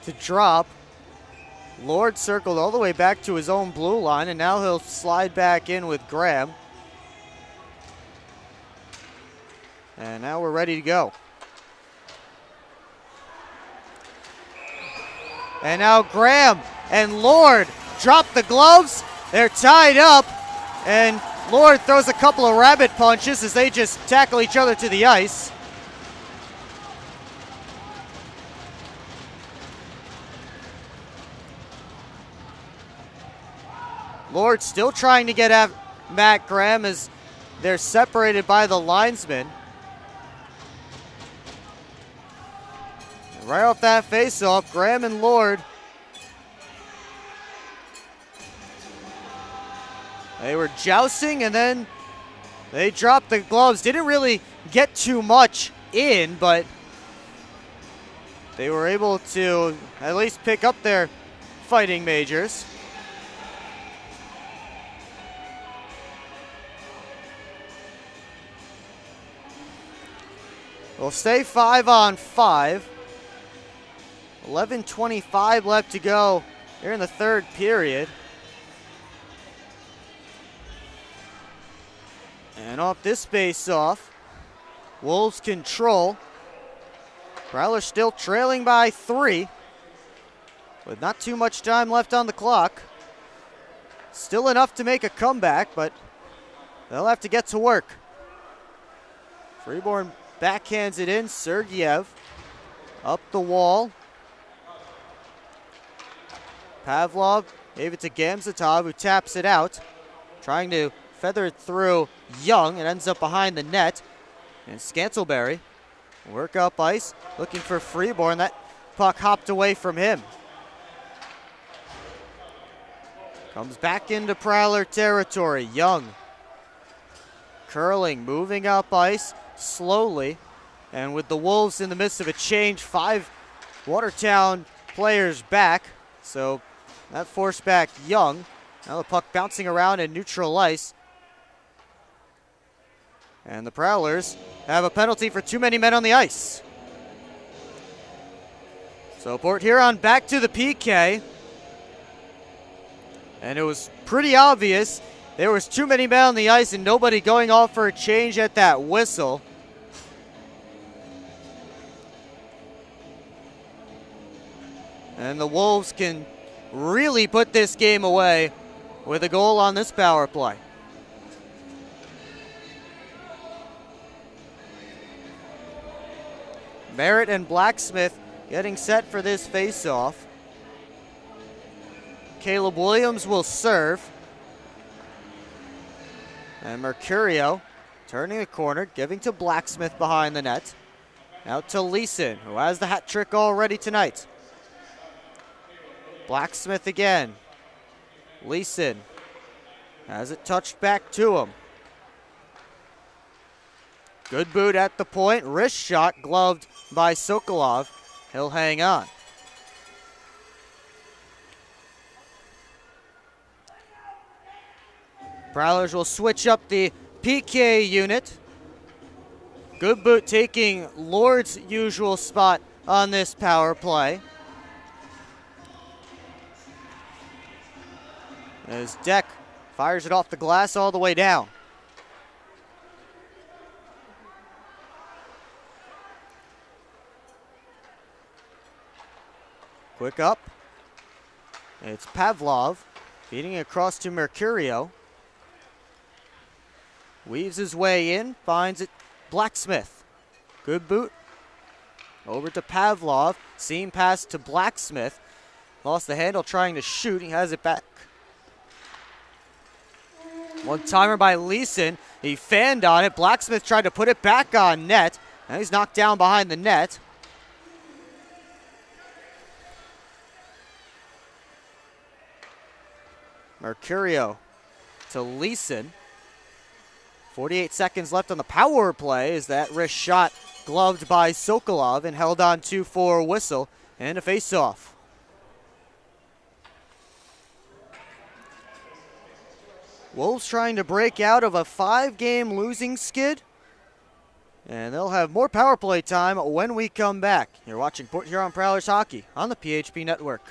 to drop. Lord circled all the way back to his own blue line, and now he'll slide back in with Graham. And now we're ready to go. And now Graham and Lord drop the gloves. They're tied up, and Lord throws a couple of rabbit punches as they just tackle each other to the ice. Lord still trying to get at Matt Graham as they're separated by the linesman. Right off that faceoff, Graham and Lord. They were jousting and then they dropped the gloves. Didn't really get too much in, but they were able to at least pick up their fighting majors. We'll stay 5-on-5. 11:25 left to go here in the third period. And off this face-off, Wolves control. Prowlers still trailing by 3 with not too much time left on the clock. Still enough to make a comeback, but they'll have to get to work. Freeborn backhands it in. Sergeyev up the wall. Pavlov gave it to Gamzatov, who taps it out. Trying to feather it through Young. It ends up behind the net. And Scantleberry work up ice, looking for Freeborn. That puck hopped away from him. Comes back into Prowler territory. Young curling, moving up ice slowly. And with the Wolves in the midst of a change, 5 Watertown players back. So that forced back Young. Now the puck bouncing around in neutral ice. And the Prowlers have a penalty for too many men on the ice. So Port Huron back to the PK. And it was pretty obvious there was too many men on the ice and nobody going off for a change at that whistle. And the Wolves can really put this game away with a goal on this power play. Merritt and Blacksmith getting set for this face-off. Caleb Williams will serve. And Mercurio turning the corner, giving to Blacksmith behind the net. Out to Leeson, who has the hat trick already tonight. Blacksmith again. Leeson has it touched back to him. Good boot at the point. Wrist shot gloved by Sokolov. He'll hang on. Prowlers will switch up the PK unit. Good boot taking Lord's usual spot on this power play. As Deck fires it off the glass all the way down. Quick up. It's Pavlov feeding across to Mercurio. Weaves his way in, finds it Blacksmith. Good boot. Over to Pavlov. Seam pass to Blacksmith. Lost the handle trying to shoot. He has it back. One-timer by Leeson. He fanned on it. Blacksmith tried to put it back on net. Now he's knocked down behind the net. Mercurio to Leeson. 48 seconds left on the power play as that wrist shot gloved by Sokolov and held on to for a whistle and a face-off. Wolves trying to break out of a 5-game losing skid. And they'll have more power play time when we come back. You're watching Port Huron Prowlers Hockey on the PHP Network.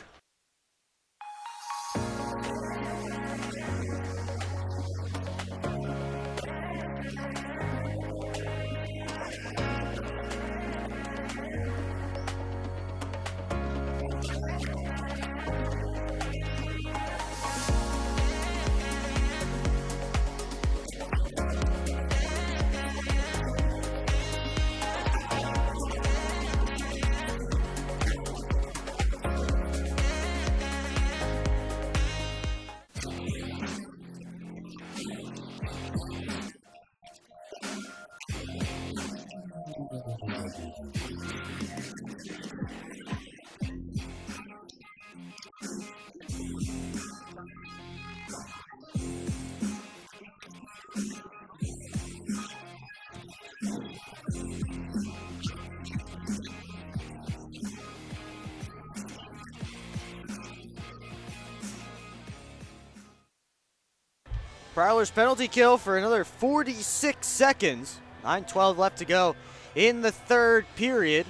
Prowlers penalty kill for another 46 seconds. 9:12 left to go in the third period.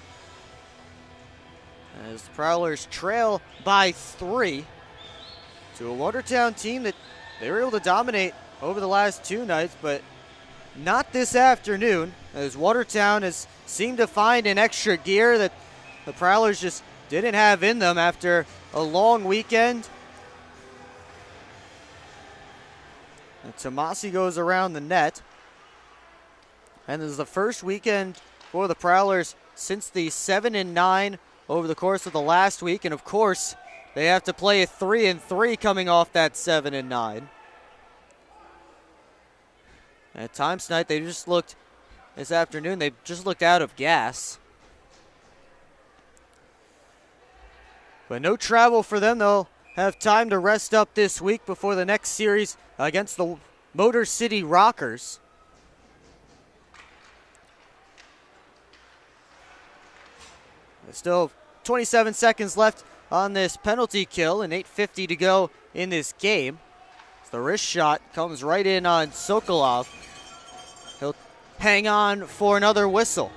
As the Prowlers trail by 3 to a Watertown team that they were able to dominate over the last 2 nights, but not this afternoon, as Watertown has seemed to find an extra gear that the Prowlers just didn't have in them after a long weekend. And Tomasi goes around the net. And this is the first weekend for the Prowlers since the 7-9 over the course of the last week. And of course, they have to play a 3-3 coming off that 7-9. At times tonight, this afternoon, they just looked out of gas. But no travel for them. They'll have time to rest up this week before the next series against the Motor City Rockers. There's still 27 seconds left on this penalty kill and 8:50 to go in this game. The wrist shot comes right in on Sokolov. He'll hang on for another whistle.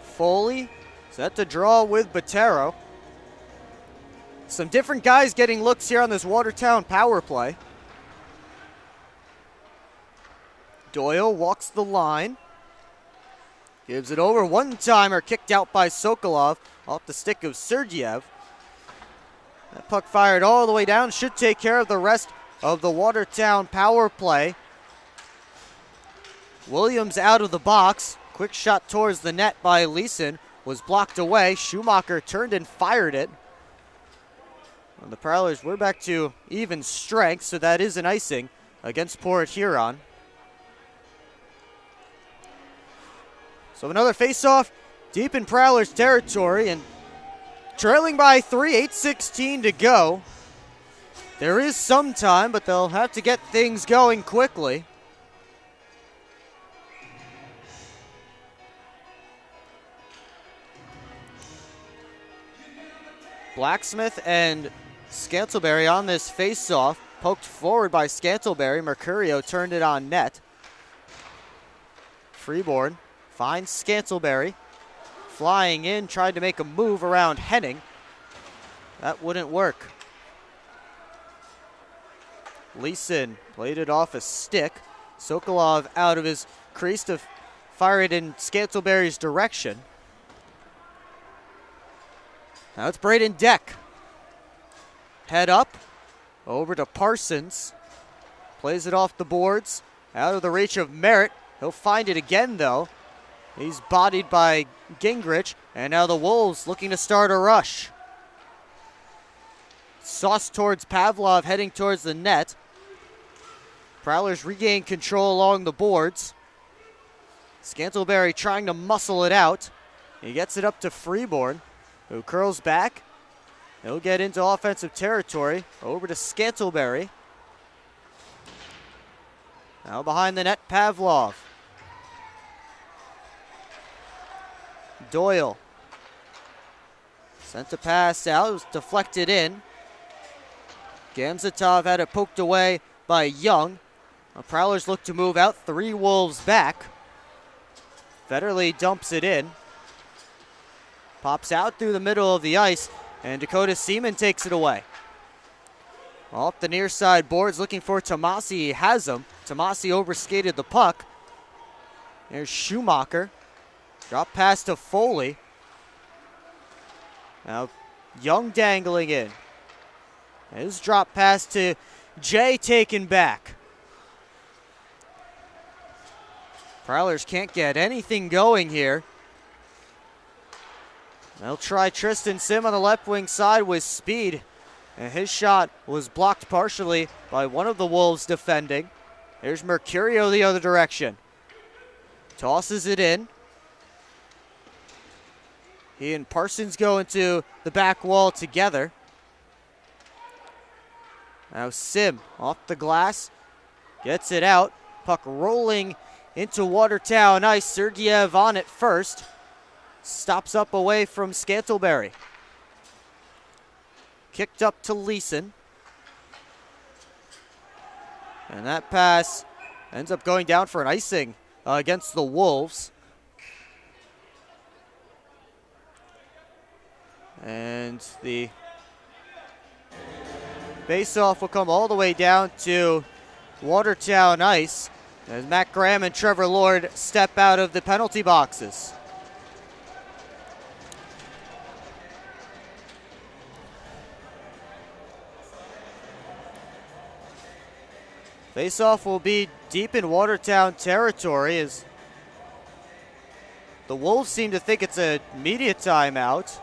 Foley set to draw with Botero. Some different guys getting looks here on this Watertown power play. Doyle walks the line. Gives it over. One-timer kicked out by Sokolov off the stick of Sergiev. That puck fired all the way down. Should take care of the rest of the Watertown power play. Williams out of the box. Quick shot towards the net by Leeson. Was blocked away. Schumacher turned and fired it. And the Prowlers, we're back to even strength, so that is an icing against Port Huron. So another face-off deep in Prowlers territory, and trailing by 3, 8:16 to go. There is some time, but they'll have to get things going quickly. Blacksmith and Scantleberry on this face-off. Poked forward by Scantleberry. Mercurio turned it on net. Freeborn finds Scantleberry. Flying in, tried to make a move around Henning. That wouldn't work. Leeson played it off a stick. Sokolov out of his crease to fire it in Scantleberry's direction. Now it's Braden Deck. Head up, over to Parsons. Plays it off the boards, out of the reach of Merritt. He'll find it again, though. He's bodied by Gingrich, and now the Wolves looking to start a rush. Sauce towards Pavlov, heading towards the net. Prowlers regain control along the boards. Scantleberry trying to muscle it out. He gets it up to Freeborn, who curls back. He'll get into offensive territory. Over to Scantleberry. Now behind the net, Pavlov. Doyle. Sent a pass out. It was deflected in. Gamzatov had it poked away by Young. The Prowlers look to move out. 3 Wolves back. Federley dumps it in. Pops out through the middle of the ice, and Dakota Seaman takes it away. Off the near side boards, looking for Tomasi. He has him. Tomasi overskated the puck. There's Schumacher. Drop pass to Foley. Now Young dangling in. His drop pass to Jay taken back. Prowlers can't get anything going here. They'll try Tristan Sim on the left wing side with speed. And his shot was blocked partially by one of the Wolves defending. There's Mercurio the other direction. Tosses it in. He and Parsons go into the back wall together. Now Sim off the glass. Gets it out. Puck rolling into Watertown ice. Sergiev on it first. Stops up away from Scantleberry. kicked up to Leeson. And that pass ends up going down for an icing against the Wolves. And the face-off will come all the way down to Watertown ice as Matt Graham and Trevor Lord step out of the penalty boxes. Face-off will be deep in Watertown territory as the Wolves seem to think it's a media timeout.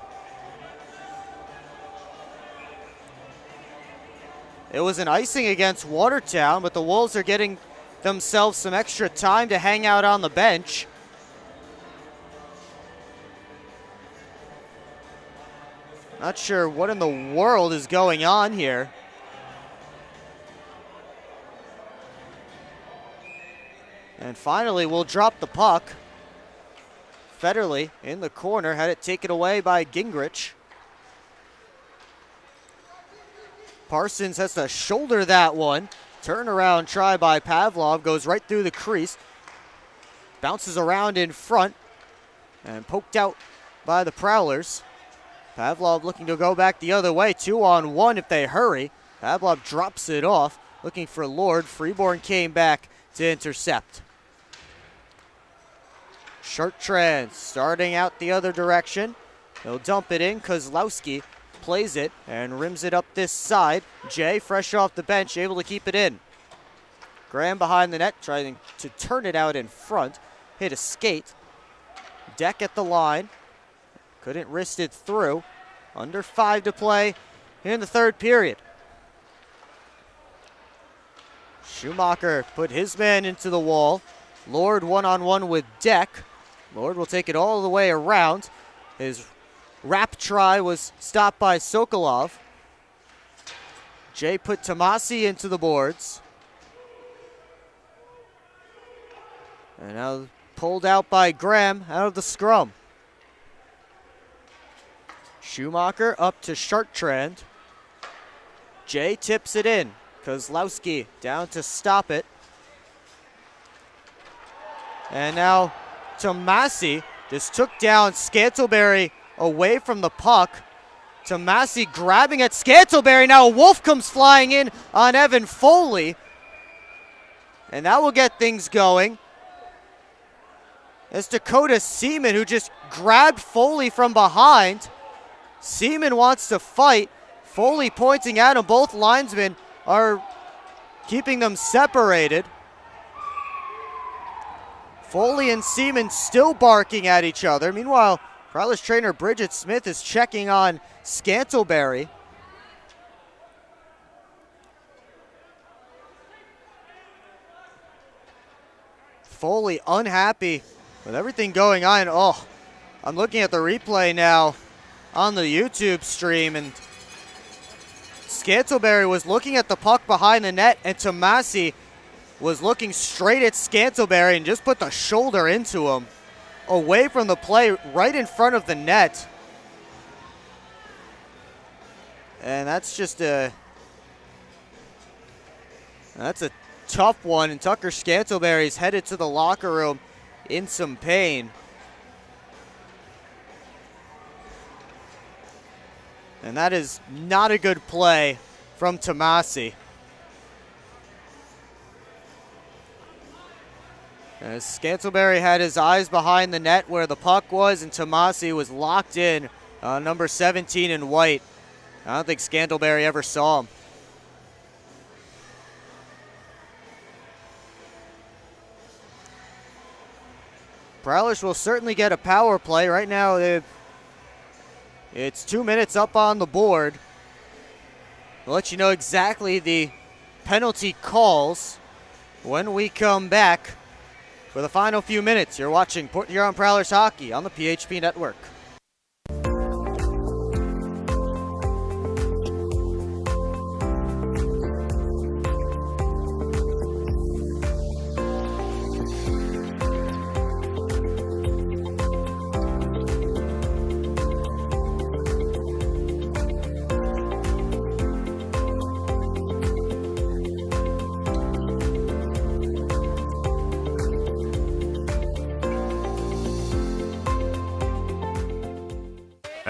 It was an icing against Watertown, but the Wolves are getting themselves some extra time to hang out on the bench. Not sure what in the world is going on here. And finally, we'll drop the puck. Federley in the corner, had it taken away by Gingrich. Parsons has to shoulder that one. Turnaround try by Pavlov, goes right through the crease. Bounces around in front and poked out by the Prowlers. Pavlov looking to go back the other way, 2-on-1 if they hurry. Pavlov drops it off, looking for Lord. Freeborn came back to intercept. Chartrand starting out the other direction. He'll dump it in. Kozlowski plays it and rims it up this side. Jay, fresh off the bench, able to keep it in. Graham behind the net, trying to turn it out in front. Hit a skate. Deck at the line. Couldn't wrist it through. Under 5 to play in the third period. Schumacher put his man into the wall. Lord 1-on-1 with Deck. Lord will take it all the way around. His wrap try was stopped by Sokolov. Jay put Tomasi into the boards. And now pulled out by Graham out of the scrum. Schumacher up to Chartrand. Jay tips it in. Kozlowski down to stop it. And now Tomasi just took down Scantlebury away from the puck. Tomasi grabbing at Scantlebury. Now a Wolf comes flying in on Evan Foley. And that will get things going. It's Dakota Seaman who just grabbed Foley from behind. Seaman wants to fight. Foley pointing at him. Both linesmen are keeping them separated. Foley and Seaman still barking at each other. Meanwhile, Prowlers trainer Bridget Smith is checking on Scantlebury. Foley unhappy with everything going on. Oh, I'm looking at the replay now on the YouTube stream, and Scantlebury was looking at the puck behind the net, and Tomasi was looking straight at Scantlebury and just put the shoulder into him. Away from the play, right in front of the net. And that's just that's a tough one, and Tucker Scantlebury's headed to the locker room in some pain. And that is not a good play from Tomasi. As Scantlebury had his eyes behind the net where the puck was, and Tomasi was locked in, number 17 in white. I don't think Scantlebury ever saw him. Prowlers will certainly get a power play. Right now, it's 2 minutes up on the board. We'll let you know exactly the penalty calls when we come back for the final few minutes. You're watching Port Huron Prowlers Hockey on the PHP Network.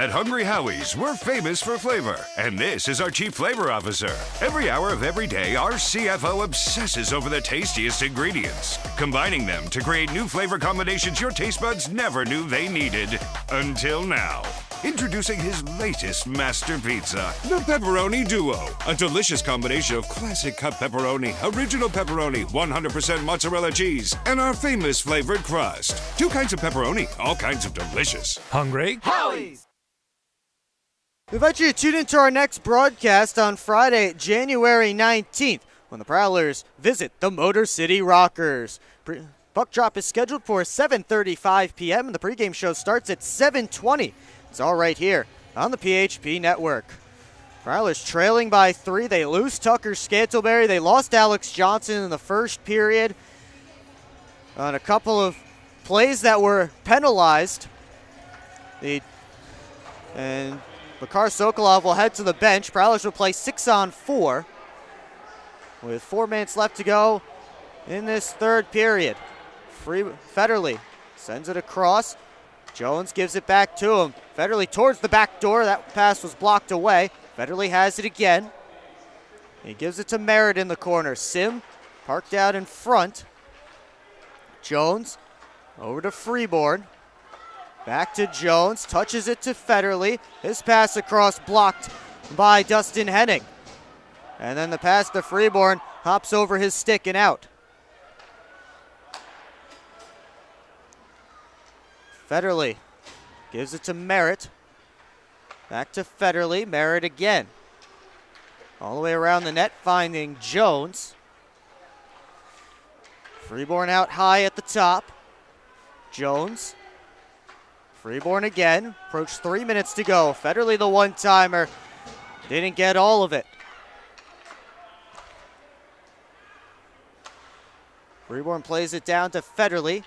At Hungry Howie's, we're famous for flavor, and this is our Chief Flavor Officer. Every hour of every day, our CFO obsesses over the tastiest ingredients, combining them to create new flavor combinations your taste buds never knew they needed. Until now. Introducing his latest master pizza, the Pepperoni Duo. A delicious combination of classic cut pepperoni, original pepperoni, 100% mozzarella cheese, and our famous flavored crust. 2 kinds of pepperoni, all kinds of delicious. Hungry? Howie's! We invite you to tune into our next broadcast on Friday, January 19th, when the Prowlers visit the Motor City Rockers. Puck drop is scheduled for 7:35 p.m. and the pregame show starts at 7:20. It's all right here on the PHP Network. Prowlers trailing by 3. They lose Tucker Scantleberry. They lost Alex Johnson in the first period on a couple of plays that were penalized. And Makar Sokolov will head to the bench. Prowlers will play 6-on-4 with 4 minutes left to go in this third period. Federley sends it across. Jones gives it back to him. Federley towards the back door. That pass was blocked away. Federley has it again. He gives it to Merritt in the corner. Sim parked out in front. Jones over to Freeborn. Back to Jones. Touches it to Federley. His pass across blocked by Dustin Henning. And then the pass to Freeborn hops over his stick and out. Federley gives it to Merritt. Back to Federley. Merritt again. All the way around the net, finding Jones. Freeborn out high at the top. Jones. Freeborn again. Approach 3 minutes to go. Federley, the one-timer, didn't get all of it. Freeborn plays it down to Federley,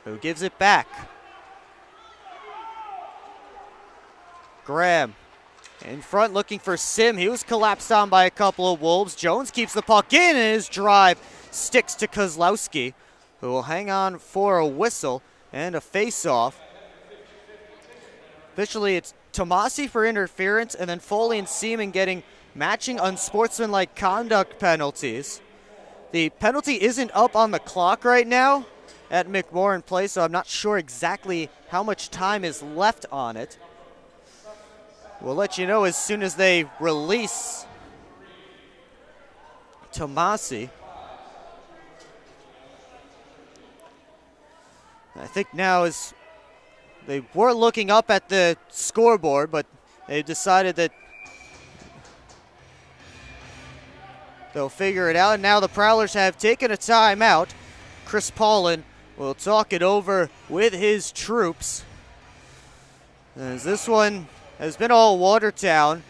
who gives it back. Graham in front looking for Sim. He was collapsed on by a couple of Wolves. Jones keeps the puck in, and his drive sticks to Kozlowski, who will hang on for a whistle and a face-off. Officially, it's Tomasi for interference, and then Foley and Seaman getting matching unsportsmanlike conduct penalties. The penalty isn't up on the clock right now at McMorran Place, so I'm not sure exactly how much time is left on it. We'll let you know as soon as they release Tomasi. I think now is they were looking up at the scoreboard, but they decided that they'll figure it out. And now the Prowlers have taken a timeout. Chris Paulin will talk it over with his troops, as this one has been all Watertown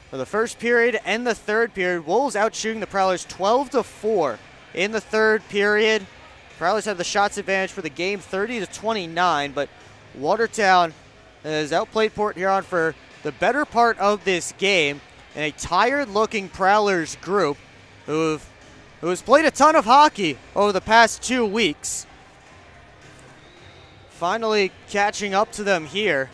for the first period and the third period. Wolves outshooting the Prowlers 12-4 in the third period. Prowlers have the shots advantage for the game, 30-29, but Watertown has outplayed Port Huron for the better part of this game, and a tired-looking Prowlers group who has played a ton of hockey over the past 2 weeks. Finally catching up to them here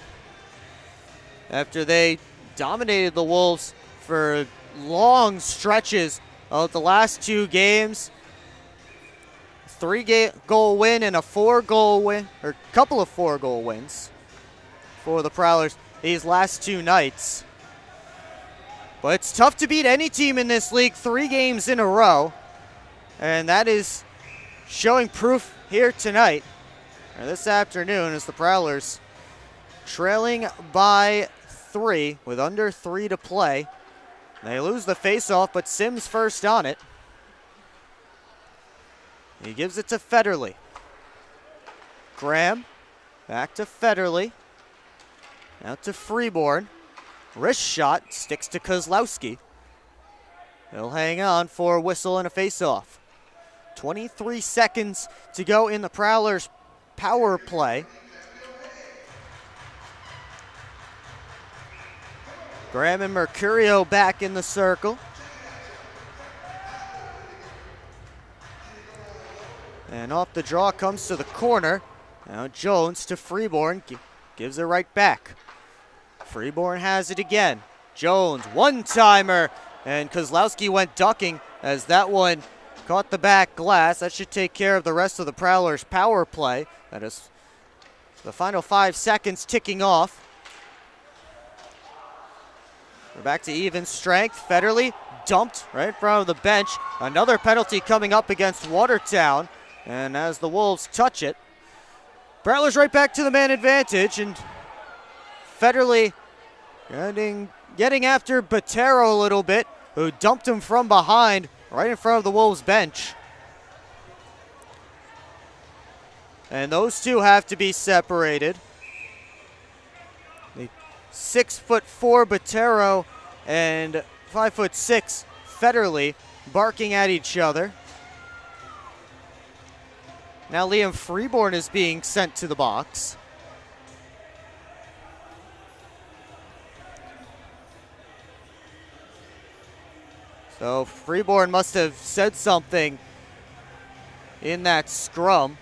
after they dominated the Wolves for long stretches of the last 2 games. 3-goal win and a 4-goal win, or couple of 4-goal wins for the Prowlers these last 2 nights. But it's tough to beat any team in this league 3 games in a row, and that is showing proof here tonight, or this afternoon, as the Prowlers trailing by 3 with under 3 to play. They lose the faceoff, but Sims first on it. He gives it to Federley. Graham back to Federley. Now to Freeborn. Wrist shot sticks to Kozlowski. He'll hang on for a whistle and a faceoff. 23 seconds to go in the Prowlers' power play. Graham and Mercurio back in the circle. And off the draw comes to the corner. Now Jones to Freeborn, gives it right back. Freeborn has it again. Jones, one-timer, and Kozlowski went ducking as that one caught the back glass. That should take care of the rest of the Prowlers' power play. That is the final 5 seconds ticking off. We're back to even strength. Federle dumped right in front of the bench. Another penalty coming up against Watertown. And as the Wolves touch it, Prowlers right back to the man advantage. And Federle getting after Botero a little bit, who dumped him from behind right in front of the Wolves bench. And those two have to be separated. The 6'4" Botero and 5'6" Federle barking at each other. Now Liam Freeborn is being sent to the box. So Freeborn must have said something in that scrum.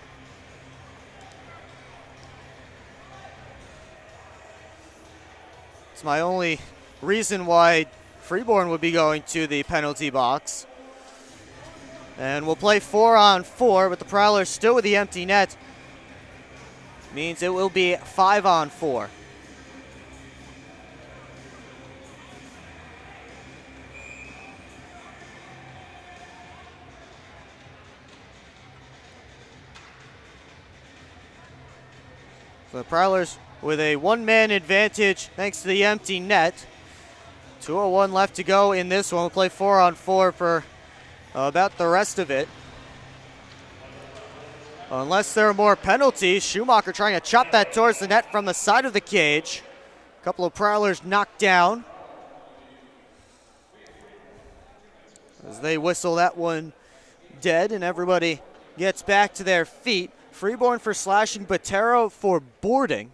It's my only reason why Freeborn would be going to the penalty box. And we'll play 4-on-4, but the Prowlers still with the empty net. Means it will be 5-on-4. So the Prowlers with a one-man advantage thanks to the empty net. 2:01 left to go in this one. We'll play 4-on-4 for about the rest of it. Unless there are more penalties. Schumacher trying to chop that towards the net from the side of the cage. A couple of Prowlers knocked down as they whistle that one dead, and everybody gets back to their feet. Freeborn for slashing, Botero for boarding.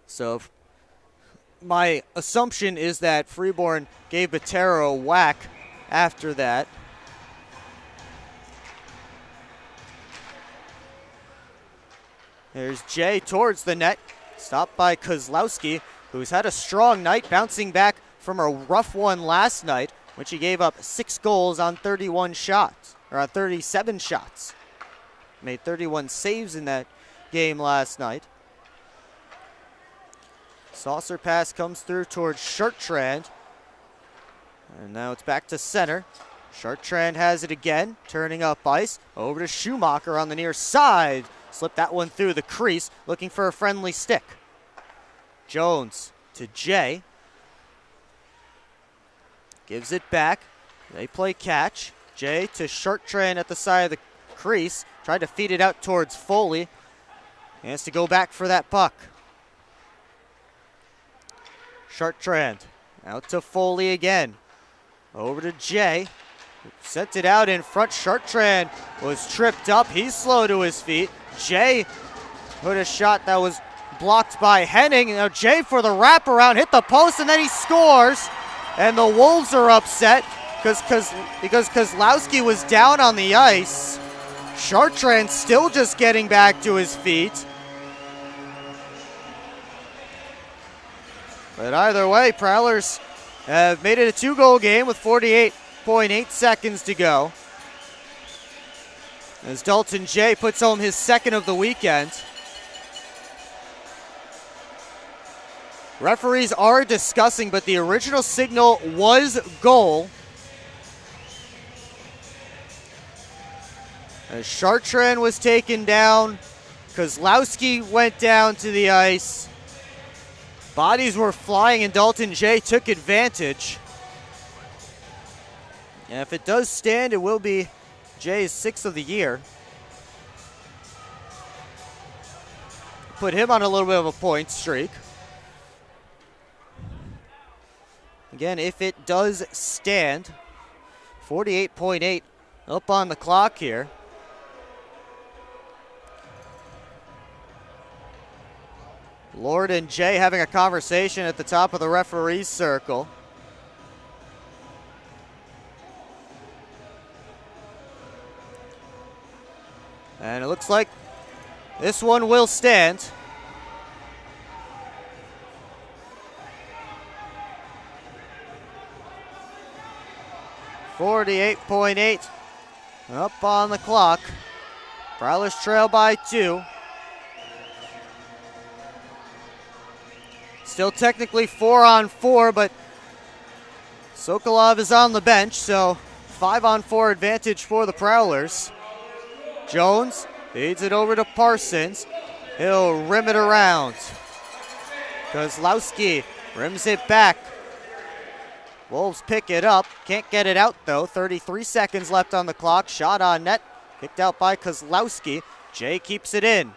So my assumption is that Freeborn gave Botero a whack after that. There's Jay towards the net, stopped by Kozlowski, who's had a strong night, bouncing back from a rough one last night, which he gave up 6 goals on 31 shots, or on 37 shots. Made 31 saves in that game last night. Saucer pass comes through towards Chartrand. And now it's back to center. Chartrand has it again, turning up ice. Over to Schumacher on the near side. Slipped that one through the crease, looking for a friendly stick. Jones to Jay. Gives it back. They play catch. Jay to Chartrand at the side of the crease. Tried to feed it out towards Foley. He has to go back for that puck. Chartrand out to Foley again. Over to Jay. Sent it out in front. Chartrand was tripped up. He's slow to his feet. Jay put a shot that was blocked by Henning. Now Jay for the wraparound, hit the post, and then he scores. And the Wolves are upset because Kozlowski was down on the ice. Chartrand still just getting back to his feet. But either way, Prowlers have made it a 2-goal game with 48.8 seconds to go. As Dalton Jay puts home his second of the weekend. Referees are discussing, but the original signal was goal. As Chartrand was taken down, Kozlowski went down to the ice. Bodies were flying and Dalton Jay took advantage. And if it does stand, it will be Jay's 6th of the year. Put him on a little bit of a point streak. Again, if it does stand, 48.8 up on the clock here. Lord and Jay having a conversation at the top of the referee's circle. And it looks like this one will stand. 48.8 up on the clock. Prowlers trail by 2. Still technically 4-on-4, but Sokolov is on the bench, so 5-on-4 advantage for the Prowlers. Jones feeds it over to Parsons. He'll rim it around. Kozlowski rims it back. Wolves pick it up. Can't get it out, though. 33 seconds left on the clock. Shot on net. Kicked out by Kozlowski. Jay keeps it in.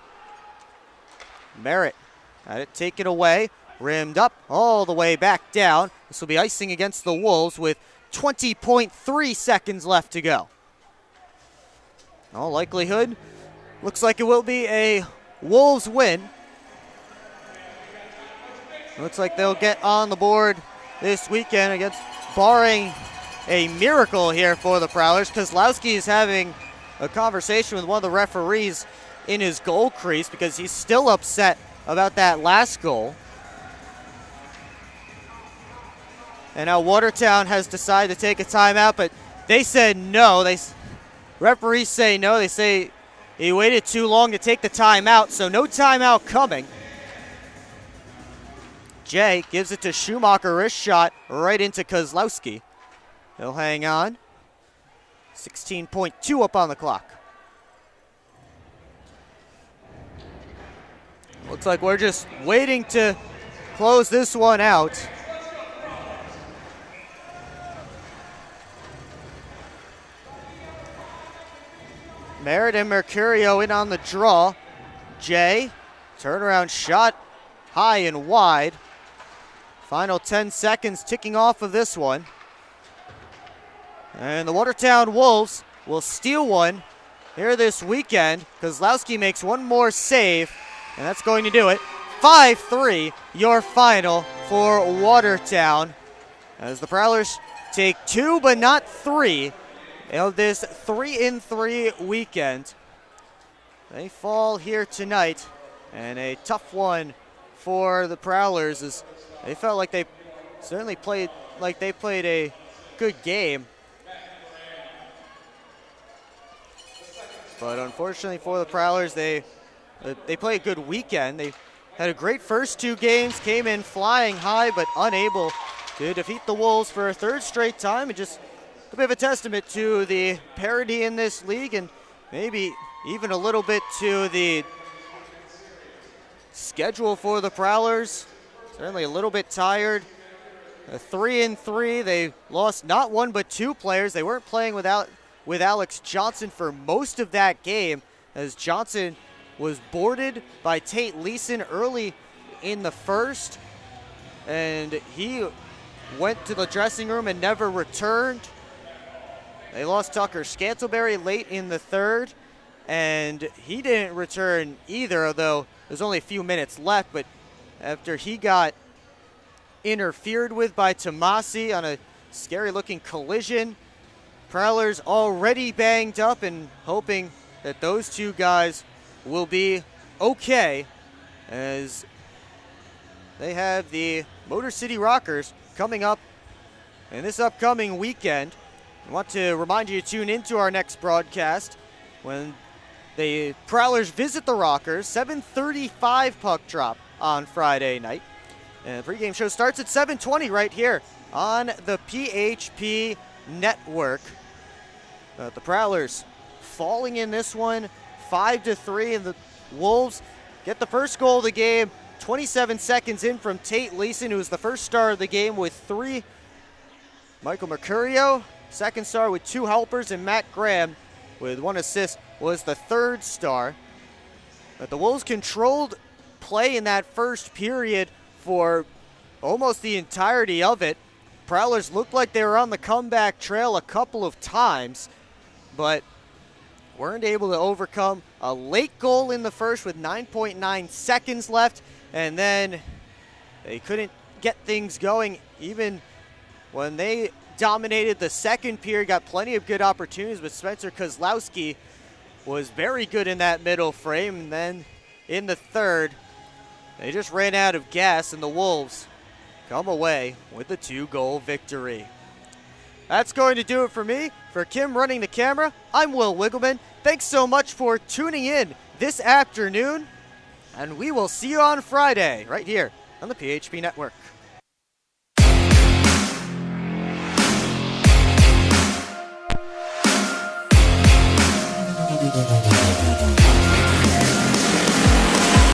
Merritt had it taken away. Rimmed up all the way back down. This will be icing against the Wolves with 20.3 seconds left to go. In all likelihood, looks like it will be a Wolves win. Looks like they'll get on the board this weekend against, barring a miracle here for the Prowlers. Kozlowski is having a conversation with one of the referees in his goal crease because he's still upset about that last goal. And now Watertown has decided to take a timeout, but they said no. Referees say no. They say he waited too long to take the timeout, so no timeout coming. Jay gives it to Schumacher, wrist shot right into Kozlowski. He'll hang on. 16.2 up on the clock. Looks like we're just waiting to close this one out. Merritt and Mercurio in on the draw. Jay, turnaround shot, high and wide. Final 10 seconds ticking off of this one. And the Watertown Wolves will steal one here this weekend. Kozlowski makes one more save, and that's going to do it. 5-3, your final for Watertown. As the Prowlers take 2 but not 3 of this 3-3 weekend. They fall here tonight, and a tough one for the Prowlers as they felt like they certainly played a good game. But unfortunately for the Prowlers, they played a good weekend. They had a great first 2 games, came in flying high, but unable to defeat the Wolves for a third straight time. And just a bit of a testament to the parity in this league and maybe even a little bit to the schedule for the Prowlers. Certainly a little bit tired. 3-3, they lost not 1 but 2 players. They weren't playing with Alex Johnson for most of that game, as Johnson was boarded by Tate Leeson early in the first, and he went to the dressing room and never returned. They lost Tucker Scantleberry late in the third, and he didn't return either, although there's only a few minutes left. But after he got interfered with by Tomasi on a scary-looking collision, Prowlers already banged up and hoping that those 2 guys will be okay, as they have the Motor City Rockers coming up in this upcoming weekend. I want to remind you to tune into our next broadcast when the Prowlers visit the Rockers. 7:35 puck drop on Friday night. And the pregame show starts at 7:20 right here on the PHP Network. The Prowlers falling in this one 5-3, and the Wolves get the first goal of the game 27 seconds in from Tate Leeson, who was the first star of the game with 3. Michael Mercurio, second star with 2 helpers, and Matt Graham with 1 assist was the third star. But the Wolves controlled play in that first period for almost the entirety of it. Prowlers looked like they were on the comeback trail a couple of times, but weren't able to overcome a late goal in the first with 9.9 seconds left, and then they couldn't get things going even when they dominated the second period. Got plenty of good opportunities, but Spencer Kozlowski was very good in that middle frame, and then in the third, they just ran out of gas, and the Wolves come away with a 2-goal victory. That's going to do it for me. For Kim running the camera, I'm Will Wiggleman. Thanks so much for tuning in this afternoon, and we will see you on Friday right here on the PHP Network.